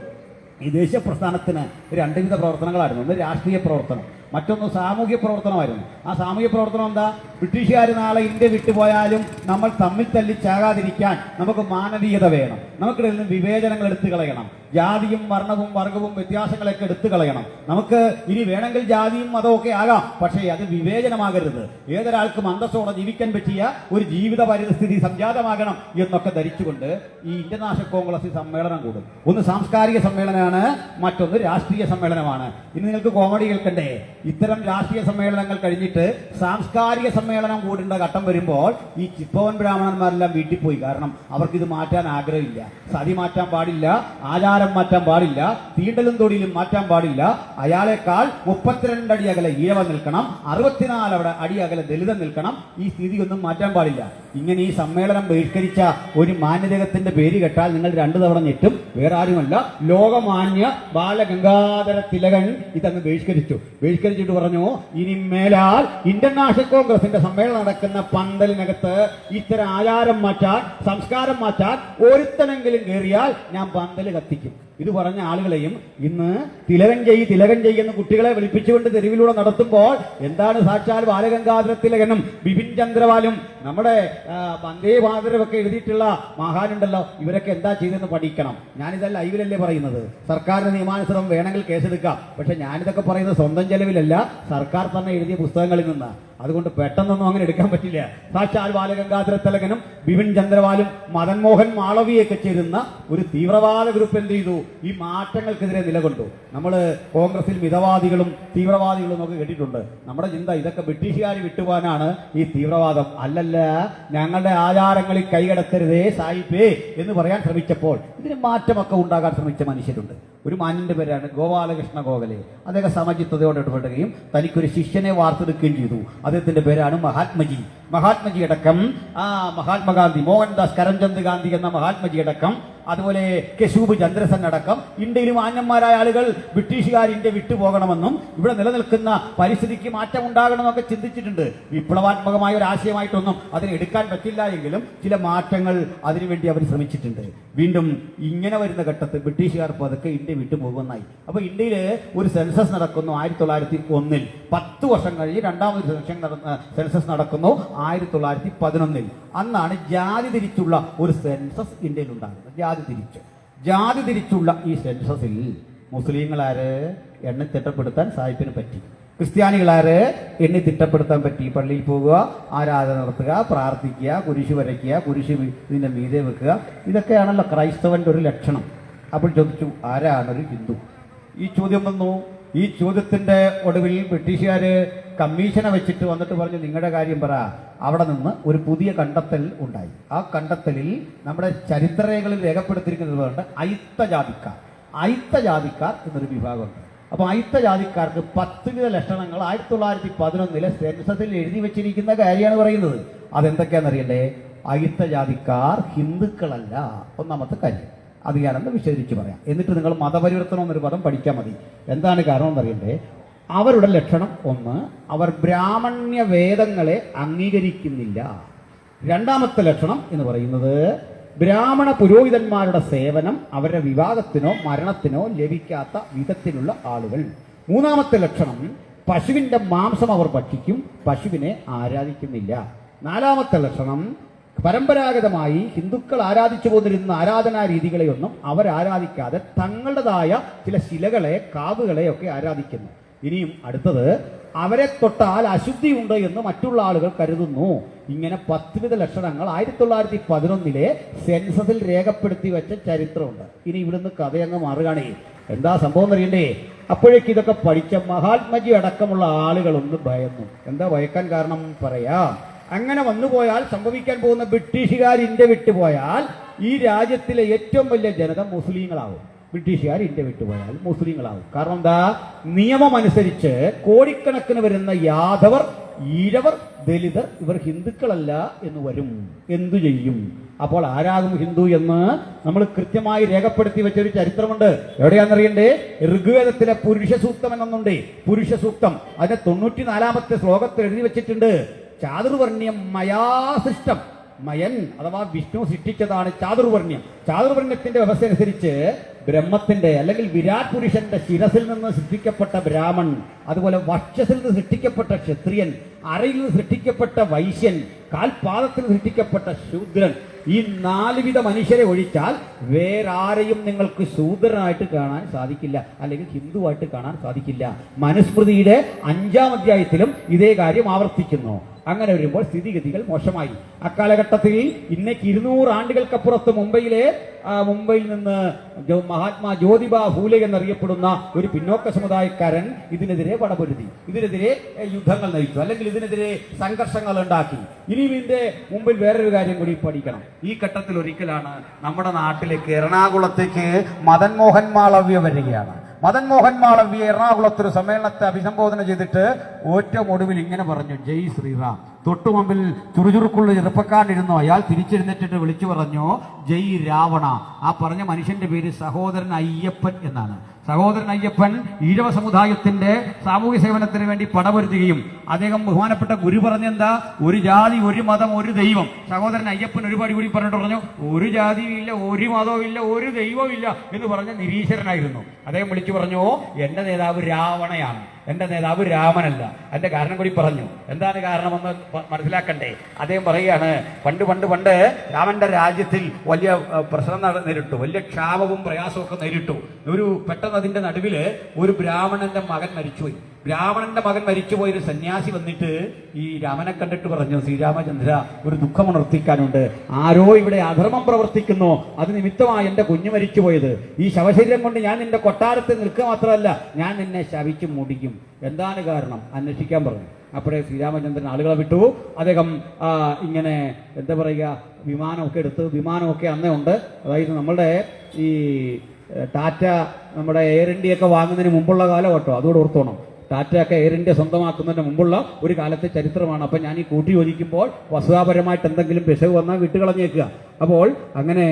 ഈ ദേശീയ പ്രസ്ഥാനത്തിന് 2 വിധ പ്രവർത്തനങ്ങളായിരുന്നു. ഒന്ന് രാഷ്ട്രീയ പ്രവർത്തനം, മറ്റൊന്ന് സാമൂഹ്യ പ്രവർത്തനമായിരുന്നു. ആ സാമൂഹ്യ പ്രവർത്തനം എന്താ? ബ്രിട്ടീഷുകാർ നാളെ ഇന്ത്യ വിട്ടുപോയാലും നമ്മൾ തമ്മിൽ തല്ലിച്ചാകാതിരിക്കാൻ നമുക്ക് മാനവീയത വേണം. നമുക്കിടയിൽ നിന്ന് വിവേചനങ്ങൾ എടുത്തു കളയണം. ജാതിയും വർണ്ണവും വർഗവും വ്യത്യാസങ്ങളൊക്കെ എടുത്തു കളയണം. നമുക്ക് ഇനി വേണമെങ്കിൽ ജാതിയും മതവും ഒക്കെ ആകാം, പക്ഷേ അത് വിവേചനമാകരുത്. ഏതൊരാൾക്കും അന്തസ്സോടെ ജീവിക്കാൻ പറ്റിയ ഒരു ജീവിത പരിസ്ഥിതി സംജാതമാകണം എന്നൊക്കെ ധരിച്ചുകൊണ്ട് ഈ ഇന്റർനാഷണൽ കോൺഗ്രസ് സമ്മേളനം കൂടും. ഒന്ന് സാംസ്കാരിക സമ്മേളനമാണ്, മറ്റൊന്ന് രാഷ്ട്രീയ സമ്മേളനമാണ്. ഇനി നിങ്ങൾക്ക് കോമഡി കേൾക്കണ്ടേ? ഇത്തരം രാഷ്ട്രീയ സമ്മേളനങ്ങൾ കഴിഞ്ഞിട്ട് സാംസ്കാരിക സമ്മേളനം കൂടേണ്ട ഘട്ടം വരുമ്പോൾ ഈ ചിപ്പവൻ ബ്രാഹ്മണന്മാരെല്ലാം വീട്ടിൽ പോയി. കാരണം അവർക്കിത് മാറ്റാൻ ആഗ്രഹമില്ല. സതി മാറ്റാൻ പാടില്ല, ആചാരം മാറ്റാൻ പാടില്ല, തീണ്ടലും തൊടിയിലും മാറ്റാൻ പാടില്ല. അയാളെക്കാൾ 32 അടി അകലെ ഈഴവൻ നിൽക്കണം, 64 അടി അകലെ ദലിതൻ നിൽക്കണം. ഈ സ്ഥിതിയൊന്നും മാറ്റാൻ പാടില്ല. ഇങ്ങനെ ഈ സമ്മേളനം ബഹിഷ്കരിച്ച ഒരു മാന്യതകത്തിന്റെ പേര് കേട്ടാൽ നിങ്ങൾ 2 തവണ ഞെട്ടും. വേറെ ആരുമല്ല, ലോകമാന്യ ബാലഗംഗാധര തിലകൻ ഇതങ്ങ് ബഹിഷ്കരിച്ചിട്ട് പറഞ്ഞു, ഇനി മേലാൽ ഇന്റർനാഷണൽ കോൺഗ്രസിന്റെ സമ്മേളനം നടക്കുന്ന പന്തലിനകത്ത് ഇത്തരം ആചാരം മാറ്റാൻ, സംസ്കാരം മാറ്റാൻ ഒരുത്തനെങ്കിലും കയറിയാൽ ഞാൻ പന്തല് കത്തിക്കും. ഇത് പറഞ്ഞ ആളുകളെയും ഇന്ന് തിലകൻ എന്ന് കുട്ടികളെ വിളിപ്പിച്ചുകൊണ്ട് തെരുവിലൂടെ നടത്തുമ്പോൾ എന്താണ് സാക്ഷാൽ ബാലഗംഗാധര തിലകനും ബിപിൻ ചന്ദ്രപാലും നമ്മുടെ വന്ദേ മാതരമൊക്കെ എഴുതിയിട്ടുള്ള മഹാനുണ്ടല്ലോ, ഇവരൊക്കെ എന്താ ചെയ്തെന്ന് പഠിക്കണം. ഞാനിതല്ല ലൈവിലല്ലേ പറയുന്നത്. സർക്കാരിന്റെ നിയമാനുസൃതം വേണമെങ്കിൽ കേസെടുക്കാം. പക്ഷെ ഞാനിതൊക്കെ പറയുന്നത് സ്വന്തം ചെലവിലല്ല, സർക്കാർ തന്നെ എഴുതിയ പുസ്തകങ്ങളിൽ നിന്നാണ്. അതുകൊണ്ട് പെട്ടെന്നൊന്നും അങ്ങനെ എടുക്കാൻ പറ്റില്ല. സാക്ഷാൽ ബാലഗംഗാധര തിലകനും ബിപിൻ ചന്ദ്രപാലും മദൻ മോഹൻ മാളവിയൊക്കെ ചേരുന്ന ഒരു തീവ്രവാദ ഗ്രൂപ്പ് എന്ത് ചെയ്തു? ഈ മാറ്റങ്ങൾക്കെതിരെ നിലകൊണ്ടു. നമ്മൾ കോൺഗ്രസിൽ മിതവാദികളും തീവ്രവാദികളും ഒക്കെ കേട്ടിട്ടുണ്ട്. നമ്മുടെ ചിന്ത ഇതൊക്കെ ബ്രിട്ടീഷുകാർ വിട്ടുപോകാനാണ് ഈ തീവ്രവാദം. അല്ലല്ല, ഞങ്ങളുടെ ആചാരങ്ങളിൽ കൈകടത്തരുതേ സായിപ്പേ എന്ന് പറയാൻ ശ്രമിച്ചപ്പോൾ ഇതിന് മാറ്റമൊക്കെ ഉണ്ടാകാൻ ശ്രമിച്ച മനുഷ്യരുണ്ട്. ഒരു മാന്യന്റെ പേരാണ് ഗോപാലകൃഷ്ണ ഗോഖലെ. അദ്ദേഹം സമചിത്തതയോടെ ഇടപെടുകയും തനിക്കൊരു ശിഷ്യനെ വാർത്തെടുക്കുകയും ചെയ്തു. അദ്ദേഹത്തിന്റെ പേരാണ് മഹാത്മജി അടക്കം മഹാത്മാഗാന്ധി, മോഹൻദാസ് കരംചന്ദ് ഗാന്ധി എന്ന മഹാത്മജി അടക്കം, അതുപോലെ കെശൂബ് ചന്ദ്രസൻ അടക്കം ഇന്ത്യയിലും മാന്യന്മാരായ ആളുകൾ ബ്രിട്ടീഷുകാർ ഇന്ത്യ വിട്ടുപോകണമെന്നും ഇവിടെ നിലനിൽക്കുന്ന പരിസ്ഥിതിക്ക് മാറ്റം ഉണ്ടാകണമെന്നൊക്കെ ചിന്തിച്ചിട്ടുണ്ട്. വിപ്ലവാത്മകമായ ഒരു ആശയമായിട്ടൊന്നും അതിനെ എടുക്കാൻ പറ്റില്ല എങ്കിലും ചില മാറ്റങ്ങൾ അതിനുവേണ്ടി അവർ ശ്രമിച്ചിട്ടുണ്ട്. വീണ്ടും ഇങ്ങനെ വരുന്ന ഘട്ടത്തിൽ ബ്രിട്ടീഷുകാർ പതുക്കെ ഇന്ത്യ വിട്ടുപോകുന്നതായി. അപ്പൊ ഇന്ത്യയിൽ ഒരു സെൻസസ് നടക്കുന്നു 1901. 10 വർഷം കഴിഞ്ഞ് രണ്ടാമതൊരു സെൻസസ് നടക്കുന്നു 1911. അന്നാണ് ജാതി തിരിച്ചുള്ള ഒരു സെൻസസ് ഇന്ത്യയിൽ ഉണ്ടാകുന്നത്. ജാതി തിരിച്ചുള്ള ഈ സെൻസസിൽ മുസ്ലിങ്ങളാര് എണ്ണി തിട്ടപ്പെടുത്താൻ സാഹിബിന് പറ്റി, ക്രിസ്ത്യാനികളാര് എണ്ണി തിട്ടപ്പെടുത്താൻ പറ്റി. പള്ളിയിൽ പോകുക, ആരാധന നടത്തുക, പ്രാർത്ഥിക്കുക, കുരിശ് വരയ്ക്കുക, കുരിശ് ഇതിന്റെ മീതെ വെക്കുക, ഇതൊക്കെയാണല്ലോ ക്രൈസ്തവന്റെ ഒരു ലക്ഷണം. അപ്പോൾ ചോദിച്ചു, ആരാണൊരു ഹിന്ദു? ഈ ചോദ്യം വന്നു. ഈ ചോദ്യത്തിന്റെ ഒടുവിൽ ബ്രിട്ടീഷുകാര് കമ്മീഷനെ വെച്ചിട്ട് വന്നിട്ട് പറഞ്ഞു, നിങ്ങളുടെ കാര്യം പറ. അവിടെ നിന്ന് ഒരു പുതിയ കണ്ടെത്തൽ ഉണ്ടായി. ആ കണ്ടെത്തലിൽ നമ്മുടെ ചരിത്രരേഖകളിൽ രേഖപ്പെടുത്തിയിരിക്കുന്നത് അയിത്ത ജാതിക്കാർ എന്നൊരു വിഭാഗമുണ്ട്. അപ്പൊ അയിത്ത ജാതിക്കാർക്ക് 10 ലക്ഷണങ്ങൾ 1911 സെൻസസിൽ എഴുതി വെച്ചിരിക്കുന്ന കാര്യമാണ് പറയുന്നത്. അതെന്തൊക്കെയാണെന്നറിയണ്ടേ? അയിത്ത ജാതിക്കാർ ഹിന്ദുക്കളല്ല, ഒന്നാമത്തെ കാര്യം. അത് ഞാനൊന്ന് വിശദീകരിച്ച് പറയാം. എന്നിട്ട് നിങ്ങൾ മതപരിവർത്തനം എന്നൊരു പദം പഠിക്കാൻ മതി. എന്താണ് കാരണം എന്നറിയണ്ടേ? അവരുടെ ലക്ഷണം ഒന്ന്, അവർ ബ്രാഹ്മണ്യ വേദങ്ങളെ അംഗീകരിക്കുന്നില്ല. രണ്ടാമത്തെ ലക്ഷണം എന്ന് പറയുന്നത്, ബ്രാഹ്മണ പുരോഹിതന്മാരുടെ സേവനം അവരുടെ വിവാഹത്തിനോ മരണത്തിനോ ലഭിക്കാത്ത വിധത്തിലുള്ള ആളുകൾ. മൂന്നാമത്തെ ലക്ഷണം, പശുവിന്റെ മാംസം അവർ ഭക്ഷിക്കും, പശുവിനെ ആരാധിക്കുന്നില്ല. നാലാമത്തെ ലക്ഷണം, പരമ്പരാഗതമായി ഹിന്ദുക്കൾ ആരാധിച്ചു പോന്നിരുന്ന ആരാധനാ രീതികളെയൊന്നും അവർ ആരാധിക്കാതെ തങ്ങളുടേതായ ചില ശിലകളെ, കാവുകളെ ഒക്കെ ആരാധിക്കുന്നു. ഇനിയും അടുത്തത്, അവരെ തൊട്ടാൽ അശുദ്ധിയുണ്ട് എന്ന് മറ്റുള്ള ആളുകൾ കരുതുന്നു. ഇങ്ങനെ 10 ലക്ഷണങ്ങൾ 1911 സെൻസസിൽ രേഖപ്പെടുത്തി വെച്ച ചരിത്രമുണ്ട്. ഇനി ഇവിടുന്ന് കഥയങ്ങ് മാറുകയാണേ. എന്താ സംഭവം എന്നറിയണ്ടേ? അപ്പോഴേക്ക് ഇതൊക്കെ പഠിച്ച മഹാത്മജി അടക്കമുള്ള ആളുകളൊന്ന് ഭയന്നു. എന്താ ഭയക്കാൻ കാരണം പറയാം. അങ്ങനെ വന്നുപോയാൽ സംഭവിക്കാൻ പോകുന്ന, ബ്രിട്ടീഷുകാർ ഇന്ത്യ വിട്ടുപോയാൽ ഈ രാജ്യത്തിലെ ഏറ്റവും വലിയ ജനത മുസ്ലിങ്ങളാവും. ബ്രിട്ടീഷുകാർ ഇന്ത്യ വിട്ടുപോയാൽ മുസ്ലിങ്ങളാവും. കാരണം എന്താ? നിയമം അനുസരിച്ച് കോടിക്കണക്കിന് വരുന്ന യാദവർ, ഈഴവർ, ദലിതർ ഇവർ ഹിന്ദുക്കളല്ല എന്ന് വരും. എന്തു ചെയ്യും? അപ്പോൾ ആരാകും ഹിന്ദു എന്ന് നമ്മൾ കൃത്യമായി രേഖപ്പെടുത്തി വെച്ചൊരു ചരിത്രമുണ്ട്. എവിടെയാണെന്നറിയണ്ടേ? ഋഗ്വേദത്തിലെ പുരുഷ സൂക്തം എന്നൊന്നുണ്ട്. പുരുഷ സൂക്തം അതിന്റെ 94 ശ്ലോകത്തിൽ എഴുതി വെച്ചിട്ടുണ്ട്, ചാതുർവർണ്ണ്യം മയാ സൃഷ്ടം. മയൻ അഥവാ വിഷ്ണു സൃഷ്ടിച്ചതാണ് ചാതുർവർണ്ണ്യം. ചാതുർവർണ്ണ്യത്തിന്റെ വ്യവസ്ഥ അനുസരിച്ച് ബ്രഹ്മത്തിന്റെ അല്ലെങ്കിൽ വിരാട് പുരുഷന്റെ ശിരസിൽ നിന്ന് സൃഷ്ടിക്കപ്പെട്ട ബ്രാഹ്മൺ, അതുപോലെ വക്ഷസിൽ നിന്ന് സൃഷ്ടിക്കപ്പെട്ട ക്ഷത്രിയൻ, അരയിൽ നിന്ന് സൃഷ്ടിക്കപ്പെട്ട വൈശ്യൻ, കാൽപാദത്തിൽ സൃഷ്ടിക്കപ്പെട്ട ശൂദ്രൻ, ഈ 4 വിധ മനുഷ്യരെ ഒഴിച്ചാൽ വേറാരെയും നിങ്ങൾക്ക് ശൂദ്രനായിട്ട് കാണാൻ സാധിക്കില്ല, അല്ലെങ്കിൽ ഹിന്ദുവായിട്ട് കാണാൻ സാധിക്കില്ല. മനുസ്മൃതിയുടെ 5-ാം അധ്യായത്തിലും ഇതേ കാര്യം ആവർത്തിക്കുന്നു. അങ്ങനെ വരുമ്പോൾ സ്ഥിതിഗതികൾ മോശമായി. അക്കാലഘട്ടത്തിൽ ഇന്നേക്ക് 200 ആണ്ടുകൾക്കപ്പുറത്ത് മുംബൈയിൽ നിന്ന് മഹാത്മാ ജ്യോതിബ ഫൂലെ എന്നറിയപ്പെടുന്ന ഒരു പിന്നോക്ക സമുദായക്കാരൻ ഇതിനെതിരെ പടപൊരുതി, ഇതിനെതിരെ യുദ്ധങ്ങൾ നയിച്ചു, അല്ലെങ്കിൽ ഇതിനെതിരെ സംഘർഷങ്ങൾ ഉണ്ടാക്കി. ഇനിയും ഇതിന്റെ മുമ്പിൽ വേറൊരു കാര്യം കൂടി പഠിക്കണം. ഈ ഘട്ടത്തിൽ ഒരിക്കലാണ് നമ്മുടെ നാട്ടിലേക്ക്, എറണാകുളത്തേക്ക് മദൻ മോഹൻ മാളവ്യ വരികയാണ്. മദൻ മോഹൻ മാളവ്യ എറണാകുളത്തൊരു സമ്മേളനത്തെ അഭിസംബോധന ചെയ്തിട്ട് ഏറ്റവും ഒടുവിൽ ഇങ്ങനെ പറഞ്ഞു, ജയ് ശ്രീറാം. തൊട്ടു മുമ്പിൽ ചുറുചുറുക്കുള്ള ചെറുപ്പക്കാരനിരുന്നു. അയാൾ തിരിച്ചെഴുന്നേറ്റിട്ട് വിളിച്ചു പറഞ്ഞു, ജയ് രാവണ. ആ പറഞ്ഞ മനുഷ്യന്റെ പേര് സഹോദരൻ അയ്യപ്പൻ എന്നാണ്. സഹോദരൻ അയ്യപ്പൻ ഈഴവ സമുദായത്തിന്റെ സാമൂഹ്യ സേവനത്തിന് വേണ്ടി പടപൊരുതുകയും അദ്ദേഹം ബഹുമാനപ്പെട്ട ഗുരു പറഞ്ഞെന്താ, ഒരു ജാതി, ഒരു മതം, ഒരു ദൈവം. സഹോദരൻ അയ്യപ്പൻ ഒരുപാട് കൂടി പറഞ്ഞിട്ട് പറഞ്ഞു, ഒരു ജാതിയും ഇല്ല, ഒരു മതവും ഇല്ല, ഒരു ദൈവവും ഇല്ല എന്ന് പറഞ്ഞ നിരീശ്വരനായിരുന്നു. അദ്ദേഹം വിളിച്ചു പറഞ്ഞു, എന്റെ നേതാവ് രാവണയാണ്, എന്റെ നേതാവ് രാമനല്ല. അതിന്റെ കാരണം കൂടി പറഞ്ഞു. എന്താണ് കാരണമെന്ന് മനസ്സിലാക്കണ്ടേ? അദ്ദേഹം പറയുകയാണ്, പണ്ട് രാമന്റെ രാജ്യത്തിൽ വലിയ പ്രശ്നം നേരിട്ടു, വലിയ ക്ഷാമവും പ്രയാസവും ഒക്കെ നേരിട്ടു. പെട്ടെന്ന് അതിന്റെ നടുവില് ഒരു ബ്രാഹ്മണന്റെ മകൻ മരിച്ചുപോയി. ബ്രാഹ്മണന്റെ മകൻ മരിച്ചുപോയൊരു സന്യാസി വന്നിട്ട് ഈ രാമനെ കണ്ടിട്ട് പറഞ്ഞു, ശ്രീരാമചന്ദ്ര, ഒരു ദുഃഖമുണർത്തിക്കാനുണ്ട്. ആരോ ഇവിടെ അധർമ്മം പ്രവർത്തിക്കുന്നു, അത് നിമിത്തമായി എന്റെ കുഞ്ഞു മരിച്ചുപോയത്. ഈ ശവശരീരം കൊണ്ട് ഞാൻ നിന്റെ കൊട്ടാരത്തിൽ നിൽക്കുക മാത്രമല്ല, ഞാൻ നിന്നെ ശവിച്ചു മുടിക്കും. എന്താണ് കാരണം? അന്വേഷിക്കാൻ പറഞ്ഞു. അപ്പോഴേ ശ്രീരാമചന്ദ്രൻ ആളുകളെ വിട്ടു. അദ്ദേഹം ഇങ്ങനെ എന്താ പറയുക, വിമാനമൊക്കെ എടുത്ത്, വിമാനമൊക്കെ അന്നേ ഉണ്ട്. അതായത് നമ്മളുടെ ഈ ടാറ്റ, നമ്മുടെ എയർ ഇന്ത്യ ഒക്കെ വാങ്ങുന്നതിന് മുമ്പുള്ള കാലം കേട്ടോ, അതോട് ഓർത്തോണം. ടാറ്റയൊക്കെ എയർ ഇന്ത്യ സ്വന്തമാക്കുന്നതിന് മുമ്പുള്ള ഒരു കാലത്തെ ചരിത്രമാണ്. അപ്പം ഞാൻ ഈ കൂട്ടി യോജിക്കുമ്പോൾ വസ്തുതാപരമായിട്ട് എന്തെങ്കിലും പിശക് വന്നാൽ വിട്ടുകളഞ്ഞേക്കുക. അപ്പോൾ അങ്ങനെ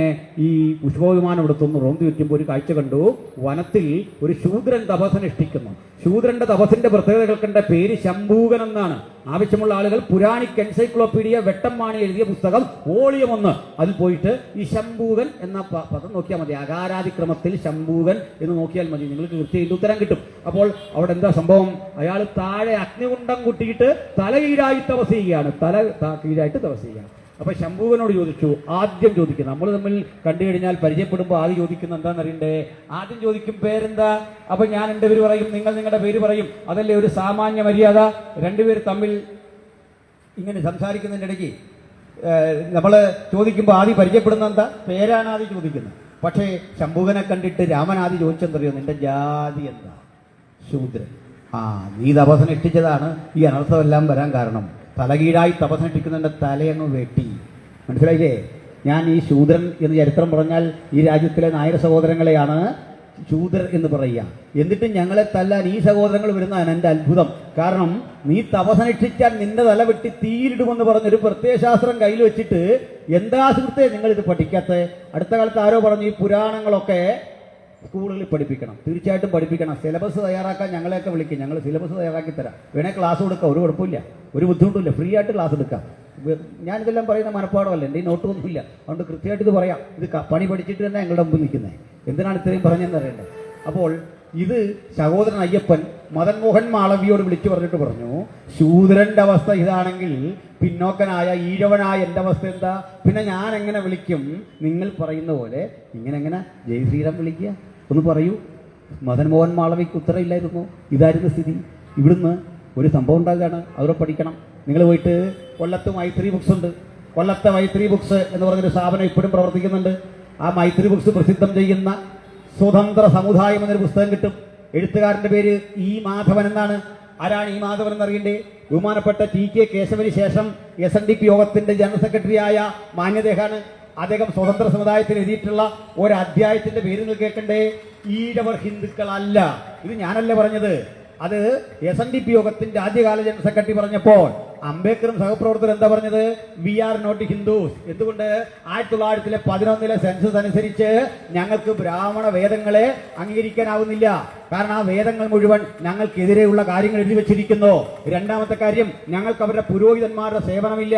ഈ പുഷ്പവിമാനം എടുത്തൊന്ന് റോന്തി വെക്കുമ്പോൾ ഒരു കാഴ്ച കണ്ടു. വനത്തിൽ ഒരു ശൂദ്രൻ തപസ്സനുഷ്ഠിക്കുന്നു. ശൂദ്രന്റെ തപസ്സിന്റെ പ്രത്യേകതകൾക്കെന്റെ പേര് ശംഭൂകൻ എന്നാണ്. ആവശ്യമുള്ള ആളുകൾ പുരാണിക് എൻസൈക്ലോപീഡിയ വെട്ടമ്മാണി എഴുതിയ പുസ്തകം വോളിയം 1 അതിൽ പോയിട്ട് ഈ ശംഭൂകൻ എന്ന പദം നോക്കിയാൽ മതി. അകാരാതിക്രമത്തിൽ ശംഭൂകൻ എന്ന് നോക്കിയാൽ മതി, നിങ്ങൾക്ക് കൃത്യമായിട്ട് ഉത്തരം കിട്ടും. അപ്പോൾ അവിടെ എന്താ സംഭവം? അയാൾ താഴെ അഗ്നികുണ്ഡം കുട്ടിയിട്ട് തല കീഴായി തപസ് ചെയ്യുകയാണ്, തല കീഴായിട്ട് തപസ് ചെയ്യുകയാണ്. അപ്പൊ ശംഭൂകനോട് ചോദിച്ചു, ആദ്യം ചോദിക്കും, നമ്മൾ തമ്മിൽ കണ്ടു കഴിഞ്ഞാൽ പരിചയപ്പെടുമ്പോൾ ആദ്യം ചോദിക്കുന്ന എന്താണെന്നറിയണ്ടേ? ആദ്യം ചോദിക്കും പേരെന്താ? അപ്പൊ ഞാൻ എന്റെ പേര് പറയും, നിങ്ങൾ നിങ്ങളുടെ പേര് പറയും. അതല്ലേ ഒരു സാമാന്യ മര്യാദ. രണ്ടുപേർ തമ്മിൽ ഇങ്ങനെ സംസാരിക്കുന്നതിൻ്റെ ഇടയ്ക്ക് നമ്മൾ ചോദിക്കുമ്പോൾ ആദ്യം പരിചയപ്പെടുന്ന എന്താ? പേരാണ് ആദ്യം ചോദിക്കുന്നത്. പക്ഷേ ശംഭൂകനെ കണ്ടിട്ട് രാമൻ ആദ്യം ചോദിച്ചെന്തറിയോ? നിന്റെ ജാതി എന്താ? ശൂദ്രൻ. നീ തപസ്സനുഷ്ഠിച്ചതാണ് ഈ അനർത്ഥമെല്ലാം വരാൻ കാരണം. തലകീഴായി തപസ്സനുഷ്ഠിക്കുന്നതിന്റെ തലയങ്ങ് വെട്ടി. മനസ്സിലായില്ലേ? ഞാൻ ഈ ശൂദ്രൻ എന്ന് ചരിത്രം പറഞ്ഞാൽ ഈ രാജ്യത്തിലെ നായർ സഹോദരങ്ങളെയാണ് ശൂദ്രർ എന്ന് പറയുക. എന്നിട്ട് ഞങ്ങളെ തല്ലാൻ ഈ സഹോദരങ്ങൾ വരുന്നതാണ് എൻ്റെ അത്ഭുതം. കാരണം നീ തപസ്സനുഷ്ഠിച്ചാൽ നിന്റെ തല വെട്ടി തീയിലിടുമെന്ന് പറഞ്ഞൊരു പ്രത്യയശാസ്ത്രം കയ്യിൽ വെച്ചിട്ട് എന്താ സുഹൃത്തെ നിങ്ങൾ ഇത് പഠിക്കാത്ത? അടുത്ത കാലത്ത് ആരോ പറഞ്ഞു ഈ പുരാണങ്ങളൊക്കെ സ്കൂളുകളിൽ പഠിപ്പിക്കണം. തീർച്ചയായിട്ടും പഠിപ്പിക്കണം. സിലബസ് തയ്യാറാക്കാൻ ഞങ്ങളെയൊക്കെ വിളിക്കും, ഞങ്ങൾ സിലബസ് തയ്യാറാക്കി തരാം. വേണേൽ ക്ലാസ് കൊടുക്കാം, ഒരു കുഴപ്പമില്ല, ഒരു ബുദ്ധിമുട്ടില്ല, ഫ്രീ ആയിട്ട് ക്ലാസ് എടുക്കാം. ഞാനിതെല്ലാം പറയുന്ന മനപ്പാടമല്ല, എൻ്റെ ഈ നോട്ടൊന്നുമില്ല, അതുകൊണ്ട് കൃത്യമായിട്ട് ഇത് പറയാം. ഇത് പണി പഠിച്ചിട്ട് തന്നെ ഞങ്ങളുടെ മുമ്പ് നിൽക്കുന്നത്. എന്തിനാണ് ഇത്രയും പറഞ്ഞതെന്ന് അറിയേണ്ടത്. അപ്പോൾ ഇത് സഹോദരൻ അയ്യപ്പൻ മദൻ മോഹൻ മാളവിയോട് വിളിച്ചു പറഞ്ഞിട്ട് പറഞ്ഞു, ശൂദ്രന്റെ അവസ്ഥ ഇതാണെങ്കിൽ പിന്നോക്കനായ ഈഴവനായ എൻ്റെ അവസ്ഥ എന്താ? പിന്നെ ഞാൻ എങ്ങനെ വിളിക്കും? നിങ്ങൾ പറയുന്ന പോലെ ഇങ്ങനെ ജയ് ശ്രീറാം വിളിക്കുക ഒന്ന് പറയൂ. മദൻ മോഹൻ മാളവിക്ക് ഉത്തരവില്ലായിരുന്നു. ഇതായിരുന്നു സ്ഥിതി. ഇവിടുന്ന് ഒരു സംഭവം ഉണ്ടാകുകയാണ്, അവരെ പഠിക്കണം. നിങ്ങൾ പോയിട്ട് കൊല്ലത്ത് മൈത്രി ബുക്സ് ഉണ്ട്. കൊല്ലത്തെ മൈത്രി ബുക്സ് എന്ന് പറഞ്ഞൊരു സ്ഥാപനം ഇപ്പോഴും പ്രവർത്തിക്കുന്നുണ്ട്. ആ മൈത്രി ബുക്സ് പ്രസിദ്ധം ചെയ്യുന്ന സ്വതന്ത്ര സമുദായം എന്നൊരു പുസ്തകം കിട്ടും. എഴുത്തുകാരന്റെ പേര് ഇ മാധവൻ എന്നാണ്. ആരാണ് ഈ മാധവൻ എന്നറിയണ്ടേ? ബഹുമാനപ്പെട്ട TK കേശവന് ശേഷം SNDP യോഗത്തിന്റെ ജനറൽ സെക്രട്ടറിയായ മാന്യദേഹാണ്. അദ്ദേഹം സ്വതന്ത്ര സമുദായത്തിൽ എഴുതിയിട്ടുള്ള ഒരു അധ്യായത്തിന്റെ പേര് നിങ്ങൾ കേൾക്കണ്ടേ? ഈഴവർ ഹിന്ദുക്കളല്ല. ഇത് ഞാനല്ല പറഞ്ഞത്, അത് SNDP യോഗത്തിന്റെ ആദ്യകാല ജനറൽ സെക്രട്ടറി പറഞ്ഞപ്പോൾ അംബേദ്കറും സഹപ്രവർത്തകരും എന്താ പറഞ്ഞത്? We are not Hindus. എന്തുകൊണ്ട്? 1911 സെൻസസ് അനുസരിച്ച് ഞങ്ങൾക്ക് ബ്രാഹ്മണ വേദങ്ങളെ അംഗീകരിക്കാനാവുന്നില്ല. കാരണം ആ വേദങ്ങൾ മുഴുവൻ ഞങ്ങൾക്കെതിരെയുള്ള കാര്യങ്ങൾ എഴുതി വെച്ചിരിക്കുന്നു. രണ്ടാമത്തെ കാര്യം, ഞങ്ങൾക്ക് അവരുടെ പുരോഹിതന്മാരുടെ സേവനമില്ല.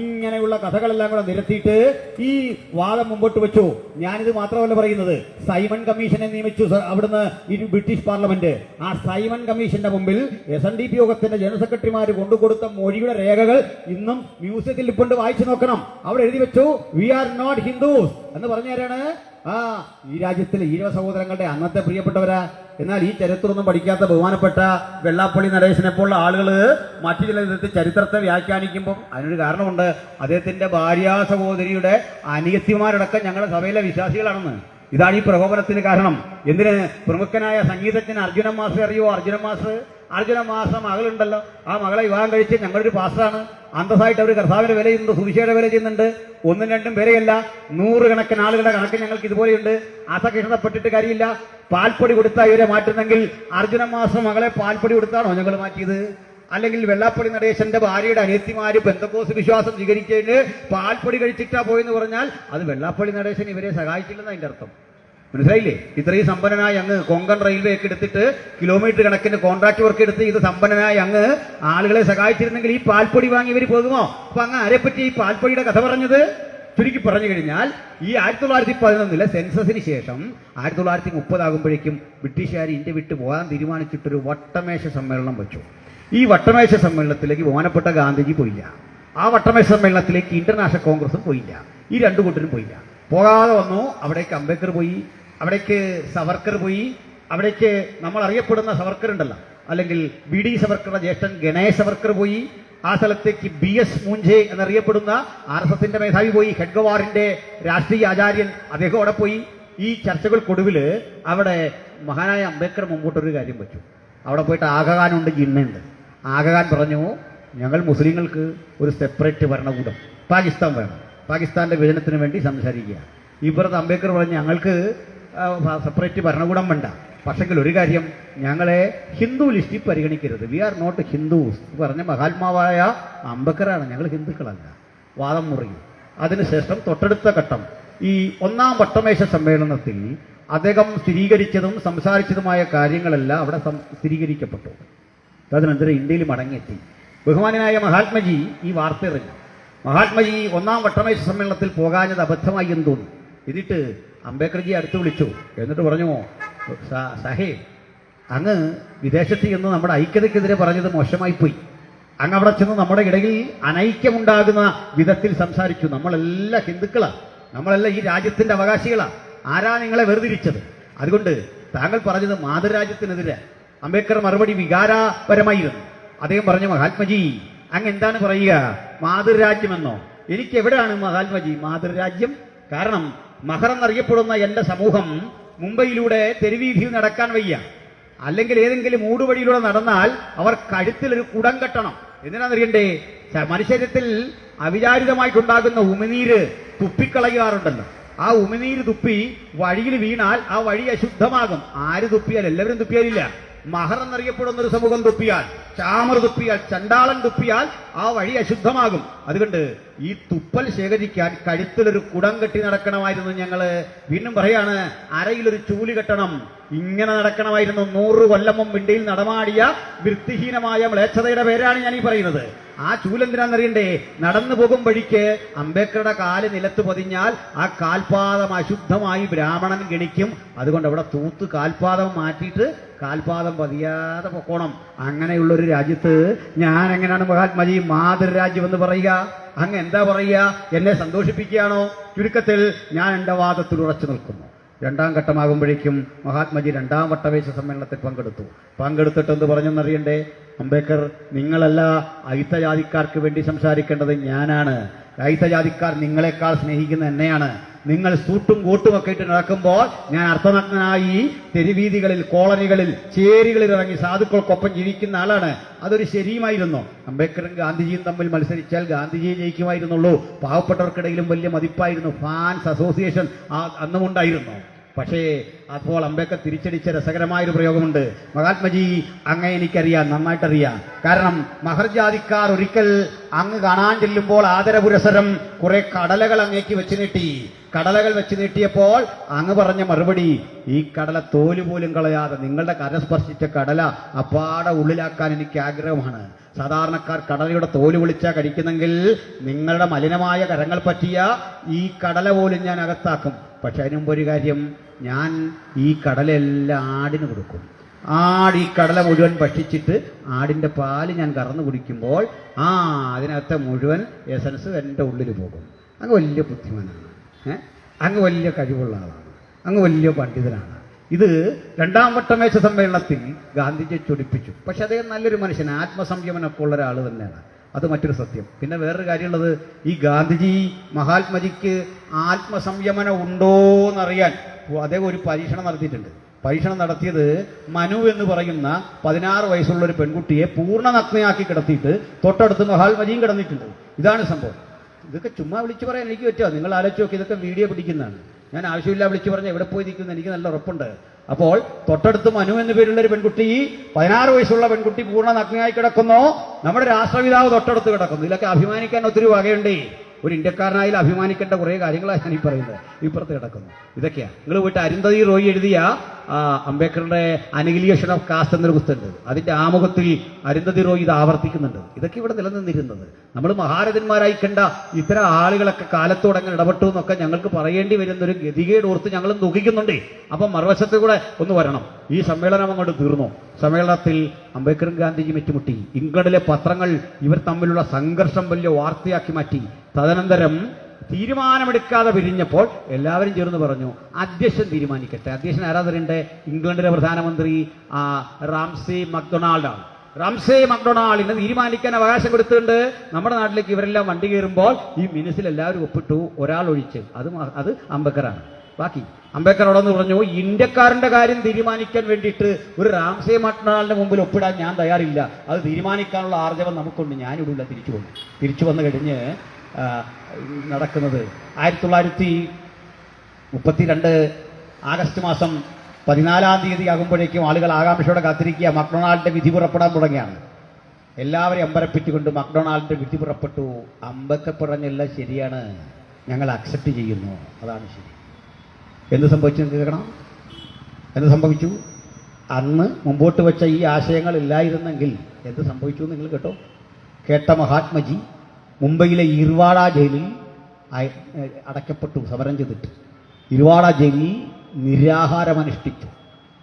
ഇങ്ങനെയുള്ള കഥകളെല്ലാം കൂടെ നിരത്തിയിട്ട് ഈ വാദം മുമ്പോട്ട് വെച്ചു. ഞാനിത് മാത്രമല്ല പറയുന്നത്, സൈമൺ കമ്മീഷനെ നിയമിച്ചു അവിടുന്ന് ഈ ബ്രിട്ടീഷ് പാർലമെന്റ്. ആ സൈമൺ കമ്മീഷന്റെ മുമ്പിൽ SNDP യോഗത്തിന്റെ ജനറൽ സെക്രട്ടറിമാർ കൊണ്ടുകൊടുത്ത മൊഴിയുടെ രേഖകൾ ഇന്നും മ്യൂസിയത്തിൽ ഇപ്പോണ്ട് വായിച്ചു നോക്കണം. അവിടെ എഴുതി വെച്ചു വി ആർ നോട്ട് ഹിന്ദുസ് എന്ന് പറഞ്ഞാരാണ്? ഈ രാജ്യത്തിലെ ഈഴവ സഹോദരങ്ങളുടെ അന്നത്തെ പ്രിയപ്പെട്ടവരാ. എന്നാൽ ഈ ചരിത്രമൊന്നും പഠിക്കാത്ത ബഹുമാനപ്പെട്ട വെള്ളാപ്പള്ളി നടേശനെ പോലുള്ള ആളുകൾ മറ്റു ചില വിധത്തിൽ ചരിത്രത്തെ വ്യാഖ്യാനിക്കുമ്പോൾ അതിനൊരു കാരണമുണ്ട്. അദ്ദേഹത്തിന്റെ ഭാര്യാ സഹോദരിയുടെ അനിയത്തിമാരടക്കം ഞങ്ങളുടെ സഭയിലെ വിശ്വാസികളാണെന്ന്. ഇതാണ് ഈ പ്രകോപനത്തിന് കാരണം. എന്തിന്? പ്രമുഖനായ സംഗീതജ്ഞൻ അർജുനൻ മാസ്റ്റർ അറിയോ? അർജുന മാസ്റ്റർ മകളുണ്ടല്ലോ, ആ മകളെ വിവാഹം കഴിച്ച് ഞങ്ങളൊരു പാസ്റ്ററാണ്. അന്തസ്സായിട്ട് അവർ കർത്താവിന്റെ വില ചെയ്യുന്നുണ്ട്, സുവിശേഷ വില ചെയ്യുന്നുണ്ട്. ഒന്നും രണ്ടും പേരെയല്ല, 100 കണക്കിന് ആളുകളുടെ കണക്ക് ഞങ്ങൾക്ക് ഇതുപോലെയുണ്ട്. അതൊക്കെ ഇഷ്ടപ്പെട്ടിട്ട് കാര്യമില്ല. പാൽപ്പൊടി കൊടുത്താൽ ഇവരെ മാറ്റുന്നെങ്കിൽ അർജുന മാസ്റ്റർ മകളെ പാൽപ്പൊടി കൊടുത്താണോ ഞങ്ങൾ മാറ്റിയത്? അല്ലെങ്കിൽ വെള്ളാപ്പള്ളി നടേശന്റെ ഭാര്യയുടെ അനിയത്തിമാര് പെന്തക്കോസ് വിശ്വാസം സ്വീകരിച്ചതിന് പാൽപ്പൊടി കഴിച്ചിട്ടാ പോയെന്ന് പറഞ്ഞാൽ അത് വെള്ളാപ്പള്ളി നടേശൻ ഇവരെ സഹായിച്ചില്ലെന്ന് അതിന്റെ അർത്ഥം. മനസ്സിലായില്ലേ? ഇത്രയും സമ്പന്നനായ അങ്ങ് കൊങ്കൺ റെയിൽവേ ഒക്കെ എടുത്തിട്ട് കിലോമീറ്റർ കണക്കിന് കോൺട്രാക്ട് വർക്ക് എടുത്ത് ഇത് സമ്പന്നനായ അങ്ങ് ആളുകളെ സഹായിച്ചിരുന്നെങ്കിൽ ഈ പാൽപ്പൊടി വാങ്ങി ഇവർ പോകുമോ? അപ്പൊ അങ്ങ് ആരെപ്പറ്റി ഈ പാൽപ്പൊടിയുടെ കഥ പറഞ്ഞത്? ചുരുക്കി പറഞ്ഞു കഴിഞ്ഞാൽ ഈ 1911 സെൻസസിന് ശേഷം 1930 ആകുമ്പോഴേക്കും ബ്രിട്ടീഷുകാർ ഇന്ത്യ വിട്ടു പോകാൻ തീരുമാനിച്ചിട്ടൊരു വട്ടമേശ സമ്മേളനം വെച്ചു. ഈ വട്ടമേശ സമ്മേളനത്തിലേക്ക് ബഹുമാനപ്പെട്ട ഗാന്ധിജി പോയില്ല. ആ വട്ടമേശ സമ്മേളനത്തിലേക്ക് ഇന്റർനാഷണൽ കോൺഗ്രസും പോയില്ല. ഈ രണ്ടു കൂട്ടരും പോയില്ല. പോകാതെ വന്നു. അവിടേക്ക് അംബേദ്കർ പോയി, അവിടേക്ക് സവർക്കർ പോയി, അവിടേക്ക് നമ്മൾ അറിയപ്പെടുന്ന സവർക്കർ ഉണ്ടല്ലോ, അല്ലെങ്കിൽ BD സവർക്കറുടെ ജ്യേഷ്ഠൻ ഗണേശ് സവർക്കർ പോയി. ആ സ്ഥലത്തേക്ക് BS മൂഞ്ചെ എന്നറിയപ്പെടുന്ന RSSന്റെ മേധാവി പോയി. ഹെഡ്ഗവാറിന്റെ രാഷ്ട്രീയ ആചാര്യൻ അദ്ദേഹം അവിടെ പോയി. ഈ ചർച്ചകൾക്കൊടുവിൽ അവിടെ മഹാനായ അംബേദ്കർ മുമ്പോട്ടൊരു കാര്യം വെച്ചു. അവിടെ പോയിട്ട് ആഗഖാനുണ്ട്, ജിന്നുണ്ട്. ആഗഖാൻ പറഞ്ഞു, ഞങ്ങൾ മുസ്ലിങ്ങൾക്ക് ഒരു സെപ്പറേറ്റ് ഭരണകൂടം, പാകിസ്ഥാൻ വേണം, പാകിസ്ഥാന്റെ വിഭജനത്തിന് വേണ്ടി സംസാരിക്കുക. ഇപ്പുറത്ത് അംബേദ്കർ പറഞ്ഞു, ഞങ്ങൾക്ക് സെപ്പറേറ്റ് ഭരണകൂടം വേണ്ട, പക്ഷെങ്കിൽ ഒരു കാര്യം, ഞങ്ങളെ ഹിന്ദു ലിസ്റ്റിൽ പരിഗണിക്കരുത്, വി ആർ നോട്ട് ഹിന്ദുസ് പറഞ്ഞ മഹാത്മാവായ അംബേദ്കറാണ്, ഞങ്ങൾ ഹിന്ദുക്കളല്ല. വാദം മുറിയും. അതിനുശേഷം തൊട്ടടുത്ത ഘട്ടം, ഈ 1ാം വട്ടമേശ സമ്മേളനത്തിൽ അദ്ദേഹം സ്ഥിരീകരിച്ചതും സംസാരിച്ചതുമായ കാര്യങ്ങളെല്ലാം അവിടെ സ്ഥിരീകരിക്കപ്പെട്ടു. തദനന്തരം ഇന്ത്യയിൽ മടങ്ങിയെത്തി. ബഹുമാനായ മഹാത്മജി ഈ വാർത്ത എറിഞ്ഞു. മഹാത്മജി 1ാം വട്ടമേശ സമ്മേളനത്തിൽ പോകാഞ്ഞത് അബദ്ധമായി എന്ന് തോന്നി. എന്നിട്ട് അംബേദ്കർജി അടുത്ത് വിളിച്ചു. എന്നിട്ട് പറഞ്ഞു, സാഹേ, അങ്ങ് വിദേശത്ത് ചെന്ന് നമ്മുടെ ഐക്യതയ്ക്കെതിരെ പറഞ്ഞത് മോശമായിപ്പോയി. അങ്ങ് അവിടെ ചെന്ന് നമ്മുടെ ഇടയിൽ അനൈക്യമുണ്ടാകുന്ന വിധത്തിൽ സംസാരിച്ചു. നമ്മളെല്ലാം ഹിന്ദുക്കളാ, നമ്മളെല്ലാം ഈ രാജ്യത്തിന്റെ അവകാശികളാ. ആരാ നിങ്ങളെ വേർതിരിച്ചത്? അതുകൊണ്ട് താങ്കൾ പറഞ്ഞത് മാതൃരാജ്യത്തിനെതിരെ. അംബേദ്കർ മറുപടി വികാരപരമായിരുന്നു. അദ്ദേഹം പറഞ്ഞു, മഹാത്മജി അങ്ങ് എന്താണ് പറയുക? മാതൃരാജ്യമെന്നോ? എനിക്ക് എവിടെയാണ് മഹാത്മജി മാതൃരാജ്യം? കാരണം മഹർ എന്നറിയപ്പെടുന്ന എന്റെ സമൂഹം മുംബൈയിലൂടെ തെരുവീതിയിൽ നടക്കാൻ വയ്യ. അല്ലെങ്കിൽ ഏതെങ്കിലും ഊടുവഴിയിലൂടെ നടന്നാൽ അവർ കഴുത്തിലൊരു കുടം കെട്ടണം. എന്തിനാണെന്നറിയണ്ടേ? മനുഷ്യത്തിൽ അവിചാരിതമായിട്ടുണ്ടാകുന്ന ഉമിനീര് തുപ്പിക്കളയാറുണ്ടല്ലോ. ആ ഉമിനീര് തുപ്പി വഴിയിൽ വീണാൽ ആ വഴി അശുദ്ധമാകും. ആര് തുപ്പിയാൽ? എല്ലാവരും തുപ്പിയാലില്ല. മഹർ എന്നറിയപ്പെടുന്ന ഒരു സമൂഹം തുപ്പിയാൽ, ചാമർ തുപ്പിയാൽ, ചണ്ടാളൻ തുപ്പിയാൽ ആ വഴി അശുദ്ധമാകും. അതുകൊണ്ട് ഈ തുപ്പൽ ശേഖരിക്കാൻ കഴുത്തിലൊരു കുടം കെട്ടി നടക്കണമായിരുന്നു. ഞങ്ങള് വീണ്ടും പറയാണ്, അരയിലൊരു ചൂല് കെട്ടണം. ഇങ്ങനെ നടക്കണമായിരുന്നു. 100 കൊല്ലം മുമ്പ് ഇന്ത്യയിൽ നടമാടിയ വൃത്തിഹീനമായ മ്ലേച്ഛതയുടെ പേരാണ് ഞാൻ ഈ പറയുന്നത്. ആ ചൂലെന്തിനാണെന്നറിയണ്ടേ? നടന്നു പോകും വഴിക്ക് അംബേദ്കറുടെ കാല് നിലത്ത് പതിഞ്ഞാൽ ആ കാൽപാദം അശുദ്ധമായി ബ്രാഹ്മണൻ ഗണിക്കും. അതുകൊണ്ട് അവിടെ തൂത്ത് കാൽപാദം മാറ്റിയിട്ട് കാൽപാദം പതിയാതെ പൊക്കോണം. അങ്ങനെയുള്ളൊരു രാജ്യത്ത് ഞാൻ എങ്ങനെയാണ് മഹാത്മജി മാതൃരാജ്യം എന്ന് പറയുക? അങ്ങ് എന്താ പറയുക? എന്നെ സന്തോഷിപ്പിക്കുകയാണോ? ചുരുക്കത്തിൽ ഞാൻ എന്റെ വാദത്തിൽ ഉറച്ചു നിൽക്കുന്നു. 2ാം ഘട്ടമാകുമ്പോഴേക്കും മഹാത്മജി 2ാം വട്ടമേശ സമ്മേളനത്തിൽ പങ്കെടുത്തിട്ട് എന്ത് പറഞ്ഞെന്നറിയണ്ടേ? അംബേദ്കർ, നിങ്ങളല്ല അയിത്തജാതിക്കാർക്ക് വേണ്ടി സംസാരിക്കേണ്ടത്, ഞാനാണ്. അയിത്തജാതിക്കാർ നിങ്ങളെക്കാൾ സ്നേഹിക്കുന്ന എന്നെയാണ്. നിങ്ങൾ സൂട്ടും കോട്ടും ഒക്കെ ഇട്ട് നടക്കുമ്പോൾ ഞാൻ അർത്ഥനഗ്നനായി തെരുവീതികളിൽ, കോളനികളിൽ, ചേരികളിൽ ഇറങ്ങി സാധുക്കൾക്കൊപ്പം ജീവിക്കുന്ന ആളാണ്. അതൊരു ശരിയുമായിരുന്നു. അംബേദ്കറും ഗാന്ധിജിയും തമ്മിൽ മത്സരിച്ചാൽ ഗാന്ധിജിയെ ജയിക്കുമായിരുന്നുള്ളൂ. പാവപ്പെട്ടവർക്കിടയിലും വലിയ മതിപ്പായിരുന്നു. Fans association അന്നുമുണ്ടായിരുന്നു. പക്ഷേ അപ്പോൾ അംബേദ്കർ തിരിച്ചടിച്ച രസകരമായൊരു പ്രയോഗമുണ്ട്. മഹാത്മജി, അങ്ങേ എനിക്കറിയാം, നന്നായിട്ടറിയാം. കാരണം മഹർജാതിക്കാർ ഒരിക്കൽ അങ്ങ് കാണാൻ ചെല്ലുമ്പോൾ ആദരപുരസരം കുറെ കടലകൾ അങ്ങേക്ക് വെച്ച് നീട്ടി. കടലകൾ വെച്ച് നീട്ടിയപ്പോൾ അങ്ങ് പറഞ്ഞ മറുപടി, ഈ കടല തോല് പോലും കളയാതെ നിങ്ങളുടെ കരസ്പർശിച്ച കടല അപ്പാടെ ഉള്ളിലാക്കാൻ എനിക്ക് ആഗ്രഹമാണ്. സാധാരണക്കാർ കടലയുടെ തോല് വിളിച്ചാ കഴിക്കുന്നെങ്കിൽ നിങ്ങളുടെ മലിനമായ കരങ്ങൾ പറ്റിയ ഈ കടല പോലും ഞാൻ അകത്താക്കും. പക്ഷെ അതിനു മുമ്പ് ഒരു കാര്യം, ഞാൻ ഈ കടലെല്ലാം ആടിന് കൊടുക്കും. ആട് ഈ കടല മുഴുവൻ ഭക്ഷിച്ചിട്ട് ആടിന്റെ പാല് ഞാൻ കറന്നു കുടിക്കുമ്പോൾ അതിനകത്തെ മുഴുവൻ എസൻസ് എൻ്റെ ഉള്ളിൽ പോകും. അങ്ങ് വലിയ ബുദ്ധിമാനാണ്, അങ്ങ് വലിയ കഴിവുള്ള ആളാണ്, അങ്ങ് വലിയ പണ്ഡിതനാണ്. ഇത് 2ാം വട്ടമേശ സമ്മേളനത്തിൽ ഗാന്ധിജിയെ ചൊടിപ്പിച്ചു. പക്ഷെ അദ്ദേഹം നല്ലൊരു മനുഷ്യൻ, ആത്മസംയമനമൊക്കെ ഉള്ള ഒരാൾ തന്നെയാണ്. അത് മറ്റൊരു സത്യം. പിന്നെ വേറൊരു കാര്യമുള്ളത്, ഈ ഗാന്ധിജി മഹാത്മജിക്ക് ആത്മസംയമനം ഉണ്ടോന്നറിയാൻ അദ്ദേഹം ഒരു പരീക്ഷണം നടത്തിയിട്ടുണ്ട്. പരീക്ഷണം നടത്തിയത് മനു എന്ന് പറയുന്ന 16 വയസ്സുള്ള ഒരു പെൺകുട്ടിയെ പൂർണ്ണ നഗ്നയാക്കി കിടത്തിയിട്ട് തൊട്ടടുത്ത് മഹാത്മജിയും കിടന്നിട്ടുണ്ട്. ഇതാണ് സംഭവം. ഇതൊക്കെ ചുമ്മാ വിളിച്ചു പറയാൻ എനിക്ക് പറ്റുമോ? നിങ്ങൾ ആലോചിച്ച് നോക്കി, ഇതൊക്കെ വീഡിയോ പിടിക്കുന്നതാണ്. ഞാൻ ആവശ്യമില്ല വിളിച്ചു പറഞ്ഞാൽ എവിടെ പോയി നിൽക്കുന്നു എനിക്ക് നല്ല ഉറപ്പുണ്ട്. അപ്പോൾ തൊട്ടടുത്ത് മനു എന്നു പേരുള്ള ഒരു പെൺകുട്ടി, 16 വയസ്സുള്ള പെൺകുട്ടി പൂർണ്ണ നഗ്നയായി കിടക്കുന്നു. നമ്മുടെ രാഷ്ട്രപിതാവ് തൊട്ടടുത്ത് കിടക്കുന്നു. ഇതിലൊക്കെ അഭിമാനിക്കാൻ ഒത്തിരി വകയുണ്ടേ. ഒരു ഇന്ത്യക്കാരനായാലും അഭിമാനിക്കേണ്ട കുറേ കാര്യങ്ങളാണ് ഞാൻ ഈ പറയുന്നത്. ഇപ്പുറത്ത് കിടക്കുന്നു. ഇതൊക്കെയാണ്. നിങ്ങൾ പോയിട്ട് അരുന്ധതി റോയി എഴുതിയ അംബേദ്കറുടെ അനിഹിലേഷൻ ഓഫ് കാസ്റ്റ് എന്നൊരു പുസ്തകമുണ്ട്. അതിന്റെ ആമുഖത്തിൽ അരുന്ധതി റോയി ഇത് ആവർത്തിക്കുന്നുണ്ട്. ഇതൊക്കെ ഇവിടെ നിലനിന്നിരുന്നത്. നമ്മൾ മഹാരഥന്മാരായി കണ്ട ഇത്തരം ആളുകളൊക്കെ കാലത്തോടങ്ങനെ ഇടപെട്ടു എന്നൊക്കെ ഞങ്ങൾക്ക് പറയേണ്ടി വരുന്നൊരു ഗതികേട് ഓർത്ത് ഞങ്ങളും ദുഃഖിക്കുന്നുണ്ടേ. അപ്പം മറുവശത്ത് കൂടെ ഒന്ന് വരണം. ഈ സമ്മേളനം അങ്ങോട്ട് തീർന്നു. സമ്മേളനത്തിൽ അംബേദ്കറും ഗാന്ധിജിയും ഏറ്റുമുട്ടി. ഇംഗ്ലണ്ടിലെ പത്രങ്ങൾ ഇവർ തമ്മിലുള്ള സംഘർഷം വലിയ വാർത്തയാക്കി മാറ്റി. തദനന്തരം തീരുമാനമെടുക്കാതെ പിരിഞ്ഞപ്പോൾ എല്ലാവരും ചേർന്ന് പറഞ്ഞു, അധ്യക്ഷൻ തീരുമാനിക്കട്ടെ. അധ്യക്ഷൻ ആരാധനയുണ്ട്? ഇംഗ്ലണ്ടിലെ പ്രധാനമന്ത്രി റാംസേ മക്ഡൊണാൾഡാണ്. റാംസേ മക്ഡൊണാൾഡിന് തീരുമാനിക്കാൻ അവകാശം കൊടുത്തിട്ടുണ്ട്. നമ്മുടെ നാട്ടിലേക്ക് ഇവരെല്ലാം വണ്ടി കയറുമ്പോൾ ഈ മിനിസിൽ എല്ലാവരും ഒപ്പിട്ടു, ഒരാൾ ഒഴിച്ച്. അത് അംബേദ്കറാണ്. ബാക്കി അംബേദ്കറോടെന്ന് പറഞ്ഞു, ഇന്ത്യക്കാരന്റെ കാര്യം തീരുമാനിക്കാൻ വേണ്ടിയിട്ട് ഒരു റാംസേ മക്ഡൊണാൾഡിന്റെ മുമ്പിൽ ഒപ്പിടാൻ ഞാൻ തയ്യാറില്ല. അത് തീരുമാനിക്കാനുള്ള ആർജവം നമുക്കുണ്ട്. ഞാനിവിടില്ല. തിരിച്ചു വന്നു കഴിഞ്ഞ് നടക്കുന്നത് 1932 ആഗസ്റ്റ് മാസം 14-ാം തീയതി ആകുമ്പോഴേക്കും ആളുകൾ ആകാംക്ഷയോടെ കാത്തിരിക്കുക. മക്ഡൊണാൾഡിന്റെ വിധി പുറപ്പെടാൻ തുടങ്ങിയാണ്. എല്ലാവരെയും അമ്പരപ്പിച്ചുകൊണ്ട് മക്ഡൊണാൾഡിന്റെ വിധി പുറപ്പെട്ടു. അംബേദ്കർ പറഞ്ഞല്ല ശരിയാണ്, ഞങ്ങൾ അക്സെപ്റ്റ് ചെയ്യുന്നു, അതാണ് ശരി. എന്ത് സംഭവിച്ചു കേൾക്കണം? എന്ത് സംഭവിച്ചു? അന്ന് മുമ്പോട്ട് വെച്ച ഈ ആശയങ്ങൾ ഇല്ലായിരുന്നെങ്കിൽ എന്ത് സംഭവിച്ചു നിങ്ങൾ കേട്ടോ? കേട്ട മഹാത്മജി മുംബൈയിലെ ഇർവാഡ ജയിലിൽ അടയ്ക്കപ്പെട്ടു. സമരം ചെയ്തിട്ട് ഇർവാഡ ജയിലിൽ നിരാഹാരം അനുഷ്ഠിച്ചു.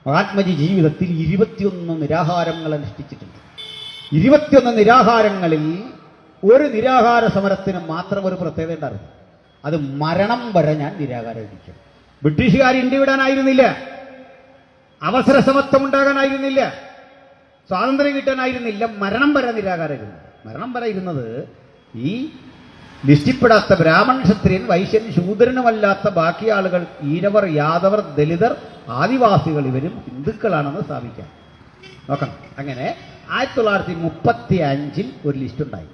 മഹാത്മജി ജീവിതത്തിൽ 21 നിരാഹാരങ്ങൾ അനുഷ്ഠിച്ചിട്ടുണ്ട്. 21 നിരാഹാരങ്ങളിൽ ഒരു നിരാഹാര സമരത്തിന് മാത്രം ഒരു പ്രത്യേകത ഉണ്ടായിരുന്നു. അത് മരണം വരെ ഞാൻ നിരാഹാരം ഇരിക്കും. ബ്രിട്ടീഷുകാർ ഇന്ത്യ വിടാനായിരുന്നില്ല, അവസര സമത്വം ഉണ്ടാകാനായിരുന്നില്ല, സ്വാതന്ത്ര്യം കിട്ടാനായിരുന്നില്ല. മരണം വരെ നിരാകാരമായിരുന്നു. മരണം വരെ ഇരുന്നത് ഈ ലിസ്റ്റിൽപ്പെടാത്ത ബ്രാഹ്മൺ, ക്ഷത്രിയൻ, വൈശ്യൻ, ശൂദ്രനുമല്ലാത്ത ബാക്കി ആളുകൾ, ഈഴവർ, യാദവർ, ദലിതർ, ആദിവാസികൾ ഇവരും ഹിന്ദുക്കളാണെന്ന് സ്ഥാപിക്കാം. നോക്കണം. അങ്ങനെ 1935 ഒരു ലിസ്റ്റ് ഉണ്ടായി.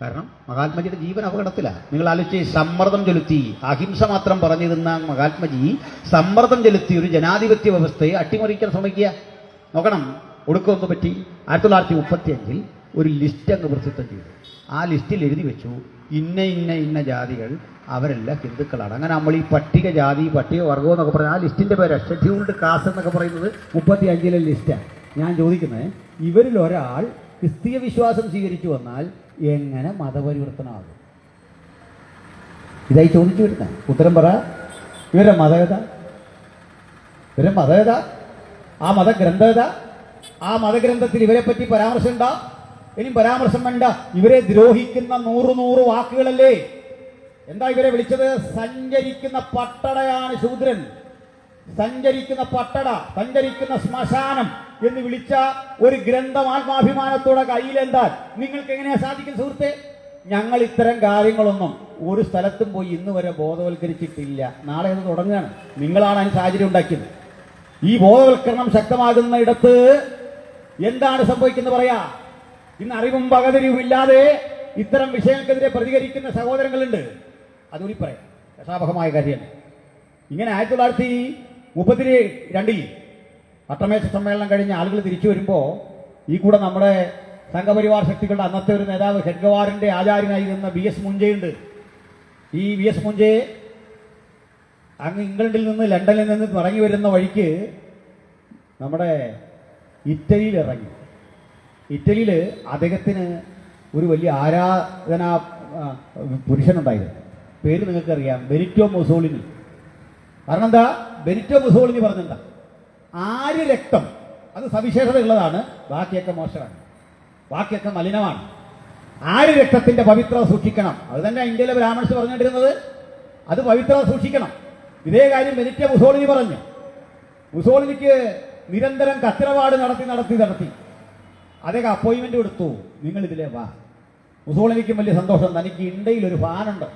കാരണം മഹാത്മജിയുടെ ജീവൻ അപകടത്തിലാണ്. നിങ്ങൾ ആലോചിച്ച്, സമ്മർദ്ദം ചെലുത്തി, അഹിംസ മാത്രം പറഞ്ഞിരുന്ന മഹാത്മജി സമ്മർദ്ദം ചെലുത്തി ഒരു ജനാധിപത്യ വ്യവസ്ഥയെ അട്ടിമറിക്കാൻ ശ്രമിക്കുക. നോക്കണം, ഒടുക്കമൊന്നും പറ്റി. 1935 ഒരു ലിസ്റ്റ് അങ്ങ് പ്രസിദ്ധം ചെയ്തു. ആ ലിസ്റ്റിൽ എഴുതി വെച്ചു, ഇന്ന ഇന്ന ഇന്ന ജാതികൾ അവരെല്ലാം ഹിന്ദുക്കളാണ്. അങ്ങനെ നമ്മൾ ഈ പട്ടിക ജാതി, പട്ടിക വർഗം എന്നൊക്കെ പറഞ്ഞാൽ ആ ലിസ്റ്റിന്റെ പേര് ഷെഡ്യൂൾഡ് കാസ്റ്റ് എന്നൊക്കെ പറയുന്നത് 35 ലിസ്റ്റാണ്. ഞാൻ ചോദിക്കുന്നത്, ഇവരിൽ ഒരാൾ ക്രിസ്തീയ വിശ്വാസം സ്വീകരിച്ചു വന്നാൽ എങ്ങനെ മതപരിവർത്തനമാകും? ഇതായി ചോദിച്ചു വരുന്ന ഉത്തരം പറ. ഇവരുടെ മതേത, ഇവരുടെ മതേത, ആ മതഗ്രന്ഥേത, ആ മതഗ്രന്ഥത്തിൽ ഇവരെ പറ്റി പരാമർശം ഉണ്ടാ? ഇനിയും പരാമർശം വേണ്ട. ഇവരെ ദ്രോഹിക്കുന്ന 100 വാക്കുകളല്ലേ. എന്താ ഇവരെ വിളിച്ചത്? സഞ്ചരിക്കുന്ന പട്ടടയാണ് ശൂദ്രൻ, സഞ്ചരിക്കുന്ന പട്ടട, സഞ്ചരിക്കുന്ന ശ്മശാനം എന്ന് വിളിച്ച ഒരു ഗ്രന്ഥം ആത്മാഭിമാനത്തോടെ കയ്യിലെന്താൽ നിങ്ങൾക്ക് എങ്ങനെയാ സാധിക്കും സുഹൃത്തെ? ഞങ്ങൾ ഇത്തരം കാര്യങ്ങളൊന്നും ഒരു സ്ഥലത്തും പോയി ഇന്ന് വരെ ബോധവൽക്കരിച്ചിട്ടില്ല. നാളെ അത് തുടങ്ങുകയാണ്. നിങ്ങളാണ് അതിന് സാഹചര്യം ഉണ്ടാക്കിയത്. ഈ ബോധവൽക്കരണം ശക്തമാകുന്ന ഇടത്ത് എന്താണ് സംഭവിക്കുന്നത് പറയാ. ഇന്ന് അറിവും പകതിരിവും ഇല്ലാതെ ഇത്തരം വിഷയങ്ങൾക്കെതിരെ പ്രതികരിക്കുന്ന സഹോദരങ്ങളുണ്ട്. അതുകൂടി പറയാം, രസാവഹമായ കാര്യമാണ്. ഇങ്ങനെ 1932 പട്ടമേശ സമ്മേളനം കഴിഞ്ഞ് ആളുകൾ തിരിച്ചു വരുമ്പോൾ ഈ കൂടെ നമ്മുടെ സംഘപരിവാർ ശക്തികളുടെ അന്നത്തെ ഒരു നേതാവ് ഹെഡ്ഗവാറിന്റെ ആചാര്യനായിരുന്ന BS മുഞ്ചയുണ്ട്. ഈ BS മുഞ്ചയെ അങ്ങ് ഇംഗ്ലണ്ടിൽ നിന്ന് ലണ്ടനിൽ നിന്ന് ഇറങ്ങി വരുന്ന വഴിക്ക് നമ്മുടെ ഇറ്റലിയിൽ ഇറങ്ങി. ഇറ്റലിയിൽ അദ്ദേഹത്തിന് ഒരു വലിയ ആരാധനാ പുരുഷനുണ്ടായിരുന്നു. പേര് നിങ്ങൾക്കറിയാം, ബെനിറ്റോ മുസോളിനി. കാരണം എന്താ? ബെനിറ്റോ മുസോളിനി പറഞ്ഞെന്താ? ആര്യ രക്തം അത് സവിശേഷത ഉള്ളതാണ്, ബാക്കിയൊക്കെ മോശമാണ്, ബാക്കിയൊക്കെ മലിനമാണ്. ആര്യ രക്തത്തിന്റെ പവിത്രത സൂക്ഷിക്കണം. അത് തന്നെ ഇന്ത്യയിലെ ബ്രാഹ്മൺസ് പറഞ്ഞുകൊണ്ടിരുന്നത്. അത് പവിത്രത സൂക്ഷിക്കണം. ഇതേ കാര്യം ബെനിറ്റോ മുസോളിനി പറഞ്ഞു. മുസോളിനിക്ക് നിരന്തരം കത്തിടപാട് നടത്തി അദ്ദേഹം അപ്പോയിന്റ്മെന്റ് കൊടുത്തു, നിങ്ങൾ ഇതിലെ വാ. മുസോളിനിക്കും വലിയ സന്തോഷം, തനിക്ക് ഇന്ത്യയിൽ ഒരു ഫാനുണ്ട്,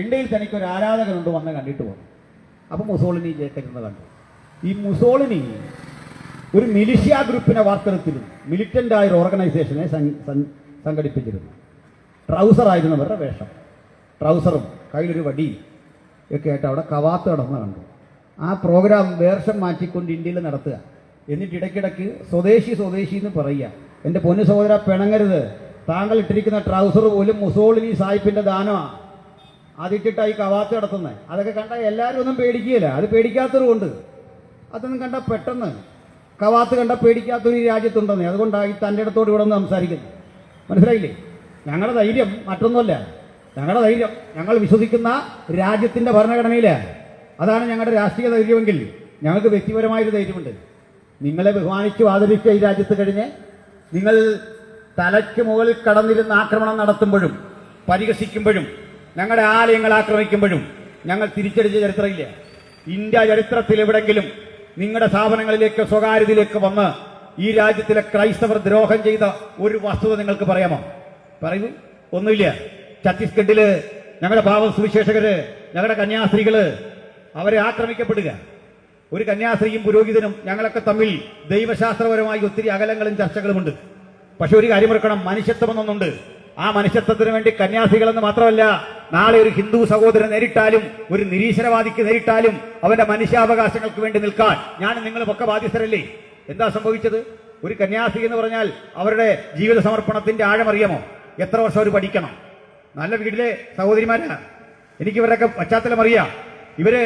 ഇന്ത്യയിൽ തനിക്ക് ഒരു ആരാധകനുണ്ട്, വന്ന് കണ്ടിട്ട് പോകും. അപ്പൊ മുസോളിനി ജയിക്കുന്നത് കണ്ടു. ഈ മുസോളിനി ഒരു മിലിഷ്യ ഗ്രൂപ്പിനെ വാർത്തെടുത്തിരുന്നു, മിലിറ്റന്റ് ആയ ഒരു ഓർഗനൈസേഷനെ സംഘടിപ്പിച്ചിരുന്നു. ട്രൗസർ ആയിരുന്നു അവരുടെ വേഷം, ട്രൗസറും കയ്യിലൊരു വടി ഒക്കെ ആയിട്ട് അവിടെ കവാത്ത് നടന്ന് കണ്ടു. ആ പ്രോഗ്രാം വേഷം മാറ്റിക്കൊണ്ട് ഇന്ത്യയിൽ നടത്തുക. എന്നിട്ട് ഇടയ്ക്കിടയ്ക്ക് സ്വദേശി എന്ന് പറയുക. എൻ്റെ പൊന്നു സഹോദര, പിണങ്ങരുത്. താങ്കൾ ഇട്ടിരിക്കുന്ന ട്രൗസർ പോലും മുസോളിനി സാഹിബിന്റെ ദാനമാണ്. അതിട്ടിട്ടായി കവാത്ത് നടത്തുന്നത്. അതൊക്കെ കണ്ടാൽ എല്ലാവരും ഒന്നും പേടിക്കുകയില്ല. അത് പേടിക്കാത്തതുകൊണ്ട്, അതൊന്നും കണ്ടാൽ പെട്ടെന്ന് കവാത്ത് കണ്ടാൽ പേടിക്കാത്തൊരു രാജ്യത്തുണ്ടെന്നേ. അതുകൊണ്ടാണ് ഈ തൻ്റെ ഇടത്തോട് ഇവിടെ നിന്ന് സംസാരിക്കുന്നത്. മനസ്സിലായില്ലേ? ഞങ്ങളുടെ ധൈര്യം മറ്റൊന്നുമല്ല. ഞങ്ങളുടെ ധൈര്യം ഞങ്ങൾ വിശ്വസിക്കുന്ന രാജ്യത്തിന്റെ ഭരണഘടനയിലാണ്. അതാണ് ഞങ്ങളുടെ രാഷ്ട്രീയ ധൈര്യമെങ്കിൽ ഞങ്ങൾക്ക് വ്യക്തിപരമായൊരു ധൈര്യമുണ്ട്. നിങ്ങളെ ബഹുമാനിച്ചു ആദരിച്ച ഈ രാജ്യത്ത് കഴിഞ്ഞ് നിങ്ങൾ തലയ്ക്ക് മുകളിൽ കടന്നിരുന്ന് ആക്രമണം നടത്തുമ്പോഴും പരിഹസിക്കുമ്പോഴും ഞങ്ങളുടെ ആലയങ്ങൾ ആക്രമിക്കുമ്പോഴും ഞങ്ങൾ തിരിച്ചടിച്ച ചരിത്രമില്ല. ഇന്ത്യ ചരിത്രത്തിൽ എവിടെങ്കിലും നിങ്ങളുടെ സ്ഥാപനങ്ങളിലേക്ക് സ്വകാര്യതയിലേക്ക് വന്ന് ഈ രാജ്യത്തിലെ ക്രൈസ്തവർ ദ്രോഹം ചെയ്ത ഒരു വസ്തുത നിങ്ങൾക്ക് പറയാമോ? പറയൂ. ഒന്നുമില്ല. ഛത്തീസ്ഗഡില് ഞങ്ങളുടെ പാവം സുവിശേഷകര്, ഞങ്ങളുടെ കന്യാസ്ത്രീകള് അവരെ ആക്രമിക്കപ്പെടുക. ഒരു കന്യാസ്ത്രീയും പുരോഹിതനും ഞങ്ങളൊക്കെ തമ്മിൽ ദൈവശാസ്ത്രപരമായി ഒത്തിരി അകലങ്ങളും ചർച്ചകളുമുണ്ട്. പക്ഷെ ഒരു കാര്യം ഓർക്കണം, മനുഷ്യത്വമെന്നൊന്നുണ്ട്. ആ മനുഷ്യത്വത്തിന് വേണ്ടി കന്യാസ്ത്രീകളെന്ന് മാത്രമല്ല, നാളെ ഒരു ഹിന്ദു സഹോദരൻ നേരിട്ടാലും ഒരു നിരീശ്വരവാദിക്ക് നേരിട്ടാലും അവന്റെ മനുഷ്യാവകാശങ്ങൾക്ക് വേണ്ടി നിൽക്കാൻ ഞാൻ നിങ്ങളുമൊക്കെ ബാധ്യസ്ഥരല്ലേ? എന്താ സംഭവിച്ചത്? ഒരു കന്യാസ്ത്രീ എന്ന് പറഞ്ഞാൽ അവരുടെ ജീവിത സമർപ്പണത്തിന്റെ ആഴമറിയാമോ? എത്ര വർഷം അവർ പഠിക്കണം? നല്ല വീട്ടിലെ സഹോദരിമാരാ, എനിക്ക് ഇവരുടെയൊക്കെ പശ്ചാത്തലം അറിയാം. ഇവര്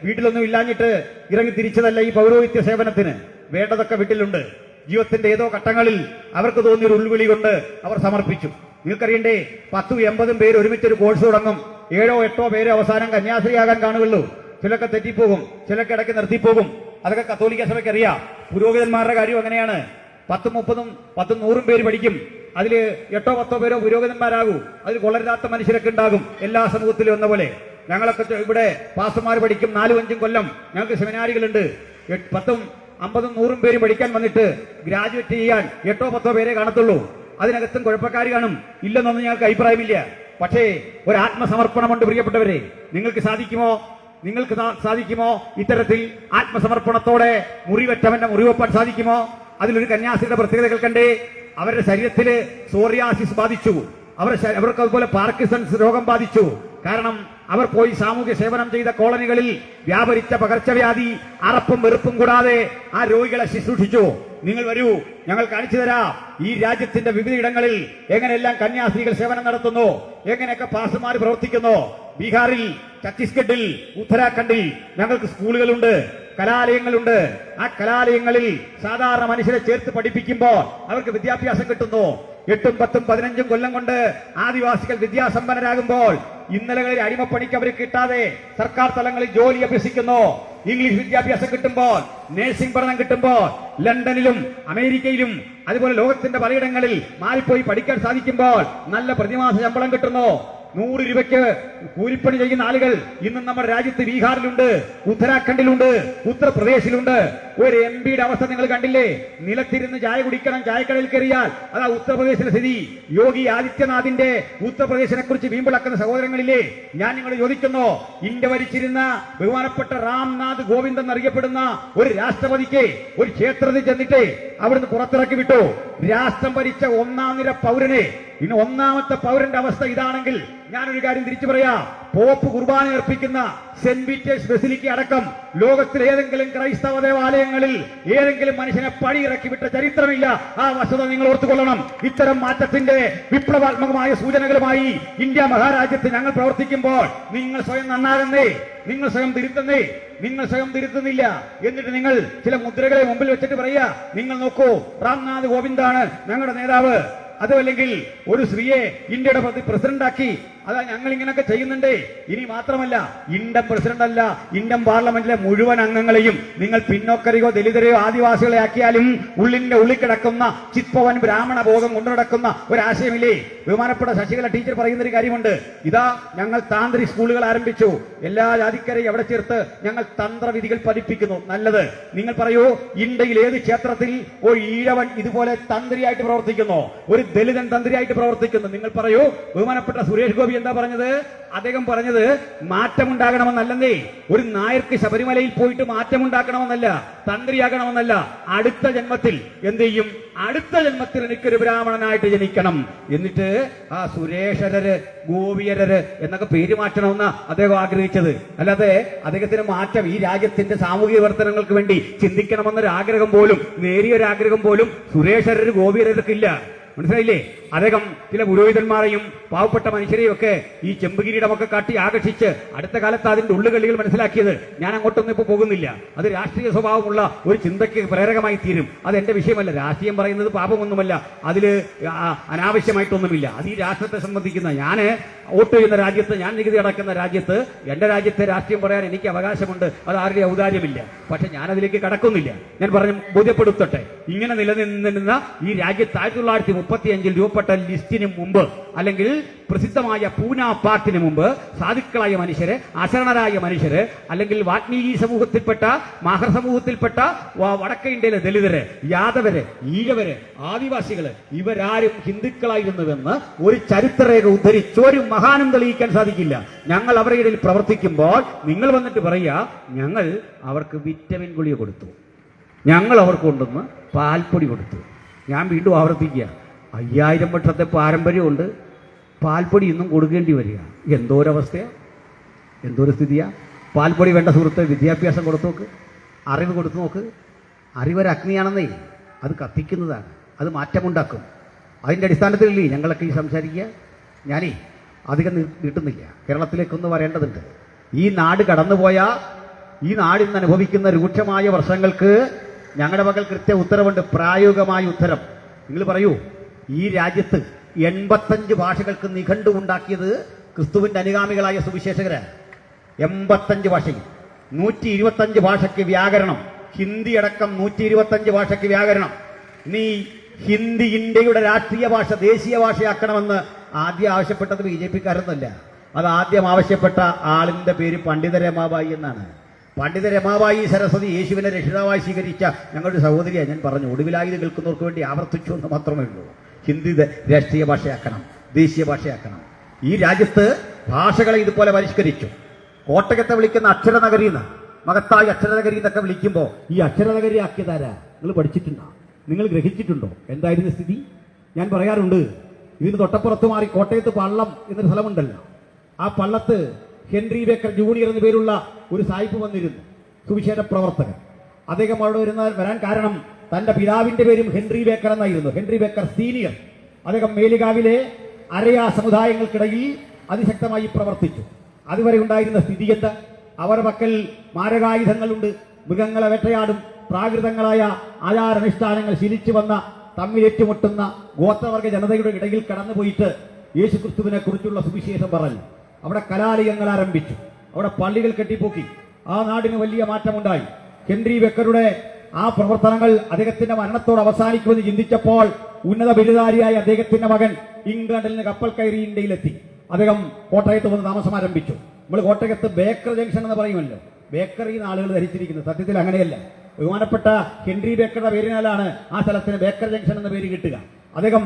വീട്ടിലൊന്നും ഇല്ലാഞ്ഞിട്ട് ഇറങ്ങി തിരിച്ചതല്ല ഈ പൗരോഹിത്യ സേവനത്തിന്. വേണ്ടതൊക്കെ വീട്ടിലുണ്ട്. ജീവിതത്തിന്റെ ഏതോ ഘട്ടങ്ങളിൽ അവർക്ക് തോന്നിയൊരു ഉൾവിളി കൊണ്ട് അവർ സമർപ്പിച്ചു. നിങ്ങൾക്കറിയണ്ടേ, 10-80 പേര് ഒരുമിച്ചൊരു കോഴ്സ് തുടങ്ങും. 7-8 പേര് അവസാനം കന്യാസ്ത്രീയാകാൻ കാണുകയുള്ളൂ. ചിലൊക്കെ തെറ്റിപ്പോകും, ചിലൊക്കെ ഇടയ്ക്ക് നിർത്തിപ്പോകും. അതൊക്കെ കത്തോലിക്ക സഭയ്ക്ക് അറിയാം. പുരോഹിതന്മാരുടെ കാര്യം അങ്ങനെയാണ്. 10-30-100 പേര് പഠിക്കും. അതിൽ 8-10 പേരോ പുരോഹിതന്മാരാകൂ. അതിൽ കൊള്ളരുതാത്ത മനുഷ്യരൊക്കെ ഉണ്ടാകും, എല്ലാ സമൂഹത്തിലും എന്ന പോലെ. ഞങ്ങളൊക്കെ ഇവിടെ പാസ്റ്റർമാർ പഠിക്കും 4-5 കൊല്ലം. ഞങ്ങൾക്ക് സെമിനാരികളുണ്ട്. 10-50-100 പേര് പഠിക്കാൻ വന്നിട്ട് ഗ്രാജുവേറ്റ് ചെയ്യാൻ 8-10 പേരെ കാണത്തുള്ളൂ. അതിനകത്തും കുഴപ്പക്കാർ കാണും, ഇല്ലെന്നൊന്നും ഞങ്ങൾക്ക് അഭിപ്രായമില്ല. പക്ഷേ ഒരു ആത്മസമർപ്പണമുണ്ട് പ്രിയപ്പെട്ടവരെ. നിങ്ങൾക്ക് സാധിക്കുമോ ഇത്തരത്തിൽ ആത്മസമർപ്പണത്തോടെ മുറിവെറ്റവന്റെ മുറിവെപ്പാൻ സാധിക്കുമോ? അതിലൊരു കന്യാസ്ത്രീയുടെ പ്രത്യേകതകൾ കണ്ടേ. അവരുടെ ശരീരത്തില് സോറിയാസിസ് ബാധിച്ചു, അവർക്ക് അതുപോലെ പാർക്കിൻസൺസ് രോഗം ബാധിച്ചു. കാരണം അവർ പോയി സാമൂഹ്യ സേവനം ചെയ്ത കോളനികളിൽ വ്യാപരിച്ച പകർച്ചവ്യാധി അറപ്പും വെറുപ്പും കൂടാതെ ആ രോഗികളെ ശുശ്രൂഷിച്ചു. നിങ്ങൾ വരൂ, ഞങ്ങൾ കാണിച്ചു തരാം ഈ രാജ്യത്തിന്റെ വിവിധയിടങ്ങളിൽ എങ്ങനെയെല്ലാം കന്യാസ്ത്രീകൾ സേവനം നടത്തുന്നു, എങ്ങനെയൊക്കെ പാസ്റ്റർമാർ പ്രവർത്തിക്കുന്നു. ബീഹാറിൽ, ഛത്തീസ്ഗഡിൽ, ഉത്തരാഖണ്ഡിൽ ഞങ്ങൾക്ക് സ്കൂളുകളുണ്ട്, കലാലയങ്ങളുണ്ട്. ആ കലാലയങ്ങളിൽ സാധാരണ മനുഷ്യരെ ചേർത്ത് പഠിപ്പിക്കുമ്പോൾ അവർക്ക് വിദ്യാഭ്യാസം കിട്ടുന്നു. 8, 10, 15 കൊല്ലം കൊണ്ട് ആദിവാസികൾ വിദ്യാസമ്പന്നരാകുമ്പോൾ ഇന്നലകളിൽ അടിമപ്പണിക്ക് അവർ കിട്ടാതെ സർക്കാർ തലങ്ങളിൽ ജോലി അഭ്യസിക്കുന്നു. ഇംഗ്ലീഷ് വിദ്യാഭ്യാസം കിട്ടുമ്പോൾ, നഴ്സിംഗ് പഠനം കിട്ടുമ്പോൾ ലണ്ടനിലും അമേരിക്കയിലും അതുപോലെ ലോകത്തിന്റെ പലയിടങ്ങളിൽ മാറിപ്പോയി പഠിക്കാൻ സാധിക്കുമ്പോൾ നല്ല പ്രതിമാസ ശമ്പളം കിട്ടുന്നു. 100 രൂപയ്ക്ക് കൂലിപ്പണി ചെയ്യുന്ന ആളുകൾ ഇന്നും നമ്മുടെ രാജ്യത്ത് ബീഹാറിലുണ്ട്, ഉത്തരാഖണ്ഡിലുണ്ട്, ഉത്തർപ്രദേശിലുണ്ട്. ഒരു എംപിയുടെ അവസ്ഥ നിങ്ങൾ കണ്ടില്ലേ? നിലത്തിരുന്ന് ചായ കുടിക്കണം, ചായക്കടയിൽ കയറിയാൽ. അതാ ഉത്തർപ്രദേശിലെ സ്ഥിതി. യോഗി ആദിത്യനാഥിന്റെ ഉത്തർപ്രദേശിനെ കുറിച്ച് വീമ്പിളക്കുന്ന സഹോദരങ്ങളില്ലേ? ഞാൻ നിങ്ങളോട് ചോദിക്കുന്നു, ഇന്ത്യ ഭരിച്ചിരുന്ന ബഹുമാനപ്പെട്ട രാംനാഥ് കോവിന്ദ് എന്നറിയപ്പെടുന്ന ഒരു രാഷ്ട്രപതിക്ക് ഒരു ക്ഷേത്രത്തിൽ ചെന്നിട്ട് അവിടുന്ന് പുറത്തിറക്കി വിട്ടു. രാഷ്ട്രം ഭരിച്ച 1ാം നിര പൗരനെ. ഇന്ന് 1ാമത്തെ പൗരന്റെ അവസ്ഥ ഇതാണെങ്കിൽ ഞാനൊരു കാര്യം തിരിച്ചു പറയാം. പോപ്പ് കുർബാന അർപ്പിക്കുന്ന സെന്റ് പീറ്റേഴ്സ് ബസിലിക്ക അടക്കം ലോകത്തിലെ ഏതെങ്കിലും ക്രൈസ്തവ ദേവാലയങ്ങളിൽ ഏതെങ്കിലും മനുഷ്യനെ പടിയിറക്കി വിട്ട ചരിത്രമില്ല. ആ വസ്തുത നിങ്ങൾ ഓർത്തുകൊള്ളണം. ഇത്തരം മാറ്റത്തിന്റെ വിപ്ലവാത്മകമായ സൂചനകളുമായി ഇന്ത്യ മഹാരാജ്യത്ത് ഞങ്ങൾ പ്രവർത്തിക്കുമ്പോൾ നിങ്ങൾ സ്വയം നന്നാകുന്നേ, നിങ്ങൾ സ്വയം തിരുത്തുന്നേ. നിങ്ങൾ സ്വയം തിരുത്തുന്നില്ല. എന്നിട്ട് നിങ്ങൾ ചില മുദ്രകളെ മുമ്പിൽ വെച്ചിട്ട് പറയുക, നിങ്ങൾ നോക്കൂ, രാംനാഥ് കോവിന്ദാണ് ഞങ്ങളുടെ നേതാവ്. അതുമല്ലെങ്കിൽ ഒരു സ്ത്രീയെ ഇന്ത്യയുടെ പ്രസിഡന്റാക്കി. അതാ ഞങ്ങൾ ഇങ്ങനെയൊക്കെ ചെയ്യുന്നുണ്ട്. ഇനി മാത്രമല്ല, ഇന്ത്യൻ പ്രസിഡന്റ് അല്ല, ഇന്ത്യൻ പാർലമെന്റിലെ മുഴുവൻ അംഗങ്ങളെയും നിങ്ങൾ പിന്നോക്കരെയോ ദലിതരെയോ ആദിവാസികളെ ആക്കിയാലും ഉള്ളിന്റെ ഉള്ളിൽ കിടക്കുന്ന ചിത്പവൻ ബ്രാഹ്മണ ബോധം കൊണ്ടു നടക്കുന്ന ഒരാശയമില്ലേ? ബഹുമാനപ്പെട്ട ശശികല ടീച്ചർ പറയുന്നൊരു കാര്യമുണ്ട്. ഇതാ ഞങ്ങൾ താന്ത്രിക് സ്കൂളുകൾ ആരംഭിച്ചു, എല്ലാ ജാതിക്കാരെയും അവിടെ ചേർത്ത് ഞങ്ങൾ തന്ത്രവിധികൾ പഠിപ്പിക്കുന്നു. നല്ലത്. നിങ്ങൾ പറയൂ, ഇന്ത്യയിൽ ഏത് ക്ഷേത്രത്തിൽ ഒരു ഈഴവൻ ഇതുപോലെ തന്ത്രിയായിട്ട് പ്രവർത്തിക്കുന്നു, ഒരു ദലിതൻ തന്ത്രിയായിട്ട് പ്രവർത്തിക്കുന്നു? നിങ്ങൾ പറയൂ. ബഹുമാനപ്പെട്ട സുരേഷ് ഗോപി എന്താ പറഞ്ഞത്? അദ്ദേഹം പറഞ്ഞത് മാറ്റമുണ്ടാകണമെന്നല്ലേ, ഒരു നായർക്ക് ശബരിമലയിൽ പോയിട്ട് മാറ്റമുണ്ടാക്കണമെന്നല്ല, തന്ത്രിയാകണമെന്നല്ല. അടുത്ത ജന്മത്തിൽ എന്ത് ചെയ്യും? അടുത്ത ജന്മത്തിൽ എനിക്കൊരു ബ്രാഹ്മണനായിട്ട് ജനിക്കണം. എന്നിട്ട് ആ സുരേഷരര്, ഗോപിയരര് എന്നൊക്കെ പേര് മാറ്റണമെന്ന് അദ്ദേഹം ആഗ്രഹിച്ചത്. അല്ലാതെ അദ്ദേഹത്തിന് മാറ്റം ഈ രാജ്യത്തിന്റെ സാമൂഹിക പ്രവർത്തനങ്ങൾക്ക് വേണ്ടി ചിന്തിക്കണമെന്നൊരു ആഗ്രഹം പോലും, നേരിയൊരാഗ്രഹം പോലും സുരേഷരര്, ഗോപിയരർക്കില്ല. മനസ്സിലായില്ലേ? അദ്ദേഹം ചില പുരോഹിതന്മാരെയും പാവപ്പെട്ട മനുഷ്യരെയും ഒക്കെ ഈ ചെമ്പുകിരീടമൊക്കെ കാട്ടി ആകർഷിച്ച് അടുത്ത കാലത്ത് അതിന്റെ ഉള്ളുകളികൾ മനസ്സിലാക്കിയത്. ഞാൻ അങ്ങോട്ടൊന്നും ഇപ്പൊ പോകുന്നില്ല. അത് രാഷ്ട്രീയ സ്വഭാവമുള്ള ഒരു ചിന്തയ്ക്ക് പ്രേരകമായി തീരും. അത് എന്റെ വിഷയമല്ല. രാഷ്ട്രീയം പറയുന്നത് പാപമൊന്നുമല്ല, അതില് അനാവശ്യമായിട്ടൊന്നുമില്ല. അത് ഈ രാഷ്ട്രത്തെ സംബന്ധിക്കുന്ന, ഞാൻ വോട്ട് ചെയ്യുന്ന രാജ്യത്ത്, ഞാൻ നികുതി അടക്കുന്ന രാജ്യത്ത് എന്റെ രാജ്യത്തെ രാഷ്ട്രീയം പറയാൻ എനിക്ക് അവകാശമുണ്ട്. അത് ആരുടെ ഔദാര്യമില്ല. പക്ഷെ ഞാൻ അതിലേക്ക് കടക്കുന്നില്ല. ഞാൻ പറഞ്ഞു ബോധ്യപ്പെടുത്തട്ടെ. ഇങ്ങനെ നിലനിന്നിരുന്ന ഈ രാജ്യത്ത് 1935 രൂപപ്പെട്ട ലിസ്റ്റിന് മുമ്പ്, അല്ലെങ്കിൽ പ്രസിദ്ധമായ പൂന പാർട്ടിന് മുമ്പ്, സാധുക്കളായ മനുഷ്യര്, അശരണരായ മനുഷ്യര്, അല്ലെങ്കിൽ വാത്മീകി സമൂഹത്തിൽപ്പെട്ട, മാഹർ സമൂഹത്തിൽപ്പെട്ട വടക്കേ ഇന്ത്യയിലെ ദലിതര്, യാദവര്, ഈഴവര്, ആദിവാസികള് ഇവരാരും ഹിന്ദുക്കളായിരുന്നുവെന്ന് ഒരു ചരിത്രരേഖ ഉദ്ധരിച്ച് ഒരു മഹാനും തെളിയിക്കാൻ സാധിക്കില്ല. ഞങ്ങൾ അവരുടെ ഇടയിൽ പ്രവർത്തിക്കുമ്പോൾ നിങ്ങൾ വന്നിട്ട് പറയുക, ഞങ്ങൾ അവർക്ക് വിറ്റമിൻ ഗുളിക കൊടുത്തു, ഞങ്ങൾ അവർക്ക് കൊണ്ടുവന്ന് പാൽപ്പൊടി കൊടുത്തു. ഞാൻ വീണ്ടും ആവർത്തിക്കുക, 5000 വർഷത്തെ പാരമ്പര്യമുണ്ട്, പാൽപ്പൊടി ഇന്നും കൊടുക്കേണ്ടി വരിക. എന്തോരവസ്ഥയാ, എന്തോരു സ്ഥിതിയാ. പാൽപ്പൊടി വേണ്ട സുഹൃത്ത്, വിദ്യാഭ്യാസം കൊടുത്തു നോക്ക്, അറിവ് കൊടുത്തു നോക്ക്. അറിവൊരു അഗ്നിയാണെന്നേ, അത് കത്തിക്കുന്നതാണ്, അത് മാറ്റമുണ്ടാക്കും. അതിൻ്റെ അടിസ്ഥാനത്തിലല്ലേ ഞങ്ങളൊക്കെ ഈ സംസാരിക്കുക. ഞാനേ അധികം നീട്ടുന്നില്ല, കേരളത്തിലേക്കൊന്ന് വരേണ്ടതുണ്ട്. ഈ നാട് കടന്നുപോയ, ഈ നാടിൽ നിന്ന് അനുഭവിക്കുന്ന രൂക്ഷമായ വർഷങ്ങൾക്ക് ഞങ്ങളുടെ പക്കൽ കൃത്യ ഉത്തരവുണ്ട്, പ്രായോഗികമായ ഉത്തരം. നിങ്ങൾ പറയൂ, ഈ രാജ്യത്ത് 85 ഭാഷകൾക്ക് നിഘണ്ടു ഉണ്ടാക്കിയത് ക്രിസ്തുവിന്റെ അനുഗാമികളായ സുവിശേഷകരാണ്. 85 ഭാഷയിൽ 125 ഭാഷയ്ക്ക് വ്യാകരണം, ഹിന്ദി അടക്കം 125 ഭാഷയ്ക്ക് വ്യാകരണം. നീ ഹിന്ദി ഇന്ത്യയുടെ രാഷ്ട്രീയ ഭാഷ, ദേശീയ ഭാഷയാക്കണമെന്ന് ആദ്യം ആവശ്യപ്പെട്ടത് BJP-ക്കാരൊന്നുമല്ല. അത് ആദ്യം ആവശ്യപ്പെട്ട ആളിന്റെ പേര് പണ്ഡിത രമാബായി എന്നാണ്. പണ്ഡിത രമാബായി സരസ്വതി യേശുവിനെ രക്ഷിതാവായി സ്വീകരിച്ച ഞങ്ങളുടെ സഹോദരിയാണ്. ഞാൻ പറഞ്ഞു, ഒടുവിലായി ഇത് കേൾക്കുന്നവർക്ക് വേണ്ടി ആവർത്തിച്ചു എന്ന് മാത്രമേ ഉള്ളൂ. ഹിന്ദി രാഷ്ട്രീയ ഭാഷയാക്കണം, ദേശീയ ഭാഷയാക്കണം. ഈ രാജ്യത്ത് ഭാഷകളെ ഇതുപോലെ പരിഷ്കരിച്ചു. കോട്ടയത്തെ വിളിക്കുന്ന അക്ഷരനഗരി എന്ന്, മഹത്തായ അക്ഷരനഗരി എന്നൊക്കെ വിളിക്കുമ്പോൾ ഈ അക്ഷരനഗരി ആക്കിയതാരാ? നിങ്ങൾ പഠിച്ചിട്ടുണ്ടോ? നിങ്ങൾ ഗ്രഹിച്ചിട്ടുണ്ടോ എന്തായിരുന്നു സ്ഥിതി? ഞാൻ പറയാറുണ്ട്, ഇതിന് തൊട്ടപ്പുറത്ത് മാറി കോട്ടയത്ത് പള്ളം എന്നൊരു സ്ഥലമുണ്ടല്ലോ, ആ പള്ളത്ത് ഹെൻറി ബേക്കർ ജൂനിയർ എന്ന പേരുള്ള ഒരു സായിപ്പ് വന്നിരുന്നു, സുവിശേഷ പ്രവർത്തകൻ. അദ്ദേഹം അവിടെ വരാൻ കാരണം തന്റെ പിതാവിന്റെ പേരും ഹെൻറി ബേക്കർ എന്നായിരുന്നു, ഹെൻറി ബേക്കർ സീനിയർ. അദ്ദേഹം മേലുകാവിലെ അരയ സമുദായങ്ങൾക്കിടയിൽ അതിശക്തമായി പ്രവർത്തിച്ചു. അതുവരെ ഉണ്ടായിരുന്ന സ്ഥിതി എന്താ? അവരുടെ പക്കൽ മാരകായുധങ്ങളുണ്ട്, മൃഗങ്ങളെ വേട്ടയാടും, പ്രാകൃതങ്ങളായ ആചാരാനുഷ്ഠാനങ്ങൾ ശീലിച്ചു വന്ന തമ്മിൽ ഏറ്റുമുട്ടുന്ന ഗോത്രവർഗ ജനതയുടെ ഇടയിൽ കടന്നുപോയിട്ട് യേശുക്രിസ്തുവിനെ കുറിച്ചുള്ള സുവിശേഷം പറഞ്ഞു. അവിടെ കലാലയങ്ങൾ ആരംഭിച്ചു, അവിടെ പള്ളികൾ കെട്ടിപ്പൊക്കി. ആ നാടിന് വലിയ മാറ്റമുണ്ടായി. ഹെൻറി ബെക്കറുടെ ആ പ്രവർത്തനങ്ങൾ അദ്ദേഹത്തിന്റെ മരണത്തോട് അവസാനിക്കുമെന്ന് ചിന്തിച്ചപ്പോൾ ഉന്നത ബിരുദധാരിയായ അദ്ദേഹത്തിന്റെ മകൻ ഇംഗ്ലണ്ടിൽ നിന്ന് കപ്പൽ കയറി ഇന്ത്യയിലെത്തി. അദ്ദേഹം കോട്ടയത്ത് വന്ന് താമസം ആരംഭിച്ചു. നമ്മൾ കോട്ടയത്ത് ബേക്കർ ജംഗ്ഷൻ എന്ന് പറയുമല്ലോ, ബേക്കറി ആളുകൾ ധരിച്ചിരിക്കുന്നത്. സത്യത്തിൽ അങ്ങനെയല്ല. ബഹുമാനപ്പെട്ട ഹെൻറി ബേക്കറുടെ പേരിനാലാണ് ആ സ്ഥലത്തിന് ബേക്കർ ജംഗ്ഷൻ എന്ന പേര് കിട്ടുക. അദ്ദേഹം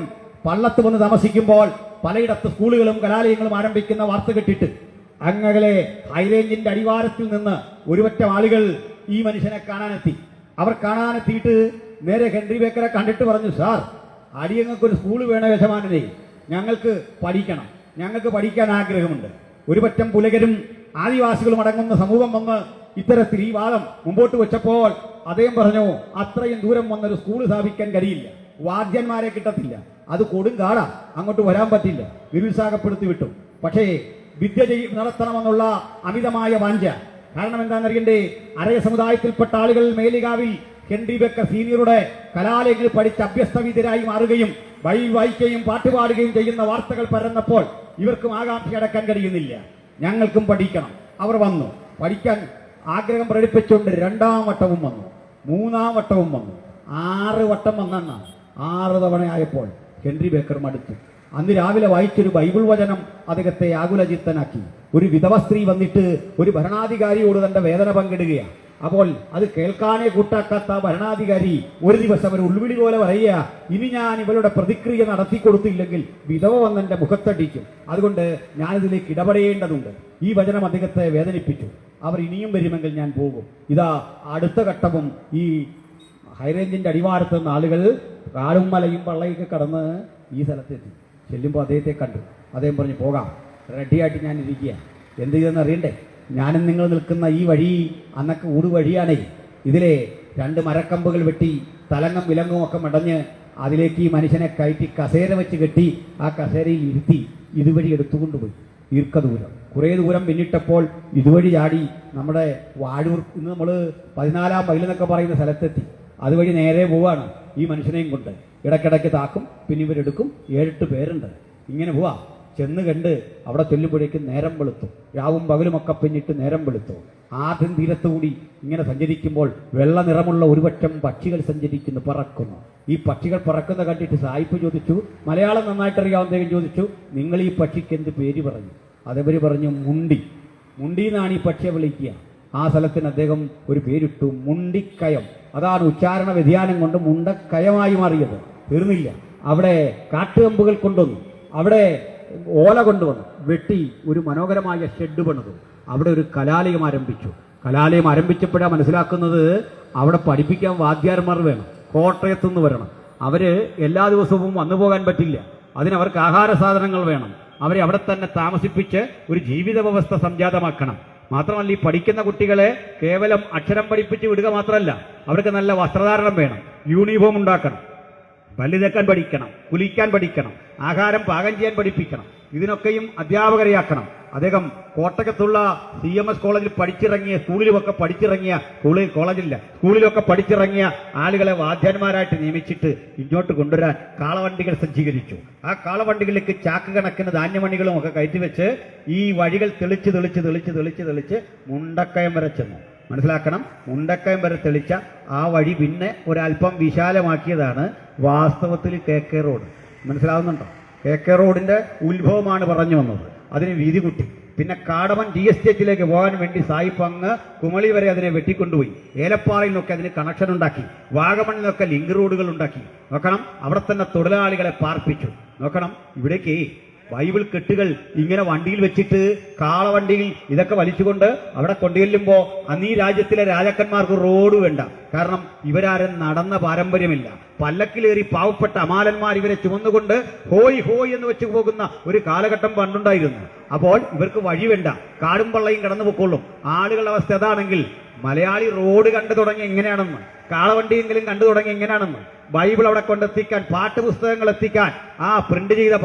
പള്ളത്ത് വന്ന് താമസിക്കുമ്പോൾ പലയിടത്ത് സ്കൂളുകളും കലാലയങ്ങളും ആരംഭിക്കുന്ന വാർത്ത കേട്ടിട്ട് അങ്ങകലെ ഹൈറേഞ്ചിന്റെ അടിവാരത്തിൽ നിന്ന് ഒരുപറ്റം ആളുകൾ ഈ മനുഷ്യനെ കാണാനെത്തി. അവർ കാണാനെത്തിയിട്ട് നേരെ ഹെൻറി ബേക്കറെ കണ്ടിട്ട് പറഞ്ഞു, സാർ, അടിയങ്ങൾക്കൊരു സ്കൂൾ വേണ യജമാനനെ, ഞങ്ങൾക്ക് പഠിക്കണം, ഞങ്ങൾക്ക് പഠിക്കാൻ ആഗ്രഹമുണ്ട്. ഒരുപറ്റം പുലകരും ആദിവാസികളും അടങ്ങുന്ന സമൂഹം വന്ന് ഇത്തരത്തിൽ ഈ വാദം മുമ്പോട്ട് വെച്ചപ്പോൾ അദ്ദേഹം പറഞ്ഞു, അത്രയും ദൂരം വന്നൊരു സ്കൂൾ സ്ഥാപിക്കാൻ കഴിയില്ല, വാദ്യന്മാരെ കിട്ടത്തില്ല, അത് കൊടുങ്കാടാ, അങ്ങോട്ട് വരാൻ പറ്റില്ല, നിരുത്സാഹപ്പെടുത്തി വിട്ടു. പക്ഷേ വിദ്യ നടത്തണമെന്നുള്ള അമിതമായ വാഞ്ച കാരണം എന്താണെന്നറിയണ്ടേ? അരയ സമുദായത്തിൽപ്പെട്ട ആളുകൾ മേലുകാവിൽ ഹെൻറി ബെക്കർ സീനിയറുടെ കലാലയങ്ങളിൽ പഠിച്ച് അഭ്യസ്തവിദ്യരായി മാറുകയും ബൈബിൾ വായിക്കുകയും പാട്ടുപാടുകയും ചെയ്യുന്ന വാർത്തകൾ പരന്നപ്പോൾ ഇവർക്കും ആകാംക്ഷ അടക്കാൻ കഴിയുന്നില്ല. ഞങ്ങൾക്കും പഠിക്കണം. അവർ വന്നു, പഠിക്കാൻ ആഗ്രഹം പ്രകടിപ്പിച്ചുകൊണ്ട് 2ാം വട്ടവും വന്നു, 3ാം വട്ടവും വന്നു, 6 വട്ടം വന്നെന്നാണ്. 6 തവണയായപ്പോൾ ഹെൻറി ബേക്കർ മടുത്തു. അന്ന് രാവിലെ വായിച്ചൊരു ബൈബിൾ വചനം അദ്ദേഹത്തെ ആകുലചിത്തനാക്കി. ഒരു വിധവ സ്ത്രീ വന്നിട്ട് ഒരു ഭരണാധികാരിയോട് തന്റെ വേദന പങ്കിടുകയാണ്. അപ്പോൾ അത് കേൾക്കാനേ കൂട്ടാക്കാത്ത ഭരണാധികാരി ഒരു ദിവസം ഒരു ഉൾവിളി പോലെ പറയുക, ഇനി ഞാൻ ഇവളുടെ പ്രതിക്രിയ നടത്തി കൊടുത്തില്ലെങ്കിൽ വിധവ വന്നെന്റെ മുഖത്തടിക്കും, അതുകൊണ്ട് ഞാനിതിലേക്ക് ഇടപെടേണ്ടതുണ്ട്. ഈ വചനം അദ്ദേഹത്തെ വേദനിപ്പിച്ചു. അവർ ഇനിയും വരുമെങ്കിൽ ഞാൻ പോകും. ഇതാ അടുത്ത ഘട്ടവും ഈ ഹൈറേഞ്ചിന്റെ അടിവാരത്ത് നിന്ന് ആളുകൾ കാടും മലയും പള്ളയൊക്കെ കടന്ന് ഈ സ്ഥലത്തെത്തി. ചെല്ലുമ്പോൾ അദ്ദേഹത്തെ കണ്ടു. അദ്ദേഹം പറഞ്ഞു, പോകാം, റെഡിയായിട്ട് ഞാൻ ഇരിക്കുക. എന്ത് ചെയ്തെന്ന് അറിയണ്ടേ? ഞാനും നിങ്ങൾ നിൽക്കുന്ന ഈ വഴി അന്നൊക്കെ ഊടുവഴിയാണേ. ഇതിലെ 2 മരക്കമ്പുകൾ വെട്ടി തലങ്ങും വിലങ്ങും ഒക്കെ മടഞ്ഞ് അതിലേക്ക് ഈ മനുഷ്യനെ കയറ്റി കസേര വെച്ച് കെട്ടി ആ കസേരയിൽ ഇരുത്തി ഇതുവഴി എടുത്തുകൊണ്ടുപോയി. ദീർഘദൂരം, കുറേ ദൂരം പിന്നിട്ടപ്പോൾ ഇതുവഴി ചാടി നമ്മുടെ വാഴൂർ, ഇന്ന് നമ്മൾ 14ാം മൈൽ എന്നൊക്കെ പറയുന്ന സ്ഥലത്തെത്തി. അതുവഴി നേരെ പോവാണ് ഈ മനുഷ്യനെയും കൊണ്ട്. ഇടയ്ക്കിടയ്ക്ക് താക്കും, പിന്നെ ഇവരെടുക്കും. 7-8 പേരുണ്ട്. ഇങ്ങനെ പോവാ. ചെന്ന് കണ്ട് അവിടെ ചെല്ലുമ്പോഴേക്കും നേരം വെളുത്തു. രാവും പകലുമൊക്കെ പിന്നിട്ട് നേരം വെളുത്തു. ആദ്യം തീരത്തുകൂടി ഇങ്ങനെ സഞ്ചരിക്കുമ്പോൾ വെള്ള നിറമുള്ള ഒരുപറ്റം പക്ഷികൾ സഞ്ചരിക്കുന്നു, പറക്കുന്നു. ഈ പക്ഷികൾ പറക്കുന്ന കണ്ടിട്ട് സായിപ്പ് ചോദിച്ചു, മലയാളം നന്നായിട്ടറിയാവുന്ന ചോദിച്ചു, നിങ്ങൾ ഈ പക്ഷിക്ക് എന്ത് പേര് പറഞ്ഞു? അതവര് പറഞ്ഞു, മുണ്ടി. മുണ്ടി എന്നാണ് ഈ പക്ഷിയെ വിളിക്കുക. ആ സ്ഥലത്തിന് അദ്ദേഹം ഒരു പേരിട്ടു, മുണ്ടിക്കയം. അതാണ് ഉച്ചാരണ വ്യതിയാനം കൊണ്ട് മുണ്ടക്കയമായി മാറിയത്. തീർന്നില്ല, അവിടെ കാട്ടുകമ്പുകൾ കൊണ്ടുവന്നു, അവിടെ ഓല കൊണ്ടുവന്നു, വെട്ടി ഒരു മനോഹരമായ ഷെഡ് പണിതു. അവിടെ ഒരു കലാലയം ആരംഭിച്ചു. കലാലയം ആരംഭിച്ചപ്പോഴാണ് മനസ്സിലാക്കുന്നത്, അവിടെ പഠിപ്പിക്കാൻ വാദ്യാർമാർ വേണം, കോട്ടയത്തുനിന്ന് വരണം. അവര് എല്ലാ ദിവസവും വന്നു പോകാൻ പറ്റില്ല. അതിനവർക്ക് ആഹാര സാധനങ്ങൾ വേണം. അവരെ അവിടെ തന്നെ താമസിപ്പിച്ച് ഒരു ജീവിത വ്യവസ്ഥ സംജാതമാക്കണം. മാത്രമല്ല, ഈ പഠിക്കുന്ന കുട്ടികളെ കേവലം അക്ഷരം പഠിപ്പിച്ച് വിടുക മാത്രമല്ല, അവർക്ക് നല്ല വസ്ത്രധാരണം വേണം, യൂണിഫോം ഉണ്ടാക്കണം, പല്ല് തേക്കാൻ പഠിക്കണം, കുലിക്കാൻ പഠിക്കണം, ആഹാരം പാകം ചെയ്യാൻ പഠിപ്പിക്കണം. ഇതിനൊക്കെയും അധ്യാപകരെയാക്കണം. അദ്ദേഹം കോട്ടയത്തുള്ള CMS കോളേജിൽ പഠിച്ചിറങ്ങിയ, സ്കൂളിലൊക്കെ പഠിച്ചിറങ്ങിയ, സ്കൂളിലൊക്കെ പഠിച്ചിറങ്ങിയ ആളുകളെ വാദ്യന്മാരായിട്ട് നിയമിച്ചിട്ട് ഇങ്ങോട്ട് കൊണ്ടുവരാൻ കാളവണ്ടികൾ സജ്ജീകരിച്ചു. ആ കാളവണ്ടികളിലേക്ക് ചാക്ക് കണക്കിന് ധാന്യമണികളും ഒക്കെ കയറ്റിവെച്ച് ഈ വഴികൾ തെളിച്ച് മുണ്ടക്കയം വരെ ചെന്നു. മനസ്സിലാക്കണം, മുണ്ടക്കയം വരെ തെളിച്ച ആ വഴി പിന്നെ ഒരല്പം വിശാലമാക്കിയതാണ് വാസ്തവത്തിൽ KK റോഡ്. മനസ്സിലാവുന്നുണ്ടോ? KK റോഡിന്റെ ഉത്ഭവമാണ് പറഞ്ഞു വന്നത്. അതിന് വീതി കൂട്ടി. പിന്നെ കാടമൻ ടി എസ്റ്റേറ്റിലേക്ക് പോകാൻ വേണ്ടി സായിപ്പ് അങ്ങ് കുമളി വരെ അതിനെ വെട്ടിക്കൊണ്ടുപോയി. ഏലപ്പാറയിൽ നിന്നൊക്കെ അതിന് കണക്ഷൻ ഉണ്ടാക്കി. വാഗമണിൽ നിന്നൊക്കെ ലിങ്ക് റോഡുകൾ ഉണ്ടാക്കി. നോക്കണം, അവിടെ തന്നെ തൊഴിലാളികളെ പാർപ്പിച്ചു. നോക്കണം, ഇവിടേക്ക് ബൈബിൾ കെട്ടുകൾ ഇങ്ങനെ വണ്ടിയിൽ വെച്ചിട്ട് കാളവണ്ടിയിൽ ഇതൊക്കെ വലിച്ചുകൊണ്ട് അവിടെ കൊണ്ടുചെല്ലുമ്പോ അന്ന് ഈ രാജ്യത്തിലെ രാജാക്കന്മാർക്ക് റോഡ് വേണ്ട. കാരണം ഇവരാരും നടന്ന പാരമ്പര്യമില്ല. പല്ലക്കിലേറി പാവപ്പെട്ട അമാലന്മാർ ഇവരെ ചുമന്നുകൊണ്ട് ഹോയ് ഹോയ് എന്ന് വെച്ച് പോകുന്ന ഒരു കാലഘട്ടം പണ്ടുണ്ടായിരുന്നു. അപ്പോൾ ഇവർക്ക് വഴി വേണ്ട, കാടും പള്ളയും കടന്നു പൊക്കോളും. ആളുകളുടെ അവസ്ഥ അതാണെങ്കിൽ മലയാളി റോഡ് കണ്ടു തുടങ്ങി എങ്ങനെയാണെന്ന്, കാളവണ്ടിയെങ്കിലും കണ്ടു തുടങ്ങി എങ്ങനെയാണെന്ന്, ബൈബിൾ അവിടെ കൊണ്ടെത്തിക്കാൻ, പാഠപുസ്തകങ്ങൾ എത്തിക്കാൻ, ആ പ്രിന്റ് ചെയ്ത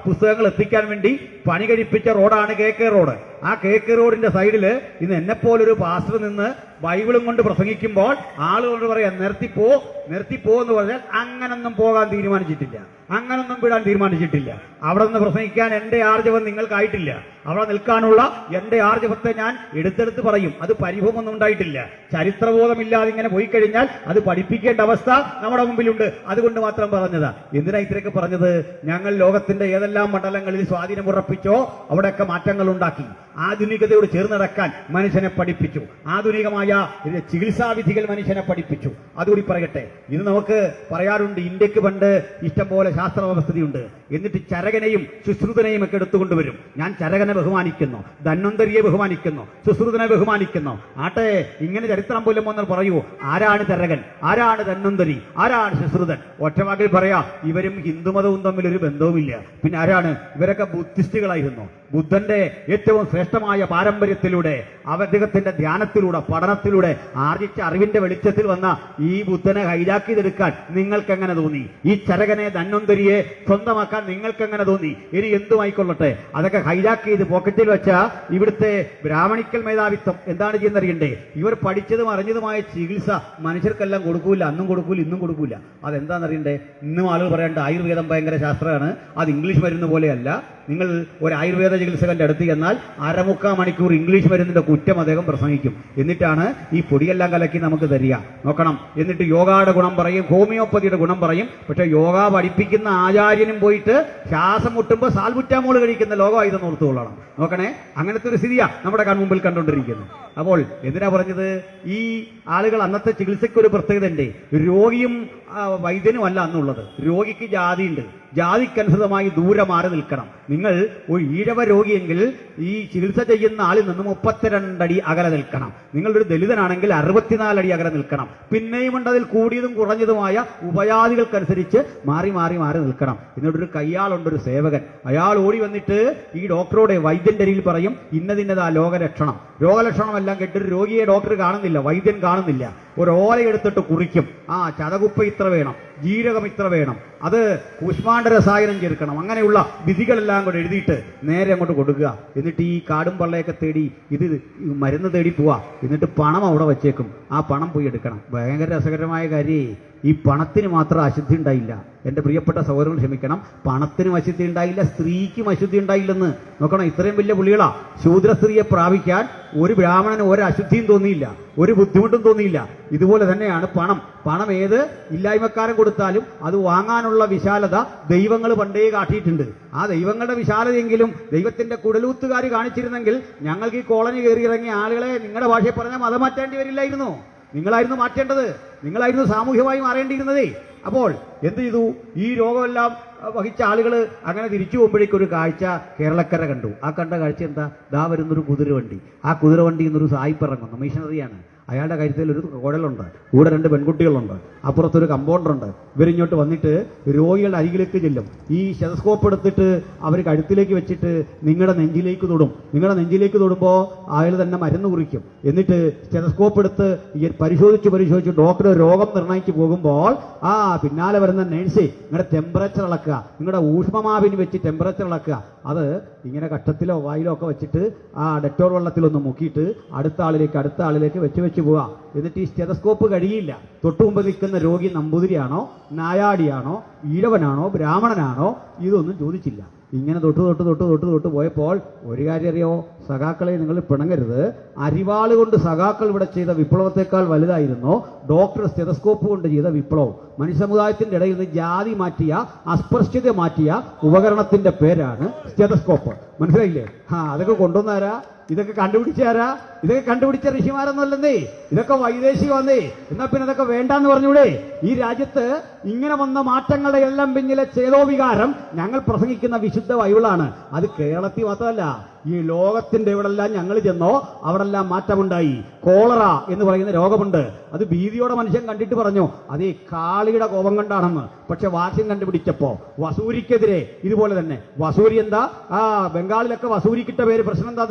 പുസ്തകങ്ങൾ എത്തിക്കാൻ വേണ്ടി പണി കഴിപ്പിച്ച റോഡാണ് KK റോഡ്. ആ KK റോഡിന്റെ സൈഡിൽ ഇന്ന് എന്നെപ്പോലൊരു പാസ്റ്റർ നിന്ന് ബൈബിളും കൊണ്ട് പ്രസംഗിക്കുമ്പോൾ ആളുകളോട് പറയാം നിർത്തിപ്പോ എന്ന് പറഞ്ഞാൽ അങ്ങനൊന്നും പോകാൻ തീരുമാനിച്ചിട്ടില്ല, അങ്ങനൊന്നും വിടാൻ തീരുമാനിച്ചിട്ടില്ല. അവിടെ നിന്ന് പ്രസംഗിക്കാൻ എന്റെ ആർജവം നിങ്ങൾക്കായിട്ടില്ല. അവിടെ നിൽക്കാനുള്ള എന്റെ ആർജവത്തെ ഞാൻ എടുത്തെടുത്ത് പറയും. അത് പരിഭവമൊന്നും ഉണ്ടായിട്ടില്ല. ചരിത്രബോധമില്ലാതെ ഇങ്ങനെ പോയി കഴിഞ്ഞാൽ അത് പഠിപ്പിക്കേണ്ട അവസ്ഥ നമ്മുടെ മുമ്പിലുണ്ട്. അതുകൊണ്ട് മാത്രം പറഞ്ഞതാ. എന്തിനാ ഇത്രയൊക്കെ പറഞ്ഞത്? ഞങ്ങൾ ലോകത്തിന്റെ ഏതെല്ലാം മണ്ഡലങ്ങളിൽ സ്വാധീനം ഉറപ്പിച്ചോ അവിടെയൊക്കെ മാറ്റങ്ങൾ ഉണ്ടാക്കി. ആധുനികതയോട് ചേർന്ന് നടക്കാൻ മനുഷ്യനെ പഠിപ്പിച്ചു. ആധുനികമായ ചികിത്സാവിധികൾ മനുഷ്യനെ പഠിപ്പിച്ചു. അതുകൂടി പറയട്ടെ. ഇത് നമുക്ക് പറയാറുണ്ട്, ഇന്ത്യക്ക് പണ്ട് ഇഷ്ടംപോലെ ശാസ്ത്ര വ്യവസ്ഥയുണ്ട്. എന്നിട്ട് ചരകനെയും ശുശ്രുതനെയും ഒക്കെ എടുത്തുകൊണ്ടുവരും. ഞാൻ ചരകനെ ബഹുമാനിക്കുന്നു, ധന്വന്തരിയെ ബഹുമാനിക്കുന്നു, ശുശ്രുതനെ ബഹുമാനിക്കുന്നു. ആട്ടെ, ഇങ്ങനെ ചരിത്രം പോലും വന്ന് പറയൂ, ആരാണ് ചരകൻ, ആരാണ് ധന്വന്തരി, ആരാണ് ശുശ്രുതൻ? ഒറ്റവാക്കിൽ പറയാ, ഇവരും ഹിന്ദുമതവും തമ്മിൽ ഒരു ബന്ധവുമില്ല. പിന്നെ ആരാണ്? ഇവരൊക്കെ ബുദ്ധിസ്റ്റുകളായിരുന്നു. ബുദ്ധന്റെ ഏറ്റവും ശ്രേഷ്ഠമായ പാരമ്പര്യത്തിലൂടെ, അദ്ദേഹത്തിന്റെ ധ്യാനത്തിലൂടെ, പഠനത്തിലൂടെ ആർജിച്ച അറിവിന്റെ വെളിച്ചത്തിൽ വന്ന ഈ ബുദ്ധനെ ഹൈജാക്ക് ചെയ്തെടുക്കാൻ നിങ്ങൾക്ക് എങ്ങനെ തോന്നി? ഈ ചരകനെ, ധന്വന്തരിയെ സ്വന്തമാക്കാൻ നിങ്ങൾക്ക് എങ്ങനെ തോന്നി? ഇനി എന്തുമായിക്കൊള്ളട്ടെ, അതൊക്കെ ഹൈജാക്ക് ചെയ്ത് പോക്കറ്റിൽ വെച്ച ഇവിടുത്തെ ബ്രാഹ്മണിക്കൽ മേധാവിത്വം എന്താണ് ചെയ്യുന്നറിയണ്ടേ? ഇവർ പഠിച്ചതും അറിഞ്ഞതുമായ ചികിത്സ മനുഷ്യർക്കെല്ലാം കൊടുക്കൂല, അന്നും കൊടുക്കൂല, ഇന്നും കൊടുക്കൂല. അതെന്താണെന്നറിയണ്ടേ? ഇന്നും ആളുകൾ പറയേണ്ട ആയുർവേദം ഭയങ്കര ശാസ്ത്രമാണ്, അത് ഇംഗ്ലീഷ് മരുന്ന് പോലെയല്ല. നിങ്ങൾ ഒരു ആയുർവേദ ചികിത്സകന്റെ അടുത്ത് ചെന്നാൽ 1/4 മണിക്കൂർ ഇംഗ്ലീഷ് മരുന്നിന്റെ കുറ്റം അദ്ദേഹം പ്രസംഗിക്കും. എന്നിട്ടാണ് ഈ പൊടിയെല്ലാം കലക്കി നമുക്ക് തരിക. നോക്കണം. എന്നിട്ട് യോഗയുടെ ഗുണം പറയും, ഹോമിയോപ്പതിയുടെ ഗുണം പറയും. പക്ഷെ യോഗ പഠിപ്പിക്കുന്ന ആചാര്യനും പോയിട്ട് ശ്വാസം മുട്ടുമ്പോൾ സാൽബുറ്റാമോൾ കഴിക്കുന്ന ലോകമായിരുന്നു ഓർത്തുകൊള്ളണം. നോക്കണേ, അങ്ങനത്തെ ഒരു സ്ഥിതിയാ നമ്മുടെ കൺമുമ്പിൽ കണ്ടുകൊണ്ടിരിക്കുന്നത്. അപ്പോൾ എന്തിനാ പറഞ്ഞത്? ഈ ആളുകൾ അന്നത്തെ ചികിത്സയ്ക്ക് ഒരു പ്രത്യേകത ഉണ്ട്. രോഗിയും വൈദ്യനും അല്ല അന്നുള്ളത്. രോഗിക്ക് ജാതിയുണ്ട്. ജാതിക്കനുസൃതമായി ദൂരെ മാറി നിൽക്കണം. നിങ്ങൾ ഒരു ഈഴവ രോഗിയെങ്കിൽ ഈ ചികിത്സ ചെയ്യുന്ന ആളിൽ നിന്ന് 32 അടി അകലെ നിൽക്കണം. നിങ്ങളൊരു ദലിതനാണെങ്കിൽ 64 അടി അകലെ നിൽക്കണം. പിന്നെയുമുണ്ട് അതിൽ കൂടിയതും കുറഞ്ഞതുമായ ഉപജാതികൾക്കനുസരിച്ച് മാറി മാറി മാറി നിൽക്കണം. എന്നിട്ടൊരു കയ്യാളുണ്ട്, ഒരു സേവകൻ. അയാൾ ഓടി വന്നിട്ട് ഈ ഡോക്ടറോടെ, വൈദ്യന്റെ അരിയിൽ പറയും, ഇന്നതിന്നതാ രോഗലക്ഷണം. രോഗലക്ഷണമെല്ലാം കേട്ടൊരു രോഗിയെ ഡോക്ടർ കാണുന്നില്ല, വൈദ്യൻ കാണുന്നില്ല. ഒരു ഓല എടുത്തിട്ട് കുറിക്കും. ചതകുപ്പ ഇത്ര വേണം, ജീരകം ഇത്ര വേണം, അത് കൂശ്മാണ്ഡ രസായനം ചേർക്കണം, അങ്ങനെയുള്ള വിധികളെല്ലാം കൂടെ എഴുതിയിട്ട് നേരെ അങ്ങോട്ട് കൊടുക്കുക. എന്നിട്ട് ഈ കാടും പള്ളയൊക്കെ തേടി ഇത് മരുന്ന് തേടി പോവാ. എന്നിട്ട് പണം അവിടെ വെച്ചേക്കും. ആ പണം പോയി എടുക്കണം. ഭയങ്കര രസകരമായ കാര്യേ, ഈ പണത്തിന് മാത്രം അശുദ്ധി ഉണ്ടായില്ല. എന്റെ പ്രിയപ്പെട്ട സഹോദരങ്ങൾ ക്ഷമിക്കണം, പണത്തിനും അശുദ്ധി ഉണ്ടായില്ല, സ്ത്രീക്കും അശുദ്ധി ഉണ്ടായില്ലെന്ന്. നോക്കണം, ഇത്രയും വലിയ പുള്ളികളാ. ശൂദ്ര സ്ത്രീയെ പ്രാപിക്കാൻ ഒരു ബ്രാഹ്മണന് ഒരു അശുദ്ധിയും തോന്നിയില്ല, ഒരു ബുദ്ധിമുട്ടും തോന്നിയില്ല. ഇതുപോലെ തന്നെയാണ് പണം. പണം ഏത് ഇല്ലായ്മക്കാരൻ കൊടുത്താലും അത് വാങ്ങാനുള്ള വിശാലത ദൈവങ്ങൾ പണ്ടേ കാട്ടിയിട്ടുണ്ട്. ആ ദൈവങ്ങളുടെ വിശാലതയെങ്കിലും ദൈവത്തിന്റെ കുടലൂത്തുകാർ കാണിച്ചിരുന്നെങ്കിൽ ഞങ്ങൾക്ക് ഈ കോളനി കയറി ഇറങ്ങിയ ആളുകളെ നിങ്ങളുടെ ഭാഷയിൽ പറഞ്ഞാൽ മതം മാറ്റേണ്ടി വരില്ലായിരുന്നു. നിങ്ങളായിരുന്നു മാറ്റേണ്ടത്, നിങ്ങളായിരുന്നു സാമൂഹ്യമായി മാറേണ്ടിയിരുന്നതേ. അപ്പോൾ എന്ത് ചെയ്തു? ഈ രോഗമെല്ലാം വഹിച്ച ആളുകൾ അങ്ങനെ തിരിച്ചു പോകുമ്പോഴേക്കും ഒരു കാഴ്ച കേരളക്കര കണ്ടു. ആ കണ്ട കാഴ്ച എന്താ? ദാ വരുന്നൊരു കുതിരവണ്ടി. ആ കുതിരവണ്ടിയിൽ നിന്നൊരു സായിപ്പ് ഇറങ്ങുന്നു, മിഷണറിയാണ്. അയാളുടെ കാര്യത്തിൽ ഒരു കുഴലുണ്ട്, കൂടെ 2 പെൺകുട്ടികളുണ്ട്, അപ്പുറത്തൊരു കമ്പൗണ്ടറുണ്ട്. ഇവരിങ്ങോട്ട് വന്നിട്ട് രോഗികളുടെ അരികിലേക്ക് ചെല്ലും. ഈ സ്റ്റെതസ്കോപ്പ് എടുത്തിട്ട് അവർ കഴുത്തിലേക്ക് വെച്ചിട്ട് നിങ്ങളുടെ നെഞ്ചിലേക്ക് തൊടും. നിങ്ങളുടെ നെഞ്ചിലേക്ക് തൊടുമ്പോൾ അയാൾ തന്നെ മരുന്ന് കുറിക്കും. എന്നിട്ട് സ്റ്റെതസ്കോപ്പ് എടുത്ത് പരിശോധിച്ച് ഡോക്ടർ രോഗം നിർണ്ണയിച്ച് പോകുമ്പോൾ പിന്നാലെ വരുന്ന നേഴ്സേ നിങ്ങളുടെ ടെമ്പറേച്ചർ ഇളക്കുക, നിങ്ങളുടെ ഊഷ്മമാവിന് വെച്ച് ടെമ്പറേച്ചർ ഇളക്കുക. അത് ഇങ്ങനെ കട്ടത്തിലോ വായിലോ ഒക്കെ വെച്ചിട്ട് ആ ഡെറ്റോൾ വെള്ളത്തിലൊന്ന് മുക്കിയിട്ട് അടുത്ത ആളിലേക്ക് വെച്ച് പോവാ. എന്നിട്ട് ഈ സ്റ്റെതസ്കോപ്പ് കഴിയില്ല. തൊട്ടുമുമ്പ് നിൽക്കുന്ന രോഗി നമ്പൂതിരിയാണോ, നായാടിയാണോ, ഈഴവനാണോ, ബ്രാഹ്മണനാണോ, ഇതൊന്നും ചോദിച്ചില്ല. ഇങ്ങനെ തൊട്ട് പോയപ്പോൾ ഒരു കാര്യം അറിയോ സഖാക്കളെ, നിങ്ങൾ പിണങ്ങരുത്. അരിവാള് കൊണ്ട് സഖാക്കൾ ഇവിടെ ചെയ്ത വിപ്ലവത്തെക്കാൾ വലുതായിരുന്നു ഡോക്ടർ സ്റ്റെതസ്കോപ്പ് കൊണ്ട് ചെയ്ത വിപ്ലവം. മനുഷ്യസമുദായത്തിന്റെ ഇടയിൽ നിന്ന് ജാതി മാറ്റിയ, അസ്പൃശ്യത മാറ്റിയ ഉപകരണത്തിന്റെ പേരാണ് സ്റ്റെതസ്കോപ്പ്. മനസ്സിലായില്ലേ? അതൊക്കെ കൊണ്ടുവന്നാരാ? ഇതൊക്കെ കണ്ടുപിടിച്ചാരാ? ഇതൊക്കെ കണ്ടുപിടിച്ച ഋഷിമാരൊന്നുമല്ലെന്നേ, ഇതൊക്കെ വൈദേശിക വന്നേ. എന്നാ പിന്നെ ഇതൊക്കെ വേണ്ടാന്ന് പറഞ്ഞൂടെ? ഈ രാജ്യത്ത് ഇങ്ങനെ വന്ന മാറ്റങ്ങളുടെ എല്ലാം പിന്നിലെ ചേതോവികാരം ഞങ്ങൾ പ്രസംഗിക്കുന്ന വിശുദ്ധ ബൈബിളാണ്. അത് കേരളത്തിൽ മാത്രമല്ല, ഈ ലോകത്തിന്റെ എവിടെല്ലാം ഞങ്ങൾ ചെന്നോ അവിടെല്ലാം മാറ്റമുണ്ടായി. കോളറ എന്ന് പറയുന്ന രോഗമുണ്ട്. അത് ഭീതിയോടെ മനുഷ്യൻ കണ്ടിട്ട് പറഞ്ഞു അത് ഈ കാളിയുടെ കോപം കൊണ്ടാണെന്ന്. പക്ഷെ വാക്യം കണ്ടുപിടിച്ചപ്പോ വസൂരിക്കെതിരെ ഇതുപോലെ തന്നെ. വസൂരി എന്താ? ബംഗാളിലൊക്കെ വസൂരിക്കിട്ട പേര് പ്രശ്നം എന്താ?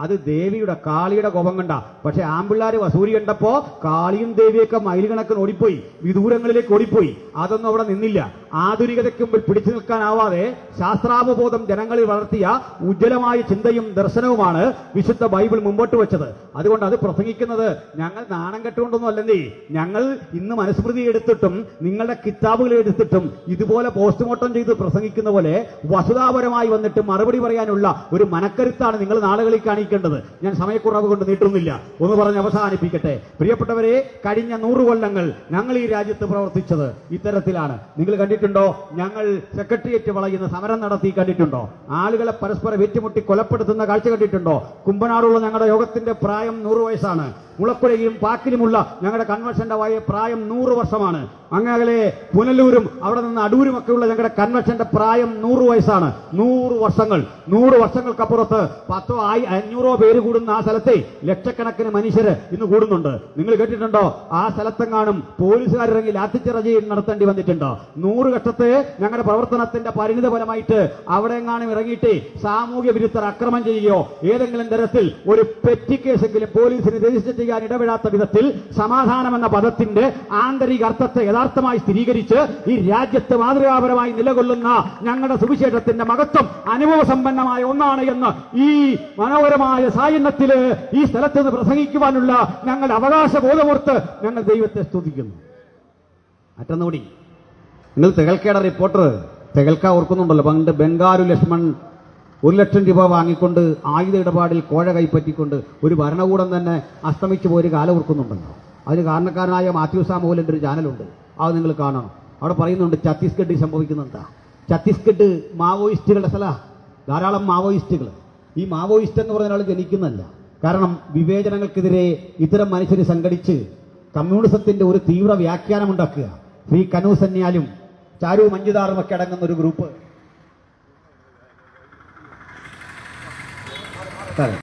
അത് ദേവിയുടെ കാളിയുടെ കോപം കണ്ട. പക്ഷെ ആമ്പിള്ളാര് വസൂരി കണ്ടപ്പോ കാളിയും ദേവിയൊക്കെ മൈൽ കണക്കിന് ഓടിപ്പോയി, വിദൂരങ്ങളിലേക്ക് ഓടിപ്പോയി. അതൊന്നും അവിടെ നിന്നില്ല. ആധുനികതയ്ക്ക് മുമ്പിൽ പിടിച്ചു നിൽക്കാനാവാതെ ശാസ്ത്രാവബോധം ജനങ്ങളിൽ വളർത്തിയ ഉജ്ജ്വലമായ ചിന്തയും ദർശനവുമാണ് വിശുദ്ധ ബൈബിൾ മുമ്പോട്ട് വെച്ചത്. അതുകൊണ്ട് അത് പ്രസംഗിക്കുന്നത് ഞങ്ങൾ നാണം കെട്ടുകൊണ്ടൊന്നും അല്ലെന്നേ. ഞങ്ങൾ ഇന്ന് മനുസ്മൃതി എടുത്തിട്ടും നിങ്ങളുടെ കിതാബുകൾ എടുത്തിട്ടും ഇതുപോലെ പോസ്റ്റ്മോർട്ടം ചെയ്ത് പ്രസംഗിക്കുന്ന പോലെ വസ്തുതാപരമായി വന്നിട്ട് മറുപടി പറയാനുള്ള ഒരു മനക്കരുത്താണ് നിങ്ങൾ നാളുകളിൽ കാണിക്കേണ്ടത്. ഞാൻ സമയക്കുറവ് കൊണ്ട് നീട്ടുന്നില്ല, ഒന്ന് പറഞ്ഞ് അവസാനിപ്പിക്കട്ടെ. പ്രിയപ്പെട്ടവരെ, കഴിഞ്ഞ 100 കൊല്ലങ്ങൾ ഞങ്ങൾ ഈ രാജ്യത്ത് പ്രവർത്തിച്ചത് ഇത്തരത്തിലാണ്. നിങ്ങൾ കണ്ടിട്ടുണ്ടോ? ഞങ്ങൾ സെക്രട്ടേറിയറ്റ് വളയുന്ന സമരം നടത്തി കണ്ടിട്ടുണ്ടോ? ആളുകളെ പരസ്പരം ഏറ്റുമുട്ടി കൊലപ്പെടുത്തുന്ന കാഴ്ച കണ്ടിട്ടുണ്ടോ? കുമ്പനാടുള്ള ഞങ്ങളുടെ യോഗത്തിന്റെ പ്രായം 100 വയസ്സാണ്. മുളക്കുഴയും പാക്കിലുമുള്ള ഞങ്ങളുടെ കൺവെൻഷന്റെ പ്രായം 100 വർഷമാണ്. അങ്ങനെ പുനലൂരും അവിടെ നിന്ന് അടൂരുമൊക്കെയുള്ള ഞങ്ങളുടെ കൺവെൻഷന്റെ പ്രായം 100 വയസ്സാണ്. 100 വർഷങ്ങൾക്കപ്പുറത്ത് 500 പേര് കൂടുന്ന ആ സ്ഥലത്തെ ലക്ഷക്കണക്കിന് മനുഷ്യര് ഇന്ന് കൂടുന്നുണ്ട്. നിങ്ങൾ കേട്ടിട്ടുണ്ടോ? ആ സ്ഥലത്തെങ്ങാനും പോലീസുകാരിറങ്ങി ലാത്തിച്ചിറജി നടത്തേണ്ടി വന്നിട്ടുണ്ടോ? 100 ഘട്ടത്തെ ഞങ്ങളുടെ പ്രവർത്തനത്തിന്റെ പരിണിത ഫലമായിട്ട് അവിടെ എങ്ങാനും ഇറങ്ങിയിട്ട് സാമൂഹ്യ വിരുദ്ധർ അക്രമം ചെയ്യുകയോ ഏതെങ്കിലും തരത്തിൽ ഒരു പെറ്റി കേസെങ്കിലും പോലീസിന് രജിസ്റ്റർ ചെയ്യാൻ ഇടപെടാത്ത വിധത്തിൽ സമാധാനം എന്ന പദത്തിന്റെ ആന്തരിക അർത്ഥത്തെ യഥാർത്ഥമായി സ്ഥിരീകരിച്ച് ഈ രാജ്യത്ത് മാതൃകാപരമായി നിലകൊള്ളുന്ന ഞങ്ങളുടെ സുവിശേഷത്തിന്റെ മഹത്വം അനുഭവസമ്പന്നമായ ഒന്നാണ് എന്ന് ഈ മനോഹരമായ സായന്നത്തില് ഈ സ്ഥലത്ത് നിന്ന് പ്രസംഗിക്കുവാനുള്ള ഞങ്ങളുടെ അവകാശബോധമോർത്ത് ഞങ്ങൾ ദൈവത്തെ സ്തുതിക്കുന്നു. മറ്റൊന്നുകൂടി, നിങ്ങൾ തെകൽക്കയുടെ റിപ്പോർട്ടർ തെകൽക്ക ഓർക്കുന്നുണ്ടല്ലോ? പണ്ട് ബംഗാരു ലക്ഷ്മൺ 1 ലക്ഷം രൂപ വാങ്ങിക്കൊണ്ട് ആയുധ ഇടപാടിൽ കോഴ കൈപ്പറ്റിക്കൊണ്ട് ഒരു ഭരണകൂടം തന്നെ അസ്തമിച്ചു പോയൊരു കാലം ഓർക്കുന്നുണ്ടല്ലോ? അതിന് കാരണക്കാരനായ മാത്യു സാമുവലിന്റെ ഒരു ചാനലുണ്ട്, അത് നിങ്ങൾ കാണണം. അവിടെ പറയുന്നുണ്ട് ഛത്തീസ്ഗഡിൽ സംഭവിക്കുന്നെന്താ. ഛത്തീസ്ഗഡ് മാവോയിസ്റ്റുകളുടെ സ്ഥലമാണ്, ധാരാളം മാവോയിസ്റ്റുകൾ. ഈ മാവോയിസ്റ്റ് എന്ന് പറഞ്ഞ ആൾ ജനിക്കുന്നല്ല. കാരണം വിവേചനങ്ങൾക്കെതിരെ ഇത്തരം മനുഷ്യരെ സംഘടിച്ച് കമ്മ്യൂണിസത്തിന്റെ ഒരു തീവ്ര വ്യാഖ്യാനം ഉണ്ടാക്കുക. ശ്രീ കനു സന്യാലും ചാരു മഞ്ജുദാറും ഒക്കെ അടങ്ങുന്ന ഒരു ഗ്രൂപ്പ്.